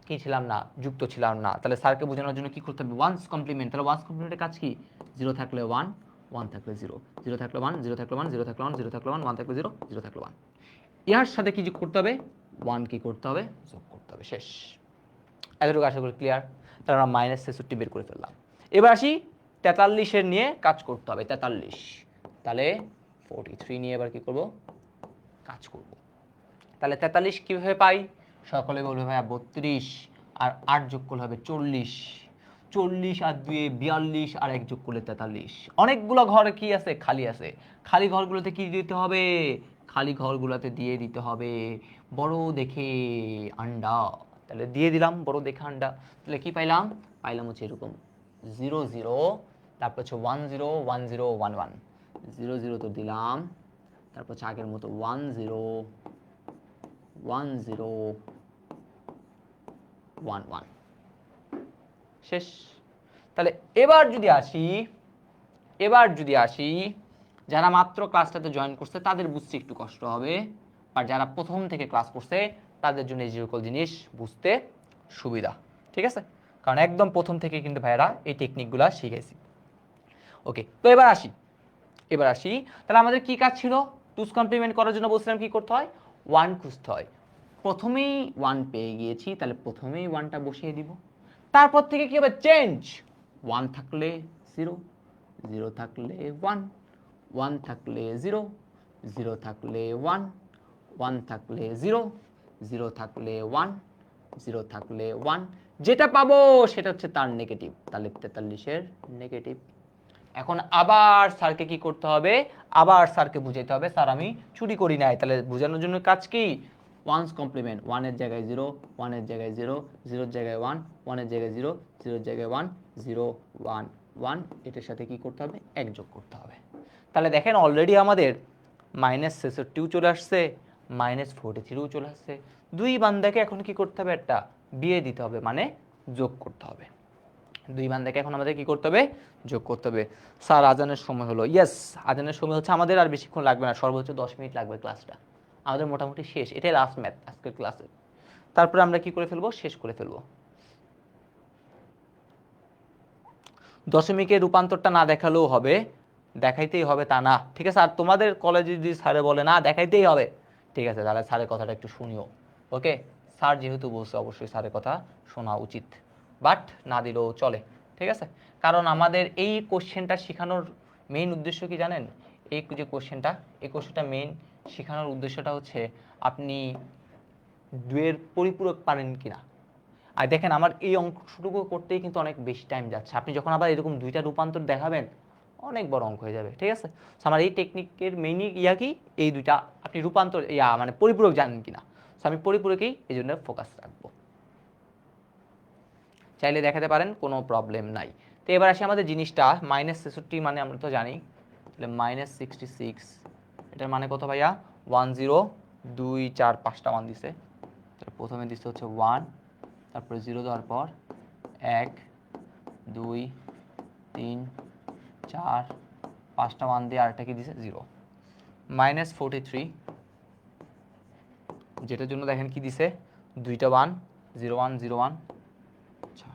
কি ছিলাম না, যুক্ত ছিলাম না। তাহলে স্যারকে বোঝানোর জন্য কি করতে হবে ওয়ান্স কমপ্লিমেন্ট। তাহলে ওয়ান্স কমপ্লিমেন্টের কাজ কি 0 থাকলে 1, 1 থাকলে 0, 0 থাকলে 1, 0 থাকলে 1, 0 থাকলে 1, 0 থাকলে 1, 1 থাকলে 0, 0 থাকলে 1। ইয়ার সাথে কি যোগ করতে হবে 1 কি করতে হবে যোগ করতে হবে, শেষ। এতটুকু আশা করি ক্লিয়ার। তাহলে আমরা -66 বের করে ফেললাম। এবার আসি 43-এর নিয়ে কাজ করতে হবে। 43, তাহলে 43 নিয়ে এবার কি করব কাজ করব। তাহলে 43 কিভাবে পাই, সকলে বলবে ভাইয়া 32 আর 8 যোগ করলে হবে 40, 40 আর 2 42 আর 1 যোগ করলে 43। অনেকগুলো ঘর কি আছে খালি আছে, খালি ঘরগুলোতে কি দিতে হবে, খালি ঘরগুলোতে দিয়ে দিতে হবে বড় দেখে আন্ডা। তাহলে দিয়ে দিলাম বড় দেখে আন্ডা। তাহলে কি পাইলাম, পাইলাম হচ্ছে এরকম 0 0, তারপর হচ্ছে 1 0 1 0 1 1, 0 0 তো দিলাম, তারপর হচ্ছে আগের মতো 1 0 1 0 1 1, শেষ। তাহলে এবার যদি আসি যারা মাত্র ক্লাসটাতে জয়েন করছে তাদের বুঝতে একটু কষ্ট হবে, আর যারা প্রথম থেকে ক্লাস করছে তাদের জন্য এই সকল জিনিস বুঝতে সুবিধা। ঠিক আছে, কারণ একদম প্রথম থেকে কিন্তু ভাইয়েরা এই টেকনিকগুলো শিখেছি। ওকে, তো এবার আসি তাহলে আমাদের কি কাজ ছিল, টুস কমপ্লিমেন্ট করার জন্য বলছিলাম কি করতে হয় 1 খুঁজতে হয়। প্রথমেই 1 পেয়ে গিয়েছি, তাহলে প্রথমেই 1টা বসিয়ে দিব। তারপর থেকে কি হবে চেঞ্জ, 1 থাকলে 0, 0 থাকলে 1, 1 থাকলে 0, 0 থাকলে 1, 1 থাকলে 0, 0 থাকলে 1, 0 থাকলে 1। যেটা পাবো সেটা হচ্ছে তার নেগেটিভ, তাহলে 43-এর নেগেটিভ। এখন আবার স্যারকে কি করতে হবে, আবার স্যারকে বুঝাইতে হবে স্যার আমি চুরি করি নাই। তাহলে বোঝানোর জন্য কাজ কি ওয়ান্স কমপ্লিমেন্ট, 1 এর জায়গায় 0, 1 এর জায়গায় 0, 0 এর জায়গায় 1, 1 এর জায়গায় 0, 0 এর জায়গায় 1, 0 1 1, এটার সাথে কি করতে হবে 1 যোগ করতে হবে। তাহলে দেখেন অলরেডি আমাদের -66ও চলে আসছে, -43ও চলে আসছে। দুই বান্দাকে এখন কি করতে হবে একটা বিয়ে দিতে হবে, মানে যোগ করতে হবে। দুই বান্দাকে এখন আমাদের কি করতে হবে যোগ করতে হবে। স্যার আজানের সময় হলো, ইয়েস আজানের সময় হচ্ছে, আমাদের আর বেশিক্ষণ লাগবে না, সর্বোচ্চ 10 মিনিট লাগবে, ক্লাসটা আমাদের মোটামুটি শেষ, এটাই লাস্ট ম্যাথ আজকের ক্লাসে। তারপরে আমরা কি করে ফেলবো শেষ করে ফেলবো। দশমিকের রূপান্তরটা না দেখালেও হবে, দেখাইতেই হবে তা না, ঠিক আছে। আর তোমাদের কলেজে যদি স্যারে বলে না দেখাইতেই হবে, ঠিক আছে, তাহলে স্যারের কথাটা একটু শুনিও। ওকে, স্যার যেহেতু বলছে অবশ্যই স্যারের কথা শোনা উচিত, বাট না দিলেও চলে। ঠিক আছে, কারণ আমাদের এই কোশ্চেনটা শেখানোর মেইন উদ্দেশ্য কি জানেন? এই যে কোশ্চেনটা মেইন শেখানোর উদ্দেশ্যটা হচ্ছে আপনি দুয়ের পরিপূরক পারেন কিনা। আর দেখেন আমার এই অঙ্কটুকু করতেই কিন্তু অনেক বেশি টাইম যাচ্ছে, আপনি যখন আবার এরকম দুইটা রূপান্তর দেখাবেন অনেক বড় অঙ্ক হয়ে যাবে। ঠিক আছে, তো আমার এই টেকনিকের মেইনই কি এই দুইটা আপনি রূপান্তর মানে পরিপূরক জানেন কিনা। তো আমি পরিপূরকেই এই জন্য ফোকাস রাখবো, চাইলে দেখাতে পারেন, কোনো প্রবলেম নাই। তো এবার আসি আমাদের জিনিসটা -63 মানে আমরা তো জানি, তাহলে -66 এটার মানে কত ভাইয়া? 10, 2 4 5টা মান দিছে। তাহলে প্রথমে দিচ্ছে হচ্ছে 1, তারপরে 0 দেওয়ার পর 1 2 3 4 5টা মান দিয়ে আরেকটা কি দিছে 0। -43 যেটার জন্য দেখেন কি দিছে, দুইটা 1 0 1 0 1। আচ্ছা,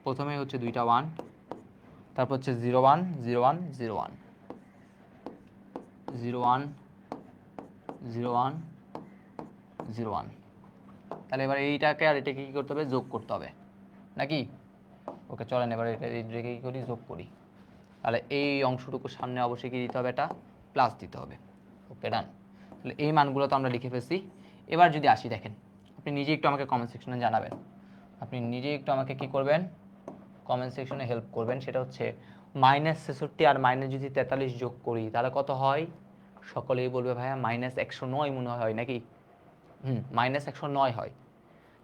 প্রথমে হচ্ছে দুইটা 1, তারপর হচ্ছে 0 1 0 1 0 1 0 1 0 1 0 1। তাহলে এবার এইটাকে আর এটাকে কী করতে হবে? যোগ করতে হবে নাকি? ওকে চলেন এবার এটাকে কী করি, যোগ করি। তাহলে এই অংশটুকু সামনে অবশ্যই কি দিতে হবে? এটা প্লাস দিতে হবে। ওকে ডান। তাহলে এই মানগুলো তো আমরা লিখে ফেলছি। এবার যদি আসি, দেখেন আপনি নিজে একটু আমাকে কমেন্ট সেকশনে জানাবেন, আপনি নিজে একটু আমাকে কি করবেন, কমেন্ট সেকশনে হেল্প করবেন। সেটা হচ্ছে -66 আর মাইনাস যদি 43 যোগ করি তাহলে কত হয়? সকলেই বলবে ভাইয়া -109 মনে হয় নাকি? -109 হয়।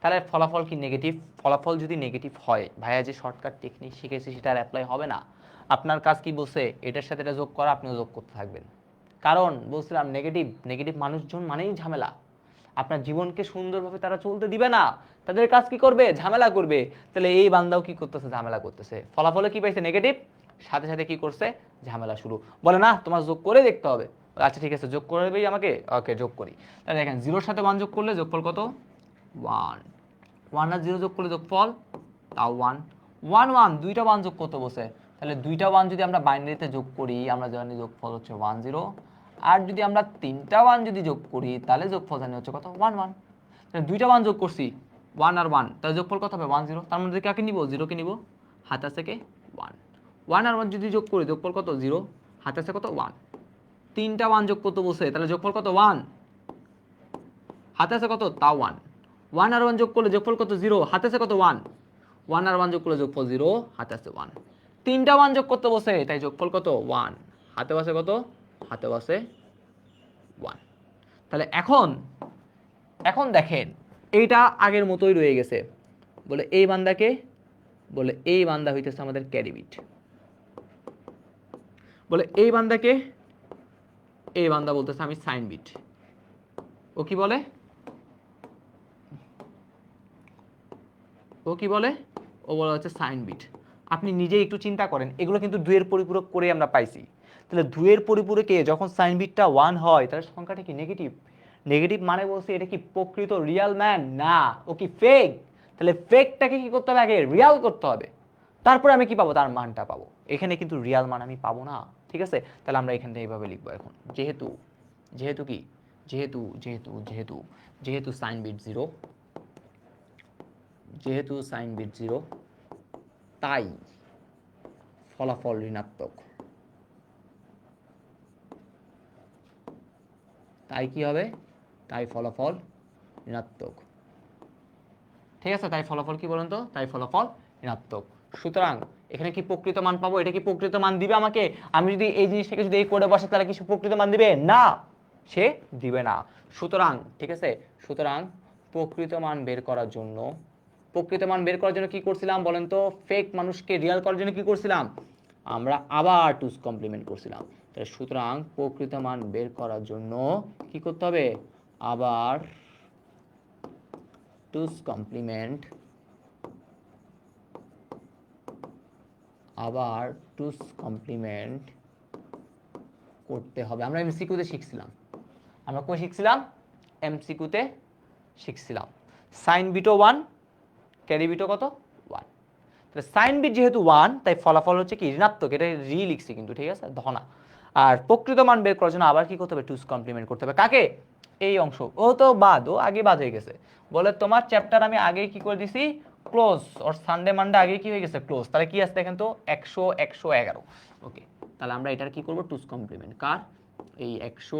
তাহলে ফলাফল কি নেগেটিভ? ফলাফল যদি নেগেটিভ হয়, ভাইয়া যে শর্টকাট টেকনিক শিখেছি সেটা আর অ্যাপ্লাই হবে না। আপনার কাজ কি বলছে? এটার সাথে এটা যোগ করা, আপনিও যোগ করতে থাকবেন। কারণ বলছিলাম নেগেটিভ মানুষজন মানেই ঝামেলা। আপনার জীবনকে সুন্দরভাবে তারা চলতে দিবে না, তাদের কাজ কি করবে? ঝামেলা করবে। তাহলে এই বান্দাও কি করতেছে? ঝামেলা করতেছে। ফলাফলে কি পাইছে? নেগেটিভ, সাথে সাথে কি করছে? ঝামেলা শুরু। বলে না তোমার যোগ করে দেখতে হবে। আচ্ছা ঠিক আছে, যোগ করবেই আমাকে, ওকে যোগ করি। তাহলে দেখেন 0-র সাথে 1 যোগ করলে যোগফল কত? 1। 1 আর 0 যোগ করলে যোগফল তাও 1 1 1, দুইটা 1 যোগ করতে বসে। তাহলে দুইটা 1 যদি আমরা বাইনারিতে যোগ করি, আমরা জানি যোগফল হচ্ছে 1 0। আর যদি আমরা তিনটা 1 যদি যোগ করি তাহলে যোগফল জানি হচ্ছে কত? 1 1। তাহলে দুইটা 1 যোগ করছি, 1 আর 1, তাহলে যোগফল কত হবে? 1 0। তার মধ্যে কাকে নিব? 0 কে নিব। হাত আছে কে? 1। 1 আর 1 যদি যোগ করি যোগফল কত? 0। হাত আছে কত? 1। তিনটা 1 যোগ করতে বসে, তাহলে যোগফল কত? 1। হাতে আছে কত? তাও 1। 1 আর 1 যোগ করলে যোগফল কত? 0। হাতে আছে কত? 1। 1 আর 1 যোগ করলে যোগফল 0, হাতে আছে 1। তিনটা 1 যোগ করতে বসে, তাই যোগফল কত? 1। হাতে আছে কত? হাতে আছে 1। তাহলে এখন দেখেন এইটা আগের মতোই রয়ে গেছে। বলে এই বান্দাকে, বলে এই বান্দা হইতেছে আমাদের ক্যারি বিট। বলে এই বান্দাকে, এই বান্দা বলতেছে আমি সাইন বিট। ও কি বলে? ও কি বলে? ও বলা হচ্ছে সাইন বিট। আপনি নিজেই একটু চিন্তা করেন, এগুলো কিন্তু দুইয়ের পরিপূরক করে আমরা পাইছি। তাহলে দুইয়ের পরিপূরকে যখন সাইন বিটটা 1 হয় তাহলে সংখ্যাটা কি নেগেটিভ। নেগেটিভ মানে বলছি এটা কি প্রকৃত রিয়াল ম্যান না, ও কি ফেক। তাহলে ফেকটাকে কি করতে হবে? আগে রিয়াল করতে হবে, তারপরে আমি কি পাবো? তার মানটা পাবো। এখানে কিন্তু রিয়াল মান আমি পাবো না। ঠিক আছে, তাহলে আমরা এখানে এইভাবে লিখবো এখন, যেহেতু যেহেতু কি যেহেতু যেহেতু যেহেতু যেহেতু সাইন বিট 0, যেহেতু সাইন বিট 0, তাই ফলাফল ঋণাত্মক। তাই কি হবে? তাই ফলাফল ঋণাত্মক। ঠিক আছে, তাই ফলাফল কি বলুন তো? তাই ফলাফল ঋণাত্মক। সুতরাং এখানে কি প্রকৃত মান পাবো? এটা কি প্রকৃত মান দিবে আমাকে? আমি যদি এই জিনিসটাকে যদি এই কোডে বসে তাহলে কি প্রকৃত মান দিবে? না, সে দিবে না। সুতরাং ঠিক আছে, সুতরাং প্রকৃত মান বের করার জন্য, প্রকৃত মান বের করার জন্য কি করছিলাম বলেন তো? ফেক মানুষকে রিয়াল করার জন্য কি করছিলাম? আমরা আবার টুস কমপ্লিমেন্ট করছিলাম। তাহলে সুতরাং প্রকৃত মান বের করার জন্য কি করতে হবে? আবার টুস কমপ্লিমেন্ট, আবার টুস কমপ্লিমেন্ট করতে হবে। আমরা এমসিকিউতে শিখছিলাম, আমরা কই শিখছিলাম? এমসিকিউতে শিখছিলাম। সাইন বিটও 1, ক্যারি বিটও কত? 1। তাহলে সাইন বিট যেহেতু 1 তাই ফলাফল হচ্ছে কি? ঋণাত্মক। এটা রি লিখছি কিন্তু, ঠিক আছে, ধনা। আর প্রকৃত মান বের করার জন্য আবার কি করতে হবে, টুস কমপ্লিমেন্ট করতে হবে। কাকে, এই অংশ, ও তো বাদ, ও আগে বাদ হয়ে গেছে, বলে তোমার চ্যাপ্টার আমি আগে কি করে দিছি, ক্লোজ, ওর সানডে মানডে আগে কি হয়ে গেছে, ক্লোজ। তাহলে কি আসছে এখানে তো 100 111। ওকে, তাহলে আমরা এটার কি করব, টুস কমপ্লিমেন্ট। কার, এই 100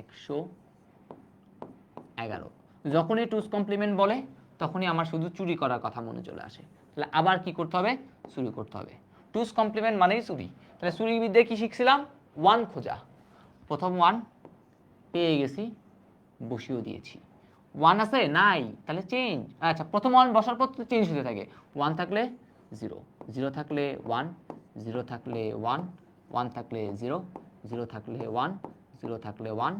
111। যখনই টুস কমপ্লিমেন্ট বলে তখনই আমার শুধু চুরি করার কথা মনে চলে আসে। তাহলে আবার কি করতে হবে, চুরি করতে হবে। টুস কমপ্লিমেন্ট মানেই চুরি। তাহলে চুরি বিদ্যায় কি শিখছিলাম, 1 খোঁজা। প্রথম 1 পেয়ে গেছি, বসিয়েও দিয়েছি। 1 আছে নাই, তাহলে চেঞ্জ। আচ্ছা, প্রথম 1 বসার পর তো চেঞ্জ হতে থাকে, 1 থাকলে 0, 0 থাকলে 1, 0 থাকলে 1, 1 থাকলে 0, 0 থাকলে 1, 0 থাকলে 1,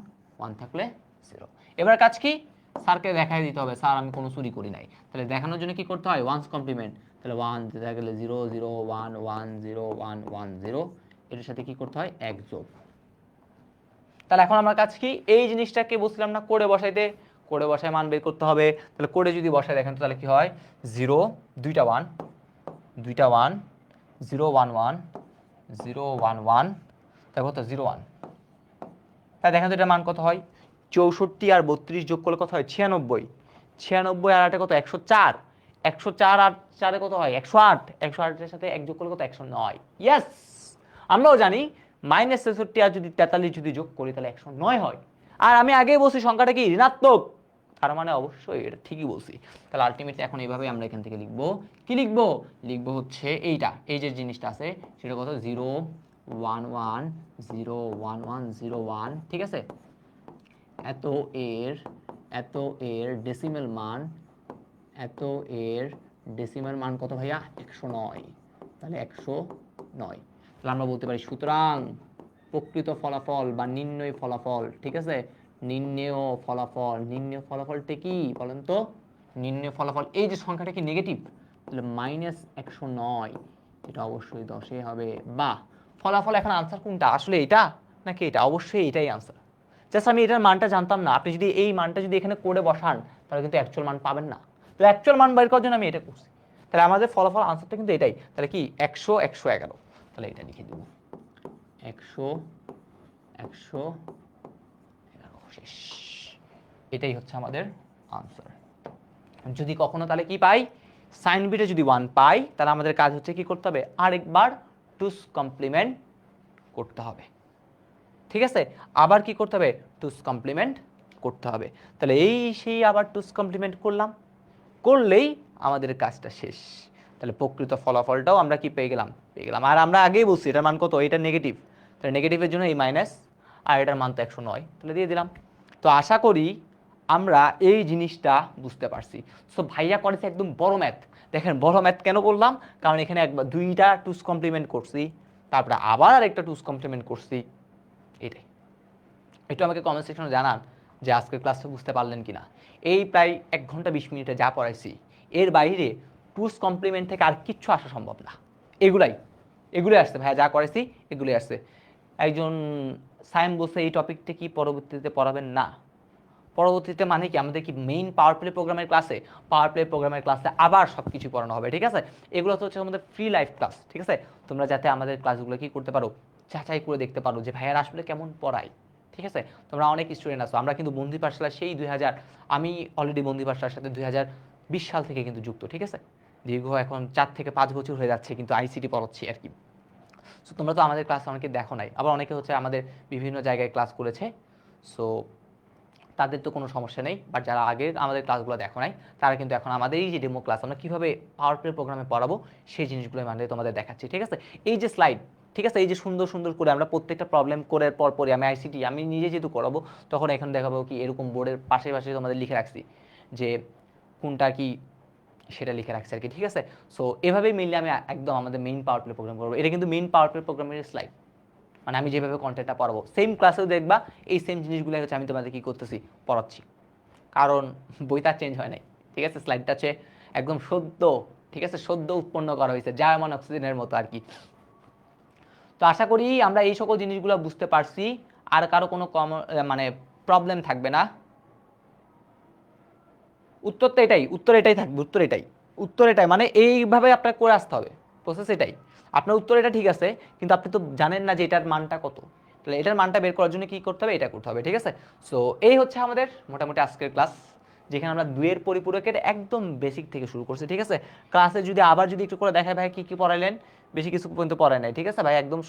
1 থাকলে 0। এবার কাজ কি, স্যারকে দেখাই দিতে হবে, স্যার আমি কোনো চুরি করি নাই। তাহলে দেখানোর জন্য কি করতে হয়, 1's কমপ্লিমেন্ট। তাহলে 1 দেখা গেলে 0 0 1 1 0 1 1 0, এটার সাথে কি করতে হয়, 1 যোগ। তাহলে এখন আমার কাছে কি, এই জিনিসটাকে বলছিলাম না কোডে বসাইতে, কোডে বসায় মান বের করতে হবে। তাহলে কোডে যদি বসায় দেখেন তো তাহলে কি হয়, 0 দুইটা 1 দুইটা 1 0 1 1 0 1 1, তারপর কত 0 1। তাই দেখেন তো এটা মান কত হয়, 64 আর 32 যোগ করলে কত হয়, 96। 96 আর 8 কত, 104। 104 আর 4 কত হয়, 108। 108 এর সাথে 1 যোগ করলে কত, 109। ইয়েস, আমরাও জানি -63 আর যদি 43 যদি যোগ করি তাহলে 109 হয়। আর আমি আগেই বলছি সংখ্যাটা কি ঋণাত্মক, তার মানে অবশ্যই এটা ঠিকই বলছি। তাহলে আলটিমেটলি এখন এইভাবে আমরা এখান থেকে লিখবো, কি লিখবো, লিখবো হচ্ছে এইটা, এই যে জিনিসটা আছে সেটা কত, 0 1 1 0 1 1 0 1, ঠিক আছে। এত এর ডেসিমেল মান, এত এর ডেসিমেল মান কত ভাইয়া, 109। তাহলে 109। তাহলে আমরা বলতে পারি সুতরাং প্রকৃত ফলাফল বা নির্ণয় ফলাফল, ঠিক আছে, নির্ণেয় ফলাফল, নির্ণেয় ফলাফলটা কি বলেন তো, নির্ণেয় ফলাফল, এই যে সংখ্যাটা কি নেগেটিভ, তাহলে -109, এটা অবশ্যই 10 হবে। বা ফলাফল, এখন আনসার কোনটা, আসলে এটা নাকি এটা, অবশ্যই এটাই আনসার। জাস্ট আমি এটার মানটা জানতাম না, আপনি যদি এই মানটা যদি এখানে করে বসান তাহলে কিন্তু অ্যাকচুয়াল মান পাবেন না। তো অ্যাকচুয়াল মান বের করার জন্য আমি এটা করছি। তাহলে আমাদের ফলাফল আনসারটা কিন্তু এটাই। তাহলে কি 100 111, তাহলে এটা লিখে দেব, 100 111 শেষ। এটাই হচ্ছে আমাদের আনসার। যদি কখনো তাহলে কি পাই, সাইন বিটা যদি 1 পাই তাহলে আমাদের কাজ হচ্ছে কি করতে হবে, আরেকবার টুস কমপ্লিমেন্ট করতে হবে, ঠিক আছে। আবার কি করতে হবে, টুস কমপ্লিমেন্ট করতে হবে। তাহলে এই সেই আবার টুস কমপ্লিমেন্ট করলাম, করলেই আমাদের কাজটা শেষ। তাহলে প্রকৃত ফলাফলটাও আমরা কি পেয়ে গেলাম, আর আমরা আগেই বলছি এটার মান কত, এটা নেগেটিভ, তাহলে নেগেটিভের জন্য এই মাইনাস, আর এটার মান তো 109, তাহলে দিয়ে দিলাম। তো আশা করি আমরা এই জিনিসটা বুঝতে পারছি। সো ভাইয়া করেছে একদম বড় ম্যাথ। দেখেন বড় ম্যাথ কেন করলাম, কারণ এখানে একবার দুইটা টুস কমপ্লিমেন্ট করছি, তারপরে আবার আরেকটা টুস কমপ্লিমেন্ট করছি, এটাই। একটু আমাকে কমেন্ট সেকশনে জানান যে আজকের ক্লাসটা বুঝতে পারলেন কিনা। এই প্রায় 1 ঘন্টা 20 মিনিটে যা পড়াইছি এর বাইরে টুস কমপ্লিমেন্ট থেকে আর কিচ্ছু আসা সম্ভব না। এগুলোই আসছে ভাইয়া, যা করাইছি এগুলোই আসছে। একজন সাইম বলছে এই টপিকটা কি পরবর্তীতে পড়াবেন না, পরবর্তীতে মানে কি আমাদের কি মেইন পাওয়ার প্লে প্রোগ্রামের ক্লাসে আবার সব কিছু পড়ানো হবে, ঠিক আছে। এগুলো তো হচ্ছে আমাদের ফ্রি লাইভ ক্লাস, ঠিক আছে। তোমরা যাতে আমাদের ক্লাসগুলো কি করতে পারো, যাচাই করে দেখতে পারো যে ভাইয়ার আসলে কেমন পড়ায়, ঠিক আছে। তোমরা অনেক স্টুডেন্ট আছো, আমরা কিন্তু বন্দি পাঠশালা সেই 2000, আমি অলরেডি বন্দি পাঠশালার সাথে 2020 সাল থেকে কিন্তু যুক্ত, ঠিক আছে। দীর্ঘ এখন 4 থেকে 5 বছর হয়ে যাচ্ছে কিন্তু আইসিটি পড়াচ্ছি আর কি। সো তোমরা তো আমাদের ক্লাস অনেকে দেখো নাই, আবার অনেকে হচ্ছে আমাদের বিভিন্ন জায়গায় ক্লাস করেছে, সো তাদের তো কোনো সমস্যা নেই। বাট যারা আগের আমাদের ক্লাসগুলো দেখো নাই তারা কিন্তু এখন আমাদের এই যে ডেমো ক্লাস আমরা কীভাবে পাওয়ার প্লে প্রোগ্রামে পড়াবো সেই জিনিসগুলো মানে তোমাদের দেখাচ্ছি, ঠিক আছে। এই যে স্লাইড, ঠিক আছে, এই যে সুন্দর সুন্দর করে আমরা প্রত্যেকটা প্রবলেম করার পর পরে আমি আইসিটি আমি নিজে যেহেতু করাবো তখন এখন দেখাবো কি এরকম বোর্ডের পাশে পাশে তোমাদের লিখে রাখছি যে কোনটা কি সেটা লিখে রাখছি আর কি, ঠিক আছে। সো এভাবেই মিললে আমি একদম আমাদের মেইন পাওয়ার প্লে প্রোগ্রাম করবো। এটা কিন্তু মেইন পাওয়ার প্লে প্রোগ্রামের স্লাইড, মানে আমি যেভাবে কন্টেন্টটা পড়াবো সেম ক্লাসেও দেখবা এই সেম জিনিসগুলো হচ্ছে আমি তোমাদের কি করতেছি, পড়াচ্ছি। কারণ বইটা চেঞ্জ হয় নাই, ঠিক আছে। স্লাইডটা হচ্ছে একদম সদ্য, ঠিক আছে, সদ্য উৎপন্ন করা হয়েছে জার্মান অক্সিজেনের মতো আর কি। তো আশা করি আমরা এই সকল জিনিসগুলো বুঝতে পারছি, আর কারো কোনো মানে প্রবলেম থাকবে না। উত্তর এটাই থাকবে, উত্তর এটাই মানে এইভাবে আপনার করে আসতে হবে, প্রসেস এটাই। আপনার উত্তর এটা ঠিক আছে, কিন্তু আপনি তো জানেন না যে এটার মানটা কত। তাহলে এটার মানটা বের করার জন্য কি করতে হবে, এটা করতে হবে, ঠিক আছে। সো এই হচ্ছে আমাদের মোটামুটি আজকের ক্লাস, যেখানে আমরা দুইয়ের পরিপূরকের একদম বেসিক থেকে শুরু করছি, ঠিক আছে। ক্লাসে যদি আবার যদি একটু করে দেখায় ভাই কি কি পড়াইলেন, বেশি কিছু পর্যন্ত পড়ায় নাই, ঠিক আছে ভাই, একদম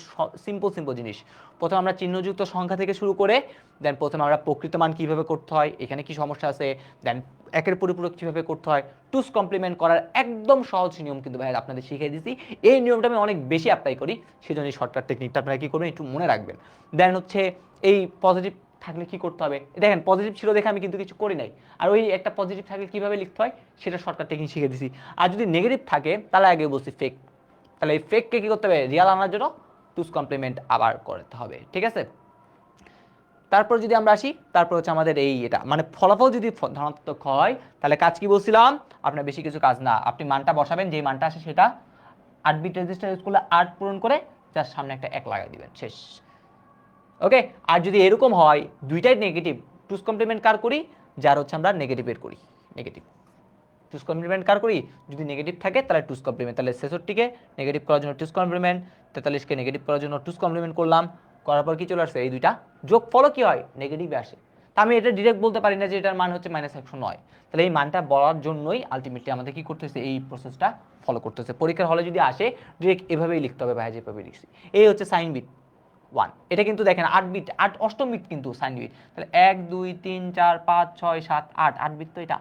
সিম্পল সিম্পল জিনিস। প্রথমে আমরা চিহ্নযুক্ত সংখ্যা থেকে শুরু করে দেন প্রথমে আমরা প্রকৃত মান কীভাবে করতে হয়, এখানে কি সমস্যা আছে, দেন একের পরিপূরক কীভাবে করতে হয়, টুস কমপ্লিমেন্ট করার একদম সহজ নিয়ম কিন্তু ভাই আপনাদের শিখিয়ে দিচ্ছি। এই নিয়মটা আমি অনেক বেশি অ্যাপ্লাই করি, সেই জন্য এই শর্টকাট টেকনিকটা আপনারা কী করবেন একটু মনে রাখবেন। দেন হচ্ছে এই পজিটিভ থাকলে কি করতে হবে, দেখেন পজিটিভ ছিল দেখে আমি কিন্তু কিছু করি নাই, আর ওই একটা পজিটিভ থাকলে কীভাবে লিখতে হয় সেটা শর্টকাট টেকনিক শিখিয়ে দিচ্ছি। আর যদি নেগেটিভ থাকে তাহলে আগে বলছি ফেক, তাহলে এই ফেককে কী করতে হবে, রিয়াল আনার জন্য টুস কমপ্লিমেন্ট আবার করতে হবে, ঠিক আছে। তারপর যদি আমরা আসি, তারপর হচ্ছে আমাদের এই এটা মানে ফলাফল যদি ধনাত্মক হয় তাহলে কাজ কি বলছিলাম, আপনার বেশি কিছু কাজ না, আপনি মানটা বসাবেন, যেই মানটা আসে সেটা 8 বিট রেজিস্টার ইউজ করলে 8 পূরণ করে জাস্ট সামনে একটা 1 লাগাই দিবেন, শেষ। ওকে, আর যদি এরকম হয় দুইটাই নেগেটিভ, টুস কমপ্লিমেন্ট কার করি, যার হচ্ছে আমরা নেগেটিভের করি, নেগেটিভ টুস কমপ্লিমেন্ট কার করি, যদি নেগেটিভ থাকে তাহলে টুস কমপ্লিমেন্ট, তাহলে 66কে নেগেটিভ করার জন্য টুস কমপ্লিমেন্ট, 43কে নেগেটিভ করার জন্য টুস কমপ্লিমেন্ট করলাম, করার পর কি চলে আসছে, এই দুইটা যোগ ফলও কি হয়, নেগেটিভে আসে। তা আমি এটা ডিরেক্ট বলতে পারি না যে এটার মান হচ্ছে -109, তাহলে এই মানটা বলার জন্যই আলটিমেটলি আমাদের কি করতে হচ্ছে, এই প্রসেসটা ফলো করতে হচ্ছে। পরীক্ষার হলে যদি আসে ডিরেক্ট এভাবেই লিখতে হবে, ভাই যেভাবে লিখছি। এই হচ্ছে সাইন বিট 1, এটা কিন্তু দেখেন 8 বিট, 8 অষ্টম বিট কিন্তু সাইন বিট, তাহলে 1 2 3 4 5 6 7 8, 8 বিট তো এটা,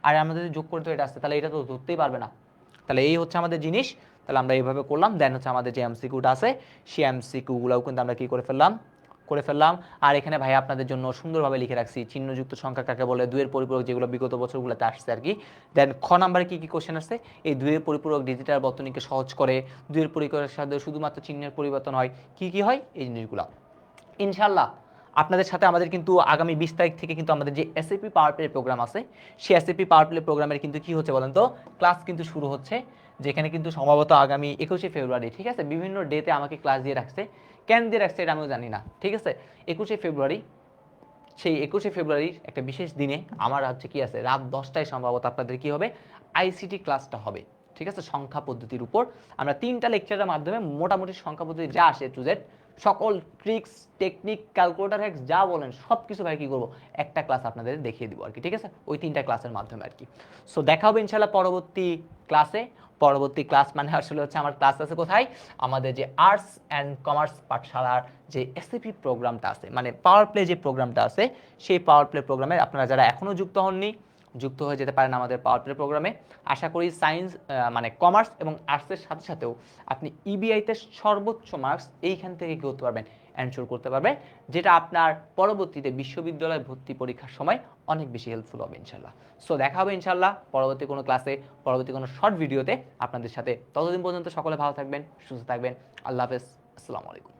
আর আমাদের যোগ করতে এটা আসছে, তাহলে এটা তো ধরতেই পারবে না। তাহলে এই হচ্ছে আমাদের জিনিস, তাহলে আমরা এইভাবে করলাম। দেন হচ্ছে আমাদের যে এমসিকিউটা আছে সেই এমসিকিউগুলোও কিন্তু আমরা কি করে ফেললাম। আর এখানে ভাই আপনাদের জন্য সুন্দরভাবে লিখে রাখছি চিহ্নযুক্ত সংখ্যা কাকে বলে, দুইয়ের পরিপূরক যেগুলো বিগত বছরগুলোতে আসছে আর কি। দেন খ নাম্বারে কি কি কোশ্চেন আসছে, এই দুইয়ের পরিপূরক ডিজিটাল বর্তনীকে সহজ করে, দুইয়ের পরিপূরকের সাথে শুধুমাত্র চিহ্নের পরিবর্তন হয়, কি কি হয় এই জিনিসগুলো ইনশাল্লাহ আপনাদের সাথে আমাদের কিন্তু আগামী 20 তারিখ থেকে কিন্তু আমাদের যে এসএপি পাওয়ার প্লে প্রোগ্রাম আছে, সেই এসএপি পাওয়ার প্লে প্রোগ্রামের কিন্তু কি হচ্ছে বলেন তো, ক্লাস কিন্তু শুরু হচ্ছে, যেখানে কিন্তু সম্ভবত আগামী 21শে ফেব্রুয়ারি, ঠিক আছে, বিভিন্ন ডেতে আমাকে ক্লাস দিয়ে রাখছে, কেন দিয়ে রাখছে এটা আমিও জানি না, ঠিক আছে। 21শে ফেব্রুয়ারি, সেই 21শে ফেব্রুয়ারির একটা বিশেষ দিনে আমার হচ্ছে কি আছে, রাত 10টায় সম্ভবত আপনাদের কি হবে, আইসিটি ক্লাসটা হবে, ঠিক আছে, সংখ্যা পদ্ধতির উপর। আমরা 3টা লেকচারের মাধ্যমে মোটামুটি সংখ্যা পদ্ধতি যা আসে টু জেড সকল ট্রিক্স টেকনিক ক্যালকুলেটর হ্যাক্স যা বলেন সব কিছু ভাই কী করবো, একটা ক্লাস আপনাদের দেখিয়ে দিব আর কি, ঠিক আছে, ওই 3টা ক্লাসের মাধ্যমে আর কি। সো দেখা হবে ইনশাল্লাহ পরবর্তী ক্লাসে। পরবর্তী ক্লাস মানে আসলে হচ্ছে আমার ক্লাস আছে কোথায়, আমাদের যে আর্টস অ্যান্ড কমার্স পাঠশালার যে এসএপি প্রোগ্রামটা আছে, মানে পাওয়ার প্লে যে প্রোগ্রামটা আছে, সেই পাওয়ার প্লে প্রোগ্রামে আপনারা যারা এখনও যুক্ত হননি যুক্ত হয়ে যেতে পারেন আমাদের পাওয়ার প্লে প্রোগ্রামে। আশা করি সায়েন্স মানে কমার্স এবং আর্টসের সাথে সাথেও আপনি ইবিআইতে সর্বোচ্চ মার্কস এইখান থেকে কী করতে পারবেন, অ্যানসার করতে পারবেন, যেটা আপনার পরবর্তীতে বিশ্ববিদ্যালয় ভর্তি পরীক্ষার সময় অনেক বেশি হেল্পফুল হবে ইনশাল্লাহ। সো দেখা হবে ইনশাল্লাহ পরবর্তী কোনো ক্লাসে, পরবর্তী কোনো শর্ট ভিডিওতে আপনাদের সাথে। ততদিন পর্যন্ত সকলে ভালো থাকবেন, সুস্থ থাকবেন, আল্লাহ হাফেজ, আসসালামু আলাইকুম।